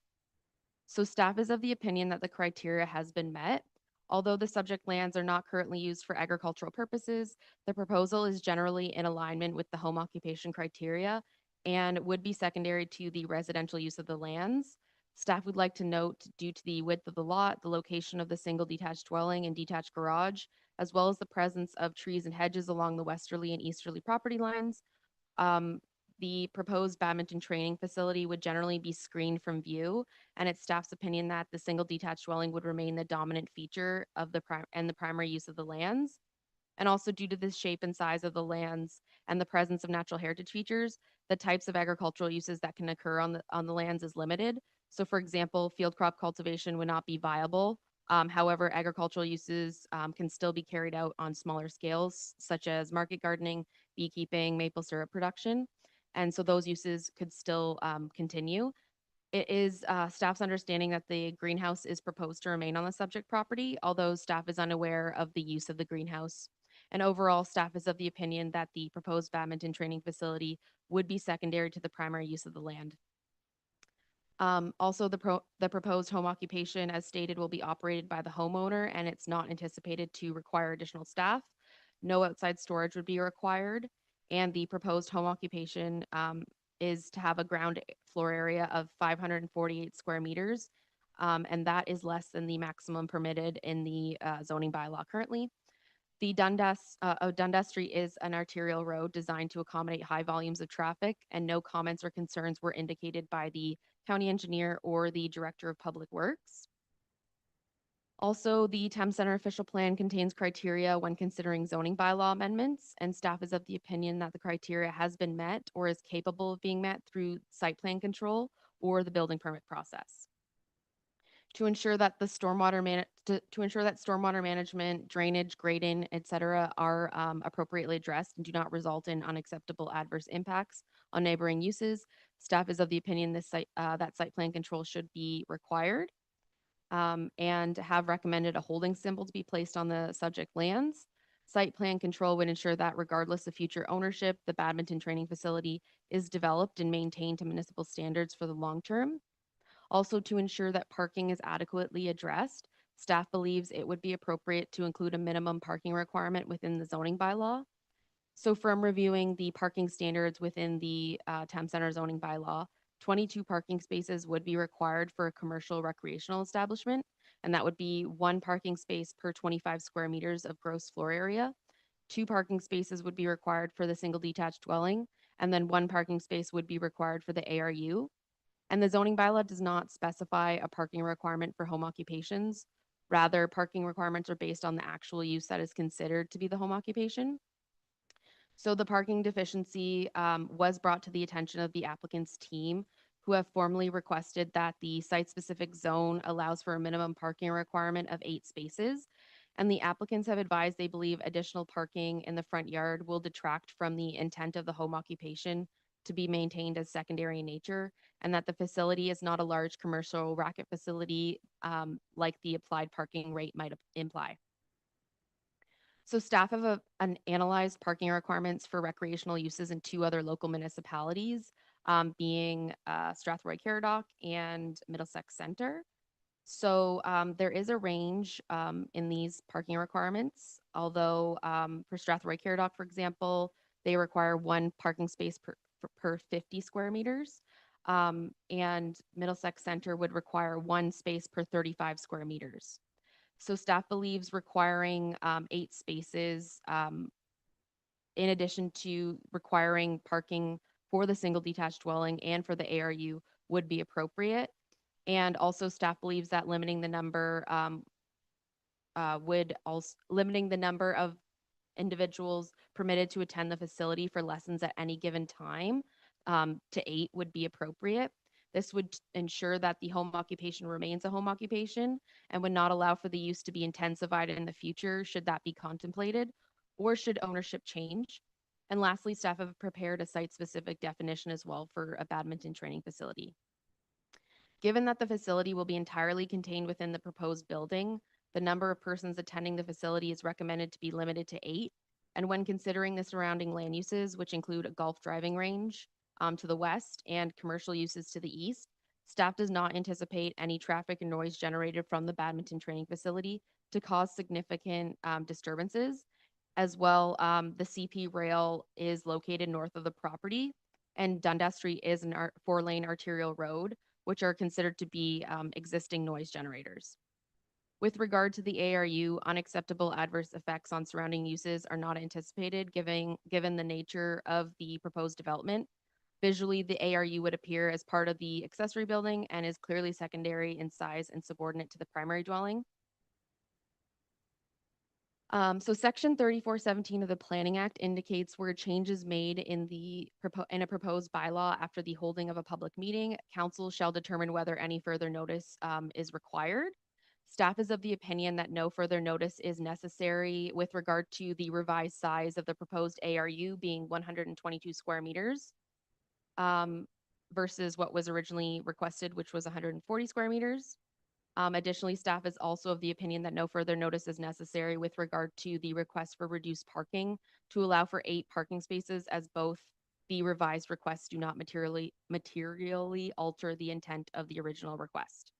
So staff is of the opinion that the criteria has been met. Although the subject lands are not currently used for agricultural purposes, the proposal is generally in alignment with the home occupation criteria and would be secondary to the residential use of the lands. Staff would like to note, due to the width of the lot, the location of the single detached dwelling and detached garage, as well as the presence of trees and hedges along the westerly and easterly property lines, the proposed badminton training facility would generally be screened from view, and it's staff's opinion that the single detached dwelling would remain the dominant feature of the primary use of the lands. And also due to the shape and size of the lands and the presence of natural heritage features, the types of agricultural uses that can occur on the lands is limited. So for example, field crop cultivation would not be viable. However, agricultural uses can still be carried out on smaller scales, such as market gardening, beekeeping, maple syrup production. And so those uses could still continue. It is staff's understanding that the greenhouse is proposed to remain on the subject property, although staff is unaware of the use of the greenhouse. And overall, staff is of the opinion that the proposed badminton training facility would be secondary to the primary use of the land. Also, the proposed home occupation, as stated, will be operated by the homeowner, and it's not anticipated to require additional staff. No outside storage would be required, and the proposed home occupation is to have a ground floor area of 548 square meters, and that is less than the maximum permitted in the zoning bylaw currently. The Dundas Street is an arterial road designed to accommodate high volumes of traffic, and no comments or concerns were indicated by the county engineer or the director of public works. Also, the Thames Center official plan contains criteria when considering zoning bylaw amendments, and staff is of the opinion that the criteria has been met or is capable of being met through site plan control or the building permit process. To ensure that stormwater management, drainage, grading, etc., are appropriately addressed and do not result in unacceptable adverse impacts on neighboring uses, staff is of the opinion that site plan control should be required, and have recommended a holding symbol to be placed on the subject lands. Site plan control would ensure that regardless of future ownership, the badminton training facility is developed and maintained to municipal standards for the long term. Also, to ensure that parking is adequately addressed, staff believes it would be appropriate to include a minimum parking requirement within the zoning bylaw. So from reviewing the parking standards within the Thames Center zoning bylaw, 22 parking spaces would be required for a commercial recreational establishment, and that would be 1 parking space per 25 square meters of gross floor area. 2 parking spaces would be required for the single detached dwelling, and then 1 parking space would be required for the ARU. And the zoning bylaw does not specify a parking requirement for home occupations. Rather, parking requirements are based on the actual use that is considered to be the home occupation. So the parking deficiency was brought to the attention of the applicant's team, who have formally requested that the site-specific zone allows for a minimum parking requirement of 8 spaces. And the applicants have advised they believe additional parking in the front yard will detract from the intent of the home occupation to be maintained as secondary in nature, and that the facility is not a large commercial racket facility like the applied parking rate might imply. So staff have analyzed parking requirements for recreational uses in 2 other local municipalities, being Strathroy-Caradoc and Middlesex Center. So there is a range in these parking requirements, although for Strathroy-Caradoc, for example, they require 1 parking space per 50 square meters, and Middlesex Center would require 1 space per 35 square meters. So staff believes requiring 8 spaces, in addition to requiring parking for the single detached dwelling and for the ARU, would be appropriate. And also staff believes that limiting the number would also limiting the number of individuals permitted to attend the facility for lessons at any given time to 8 would be appropriate. This would ensure that the home occupation remains a home occupation and would not allow for the use to be intensified in the future should that be contemplated or should ownership change. And lastly, staff have prepared a site-specific definition as well for a badminton training facility. Given that the facility will be entirely contained within the proposed building, the number of persons attending the facility is recommended to be limited to 8. And when considering the surrounding land uses, which include a golf driving range to the west and commercial uses to the east, staff does not anticipate any traffic and noise generated from the badminton training facility to cause significant disturbances. As well, the CP rail is located north of the property, and Dundas Street is an 4-lane arterial road, which are considered to be existing noise generators. With regard to the ARU, unacceptable adverse effects on surrounding uses are not anticipated given the nature of the proposed development. Visually, the ARU would appear as part of the accessory building and is clearly secondary in size and subordinate to the primary dwelling. So section 3417 of the Planning Act indicates where changes made in a proposed bylaw after the holding of a public meeting, council shall determine whether any further notice is required. Staff is of the opinion that no further notice is necessary with regard to the revised size of the proposed ARU being 122 square meters versus what was originally requested, which was 140 square meters. Additionally, staff is also of the opinion that no further notice is necessary with regard to the request for reduced parking to allow for 8 parking spaces, as both the revised requests do not materially alter the intent of the original request.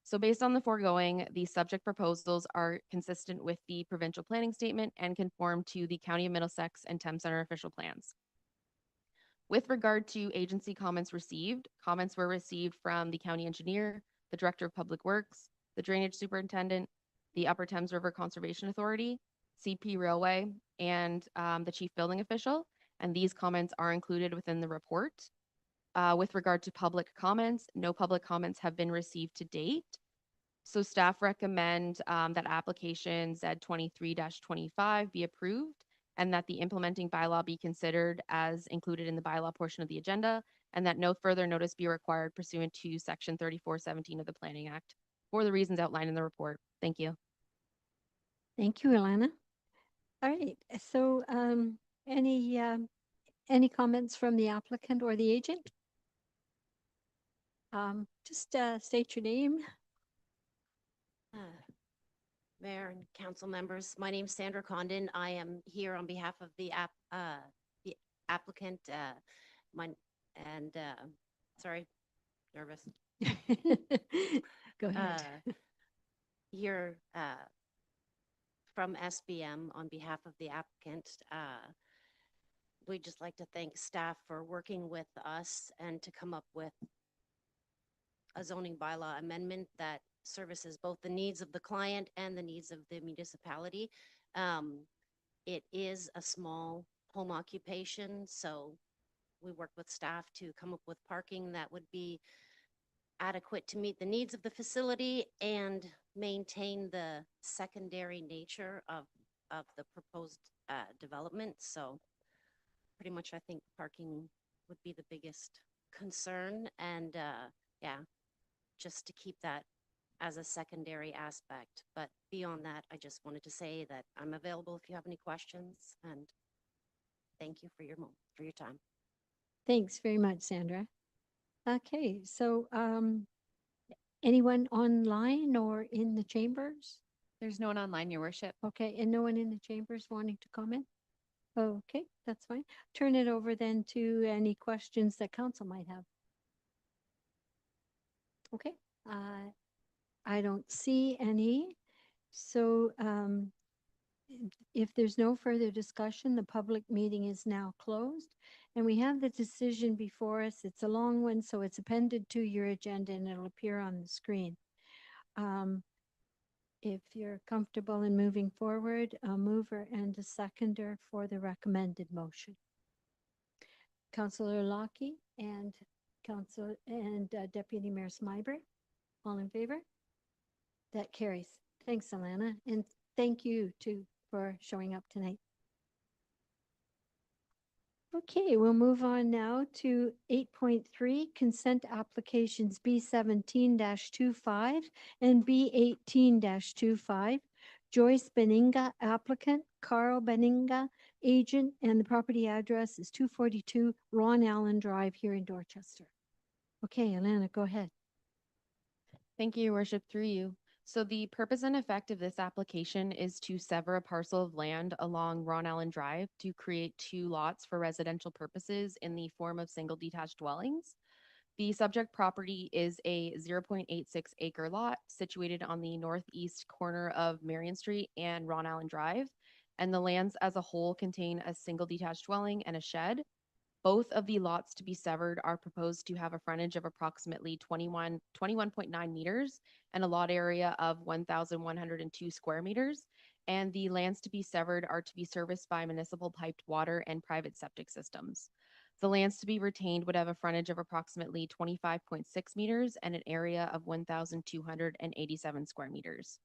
So based on the foregoing, the subject proposals are consistent with the provincial planning statement and conform to the County of Middlesex and Thames Center official plans. With regard to agency comments were received from the county engineer, the Director of Public Works, the Drainage Superintendent, the Upper Thames River Conservation Authority, CP Railway, and the Chief Building Official, and these comments are included within the report. With regard to public comments, no public comments have been received to date. So staff recommend that application Z23-25 be approved and that the implementing bylaw be considered as included in the bylaw portion of the agenda, and that no further notice be required pursuant to section 3417 of the Planning Act for the reasons outlined in the report. Thank you. Thank you, Ilana. All right, so any comments from the applicant or the agent? Just state your name. Mayor and council members, my name is Sandra Condon. I am here on behalf of the applicant. Sorry, nervous. Go ahead. Here from SBM on behalf of the applicant. We'd just like to thank staff for working with us and to come up with a zoning bylaw amendment that services both the needs of the client and the needs of the municipality. It is a small home occupation, so we work with staff to come up with parking that would be adequate to meet the needs of the facility and maintain the secondary nature of the proposed development. So pretty much I think parking would be the biggest concern, and yeah, just to keep that as a secondary aspect. But beyond that, I just wanted to say that I'm available if you have any questions, and thank you for your time. Thanks very much, Sandra. Okay, so anyone online or in the chambers? There's no one online, Your Worship. Okay, and no one in the chambers wanting to comment? Okay, that's fine. Turn it over then to any questions that council might have. Okay, I don't see any. So if there's no further discussion, the public meeting is now closed. And we have the decision before us. It's a long one, so it's appended to your agenda and it'll appear on the screen. If you're comfortable in moving forward, a mover and a seconder for the recommended motion. Councillor Lockie and Deputy Mayor Smyber, all in favor? That carries. Thanks, Alana, and thank you too for showing up tonight. Okay, we'll move on now to 8.3, consent applications B17-25 and B18-25. Joyce Beninga applicant, Carl Beninga agent, and the property address is 242 Ron Allen Drive here in Dorchester. Okay, Alana, go ahead. Thank you, Your Worship, through you. So the purpose and effect of this application is to sever a parcel of land along Ron Allen Drive to create 2 lots for residential purposes in the form of single detached dwellings. The subject property is a 0.86 acre lot situated on the northeast corner of Marion Street and Ron Allen Drive, and the lands as a whole contain a single detached dwelling and a shed. Both of the lots to be severed are proposed to have a frontage of approximately 21.9 meters and a lot area of 1,102 square meters. And the lands to be severed are to be serviced by municipal piped water and private septic systems. The lands to be retained would have a frontage of approximately 25.6 meters and an area of 1,287 square meters.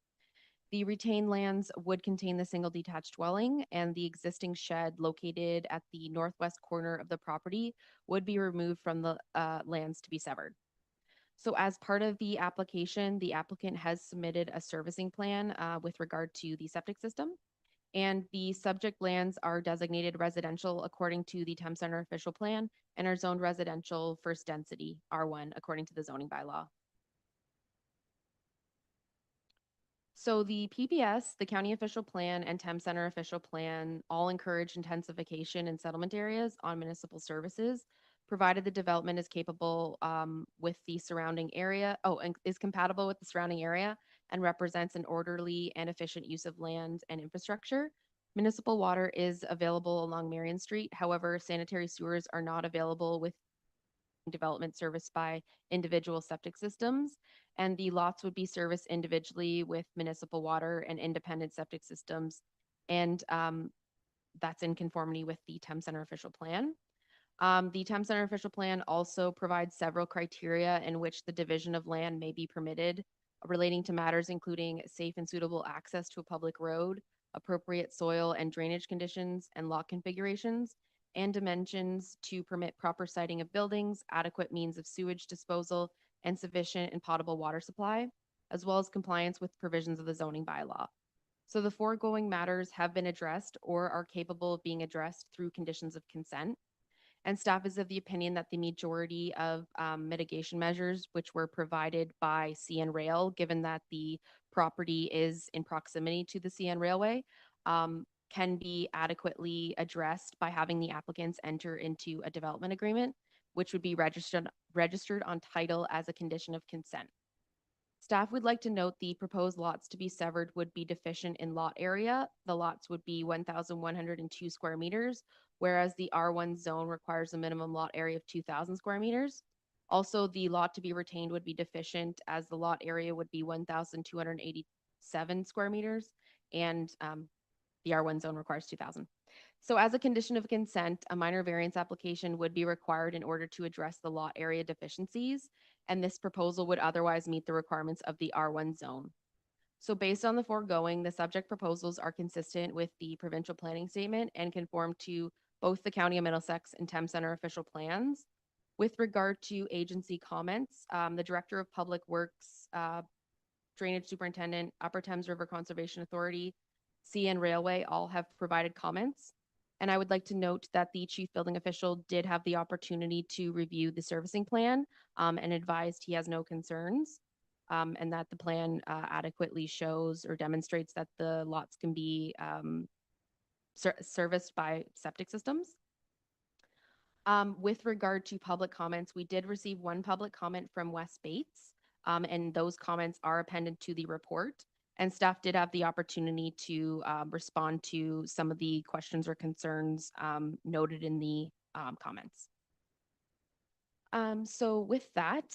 The retained lands would contain the single detached dwelling, and the existing shed located at the northwest corner of the property would be removed from the lands to be severed. So as part of the application, the applicant has submitted a servicing plan with regard to the septic system, and the subject lands are designated residential according to the Thames Center official plan and are zoned residential first density R1 according to the zoning bylaw. So the PBS, the county official plan, and Thames Center official plan all encourage intensification in settlement areas on municipal services, provided the development is capable with the surrounding area, and is compatible with the surrounding area and represents an orderly and efficient use of land and infrastructure. Municipal water is available along Marion Street. However, sanitary sewers are not available with development serviced by individual septic systems, and the lots would be serviced individually with municipal water and independent septic systems, and that's in conformity with the Thames Center official plan. The Thames Center official plan also provides several criteria in which the division of land may be permitted, relating to matters including safe and suitable access to a public road, appropriate soil and drainage conditions and lot configurations, and dimensions to permit proper siting of buildings, adequate means of sewage disposal, and sufficient and potable water supply, as well as compliance with provisions of the zoning bylaw. So the foregoing matters have been addressed or are capable of being addressed through conditions of consent. And staff is of the opinion that the majority of mitigation measures, which were provided by CN Rail, given that the property is in proximity to the CN Railway, can be adequately addressed by having the applicants enter into a development agreement, which would be registered on title as a condition of consent. Staff would like to note the proposed lots to be severed would be deficient in lot area. The lots would be 1,102 square meters, whereas the R1 zone requires a minimum lot area of 2,000 square meters. Also, the lot to be retained would be deficient as the lot area would be 1,287 square meters, and the R1 zone requires 2,000. So as a condition of consent, a minor variance application would be required in order to address the lot area deficiencies, and this proposal would otherwise meet the requirements of the R1 zone. So based on the foregoing, the subject proposals are consistent with the provincial planning statement and conform to both the County of Middlesex and Thames Center official plans. With regard to agency comments, the Director of Public Works, Drainage Superintendent, Upper Thames River Conservation Authority, CN Railway all have provided comments. And I would like to note that the chief building official did have the opportunity to review the servicing plan and advised he has no concerns, and that the plan adequately shows or demonstrates that the lots can be serviced by septic systems. With regard to public comments, we did receive one public comment from Wes Bates, and those comments are appended to the report. And staff did have the opportunity to respond to some of the questions or concerns noted in the comments. So with that,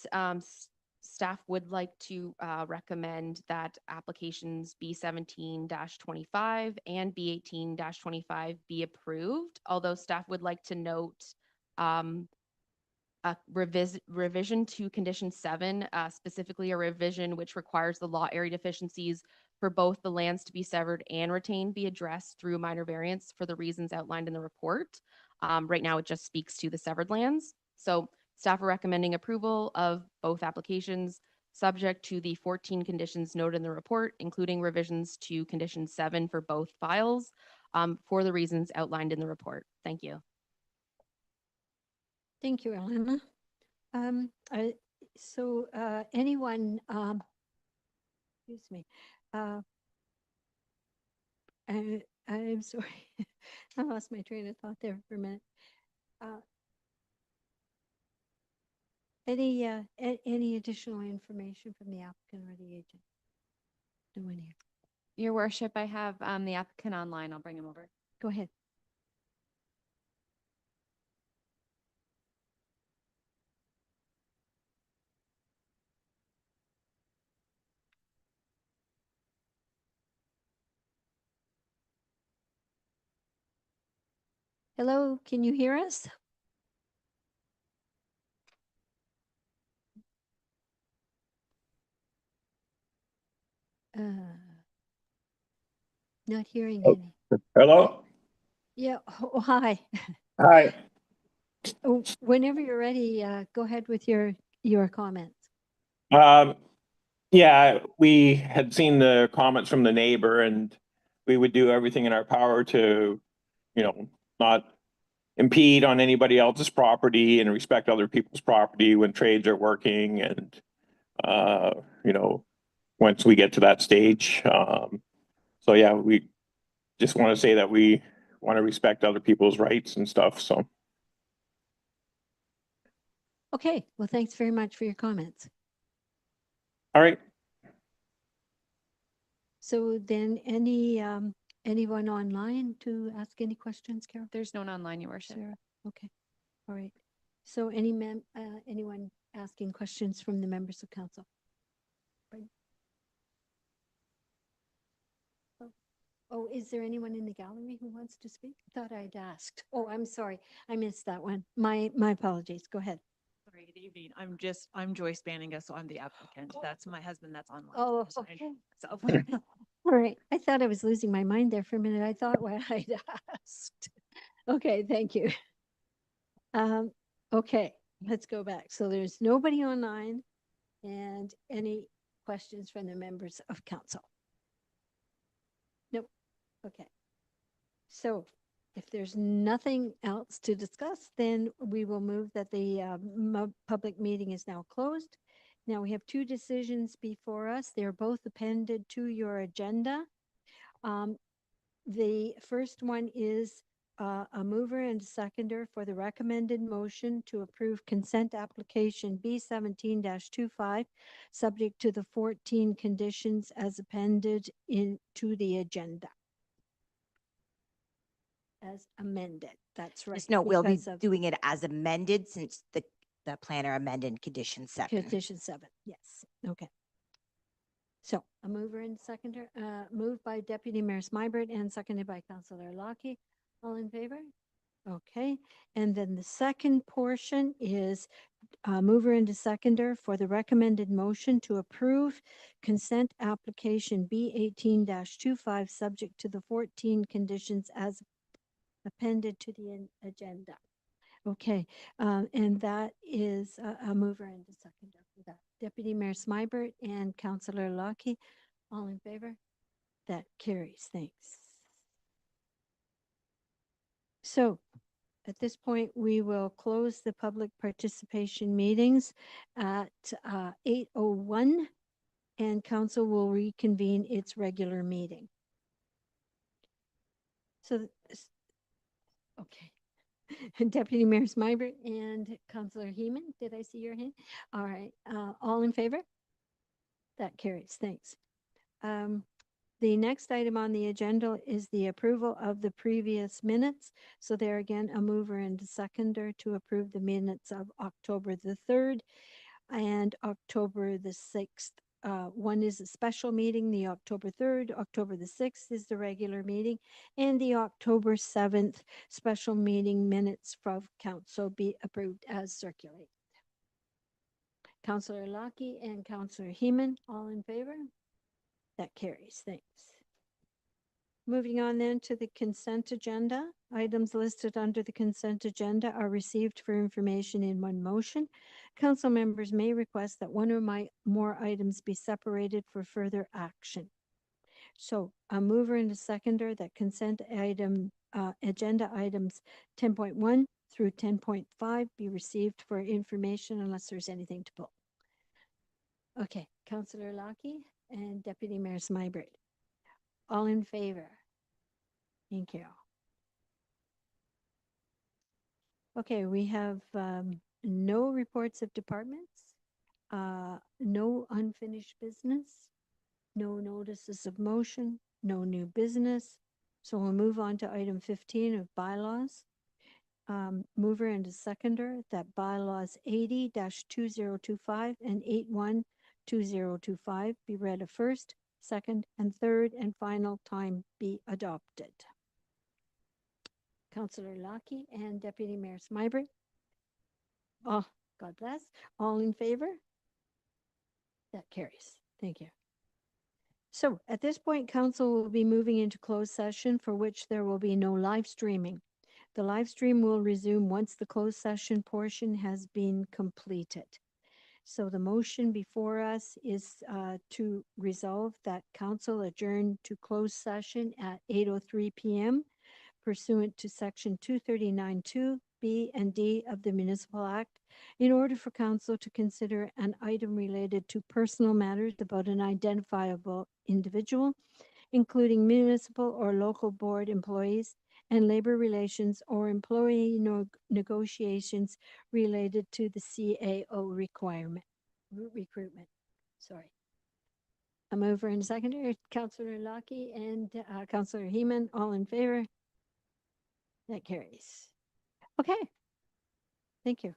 staff would like to recommend that applications B17-25 and B18-25 be approved, although staff would like to note a revision to condition 7, specifically a revision which requires the lot area deficiencies for both the lands to be severed and retained be addressed through minor variance for the reasons outlined in the report. Right now, it just speaks to the severed lands. So staff are recommending approval of both applications, subject to the 14 conditions noted in the report, including revisions to condition 7 for both files, for the reasons outlined in the report. Thank you. Thank you, Elena. Anyone, excuse me, I'm sorry, I lost my train of thought there for a minute. Any additional information from the applicant or the agent? No one here. Your worship, I have the applicant online. I'll bring him over. Go ahead. Hello, can you hear us? Not hearing any. Hello? Yeah, oh, hi. Hi. Oh, whenever you're ready, go ahead with your comments. Yeah, we had seen the comments from the neighbor and we would do everything in our power to, not impede on anybody else's property and respect other people's property when trades are working and, once we get to that stage. So yeah, we just want to say that we want to respect other people's rights and stuff, so. Okay, well, thanks very much for your comments. All right. So then anyone online to ask any questions, Carol? There's no one online, your worship. Sarah? Okay, all right. So anyone asking questions from the members of council? Right. Oh, is there anyone in the gallery who wants to speak? I thought I'd asked. Oh, I'm sorry. I missed that one. My apologies. Go ahead. Sorry, good evening. I'm Joyce Banninga, so I'm the applicant. That's my husband that's online. Oh, So I- okay. so- All right. I thought I was losing my mind there for a minute. I thought what I'd asked. Okay, thank you. Okay, let's go back. So there's nobody online and any questions from the members of council? Nope. Okay. So if there's nothing else to discuss, then we will move that the public meeting is now closed. Now we have two decisions before us. They're both appended to your agenda. The first one is a mover and seconder for the recommended motion to approve consent application B17-25, subject to the 14 conditions as appended into the agenda. As amended, that's right. Just note, we'll be because of doing it as amended since the planner amended condition 7. Condition 7, yes, okay. So a mover and seconder, moved by Deputy Mayor Smybert and seconded by Councillor Lockie. All in favor? Okay, and then the second portion is mover and seconder for the recommended motion to approve consent application B18-25, subject to the 14 conditions as appended to the agenda. Okay, and that is a mover and a seconder for that. Deputy Mayor Smybert and Councillor Lockie, all in favor? That carries, thanks. So at this point, we will close the public participation meetings at 8:01 and council will reconvene its regular meeting. So, okay. Deputy Mayor Smybert and Councillor Heeman, did I see your hand? All right, all in favor? That carries, thanks. The next item on the agenda is the approval of the previous minutes. So there again, a mover and a seconder to approve the minutes of October the 3rd and October the 6th. One is a special meeting, the October 3rd, October the 6th is the regular meeting, and the October 7th special meeting minutes from council be approved as circulated. Councillor Lockie and Councillor Heeman, all in favor? That carries. Thanks. Moving on then to the consent agenda. Items listed under the consent agenda are received for information in one motion. Council members may request that one or more items be separated for further action. So a mover and a seconder that consent item, agenda items 10.1 through 10.5 be received for information unless there's anything to pull. Okay, Councillor Lockie and Deputy Mayor Smybright. All in favor? Thank you. Okay, we have no reports of departments, no unfinished business, no notices of motion, no new business. So we'll move on to item 15 of bylaws. Mover and a seconder that bylaws 80-2025 and 81-2025 be read a first, second, and third and final time be adopted. Councillor Lockie and Deputy Mayor Smybright. Oh, God bless. All in favor? That carries. Thank you. So at this point, council will be moving into closed session for which there will be no live streaming. The live stream will resume once the closed session portion has been completed. So the motion before us is to resolve that council adjourn to closed session at 8:03 p.m. pursuant to section 239(2) B and D of the Municipal Act in order for council to consider an item related to personal matters about an identifiable individual, including municipal or local board employees and labor relations or employee negotiations related to the CAO recruitment. Sorry. A mover and seconder, Councillor Lockie and Councillor Heeman, all in favor? That carries. Okay. Thank you.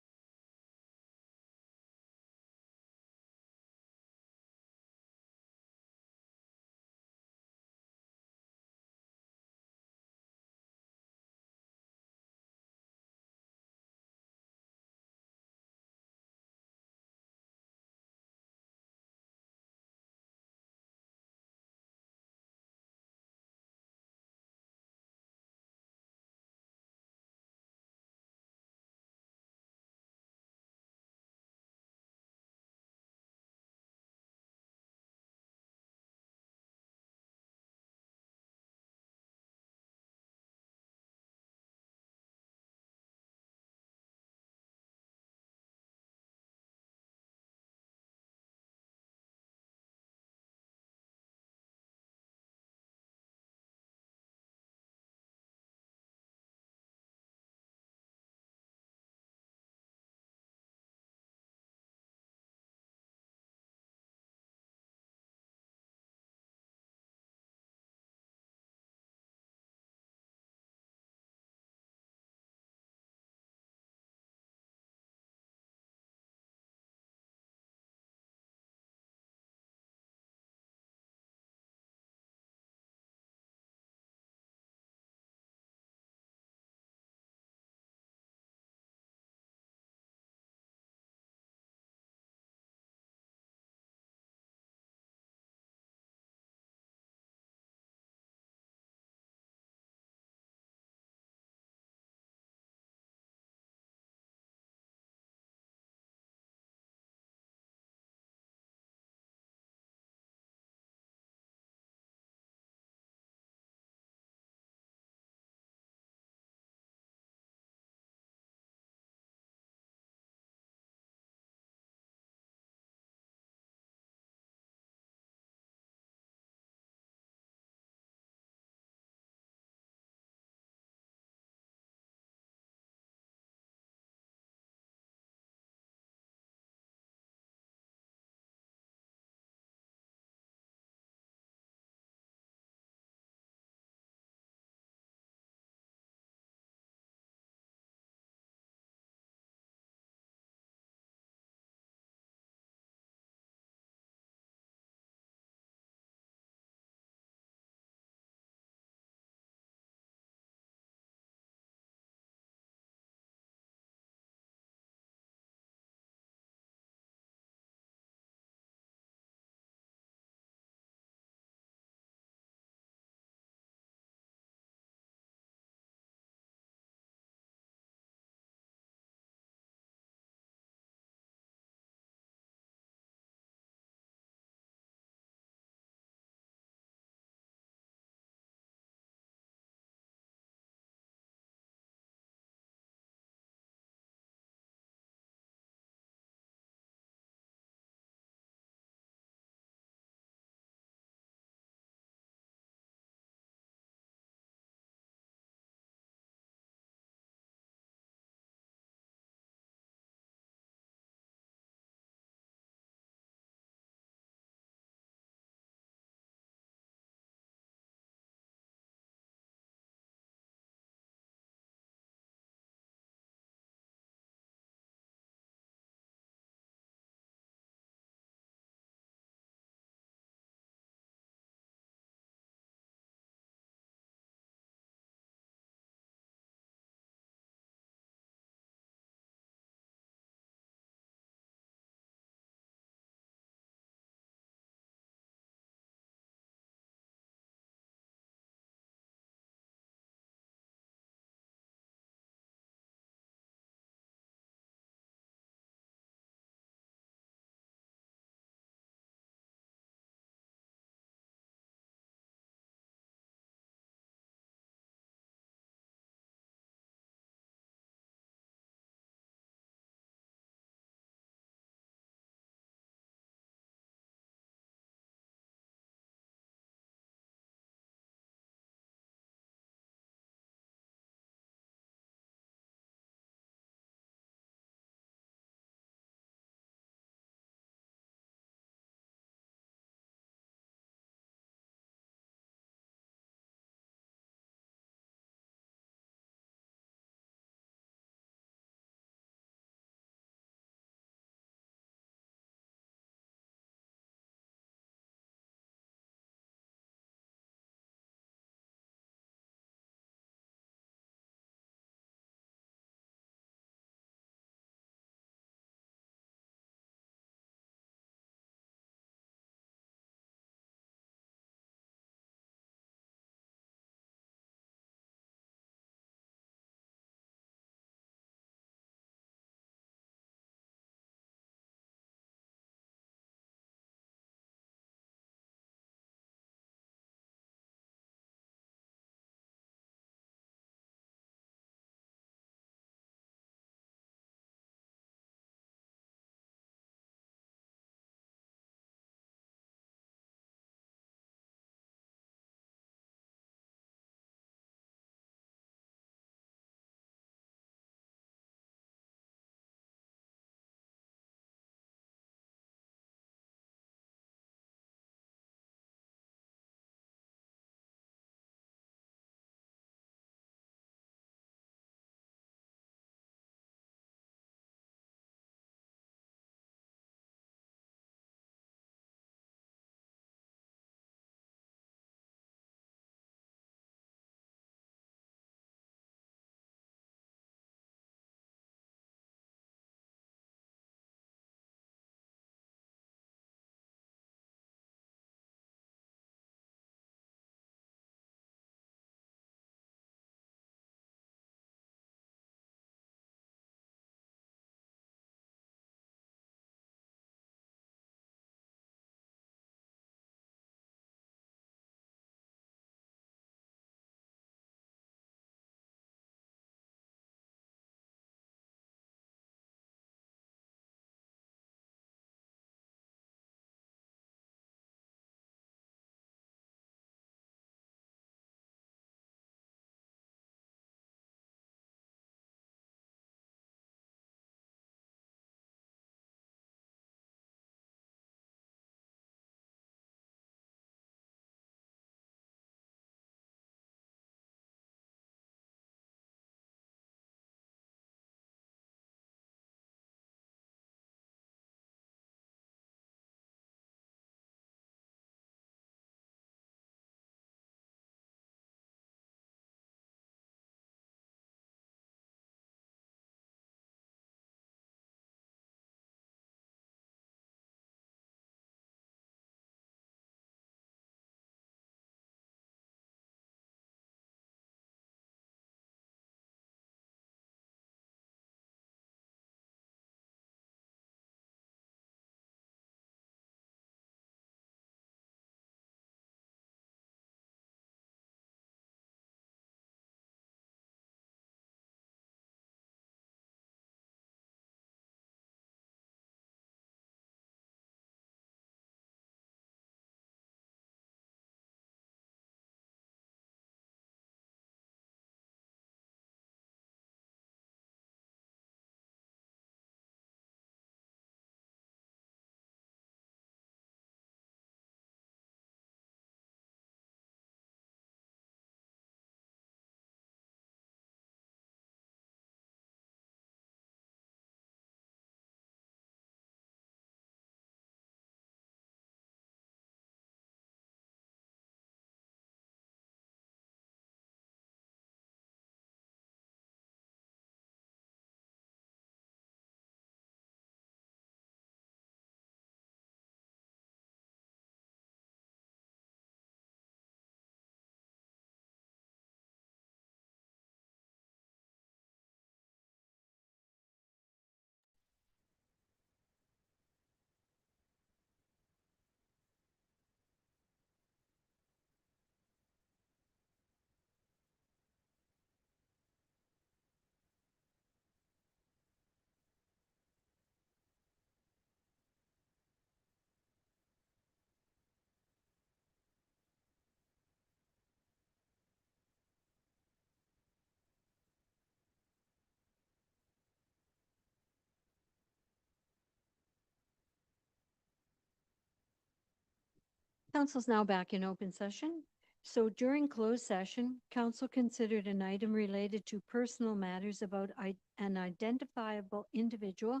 Council's now back in open session. So during closed session, council considered an item related to personal matters about an identifiable individual,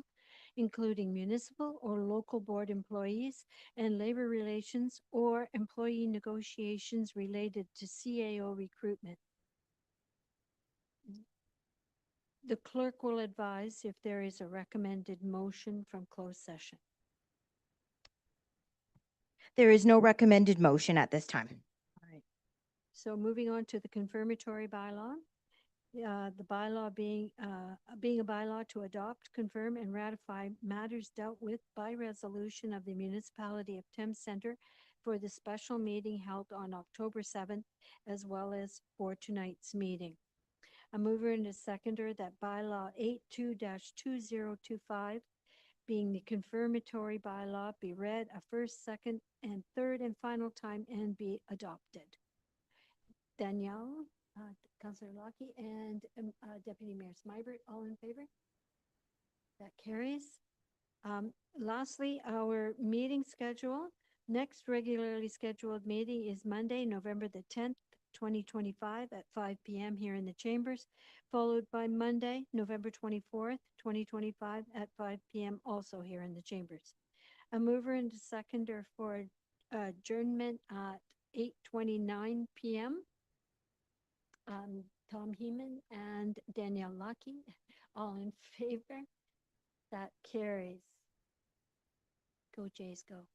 including municipal or local board employees and labor relations or employee negotiations related to CAO recruitment. The clerk will advise if there is a recommended motion from closed session. There is no recommended motion at this time. All right. So moving on to the confirmatory bylaw. The bylaw being a bylaw to adopt, confirm, and ratify matters dealt with by resolution of the municipality of Thames Center for the special meeting held on October 7th, as well as for tonight's meeting. A mover and a seconder that bylaw 82-2025, being the confirmatory bylaw, be read a first, second, and third and final time and be adopted. Danielle, Councillor Lockie, and Deputy Mayor Smybert, all in favor? That carries. Lastly, our meeting schedule. Next regularly scheduled meeting is Monday, November the 10th, 2025 at 5 p.m. here in the chambers, followed by Monday, November 24th, 2025 at 5 p.m. also here in the chambers. A mover and a seconder for adjournment at 8:29 p.m. Tom Heeman and Danielle Lucky, all in favor. That carries. Go Jays, go.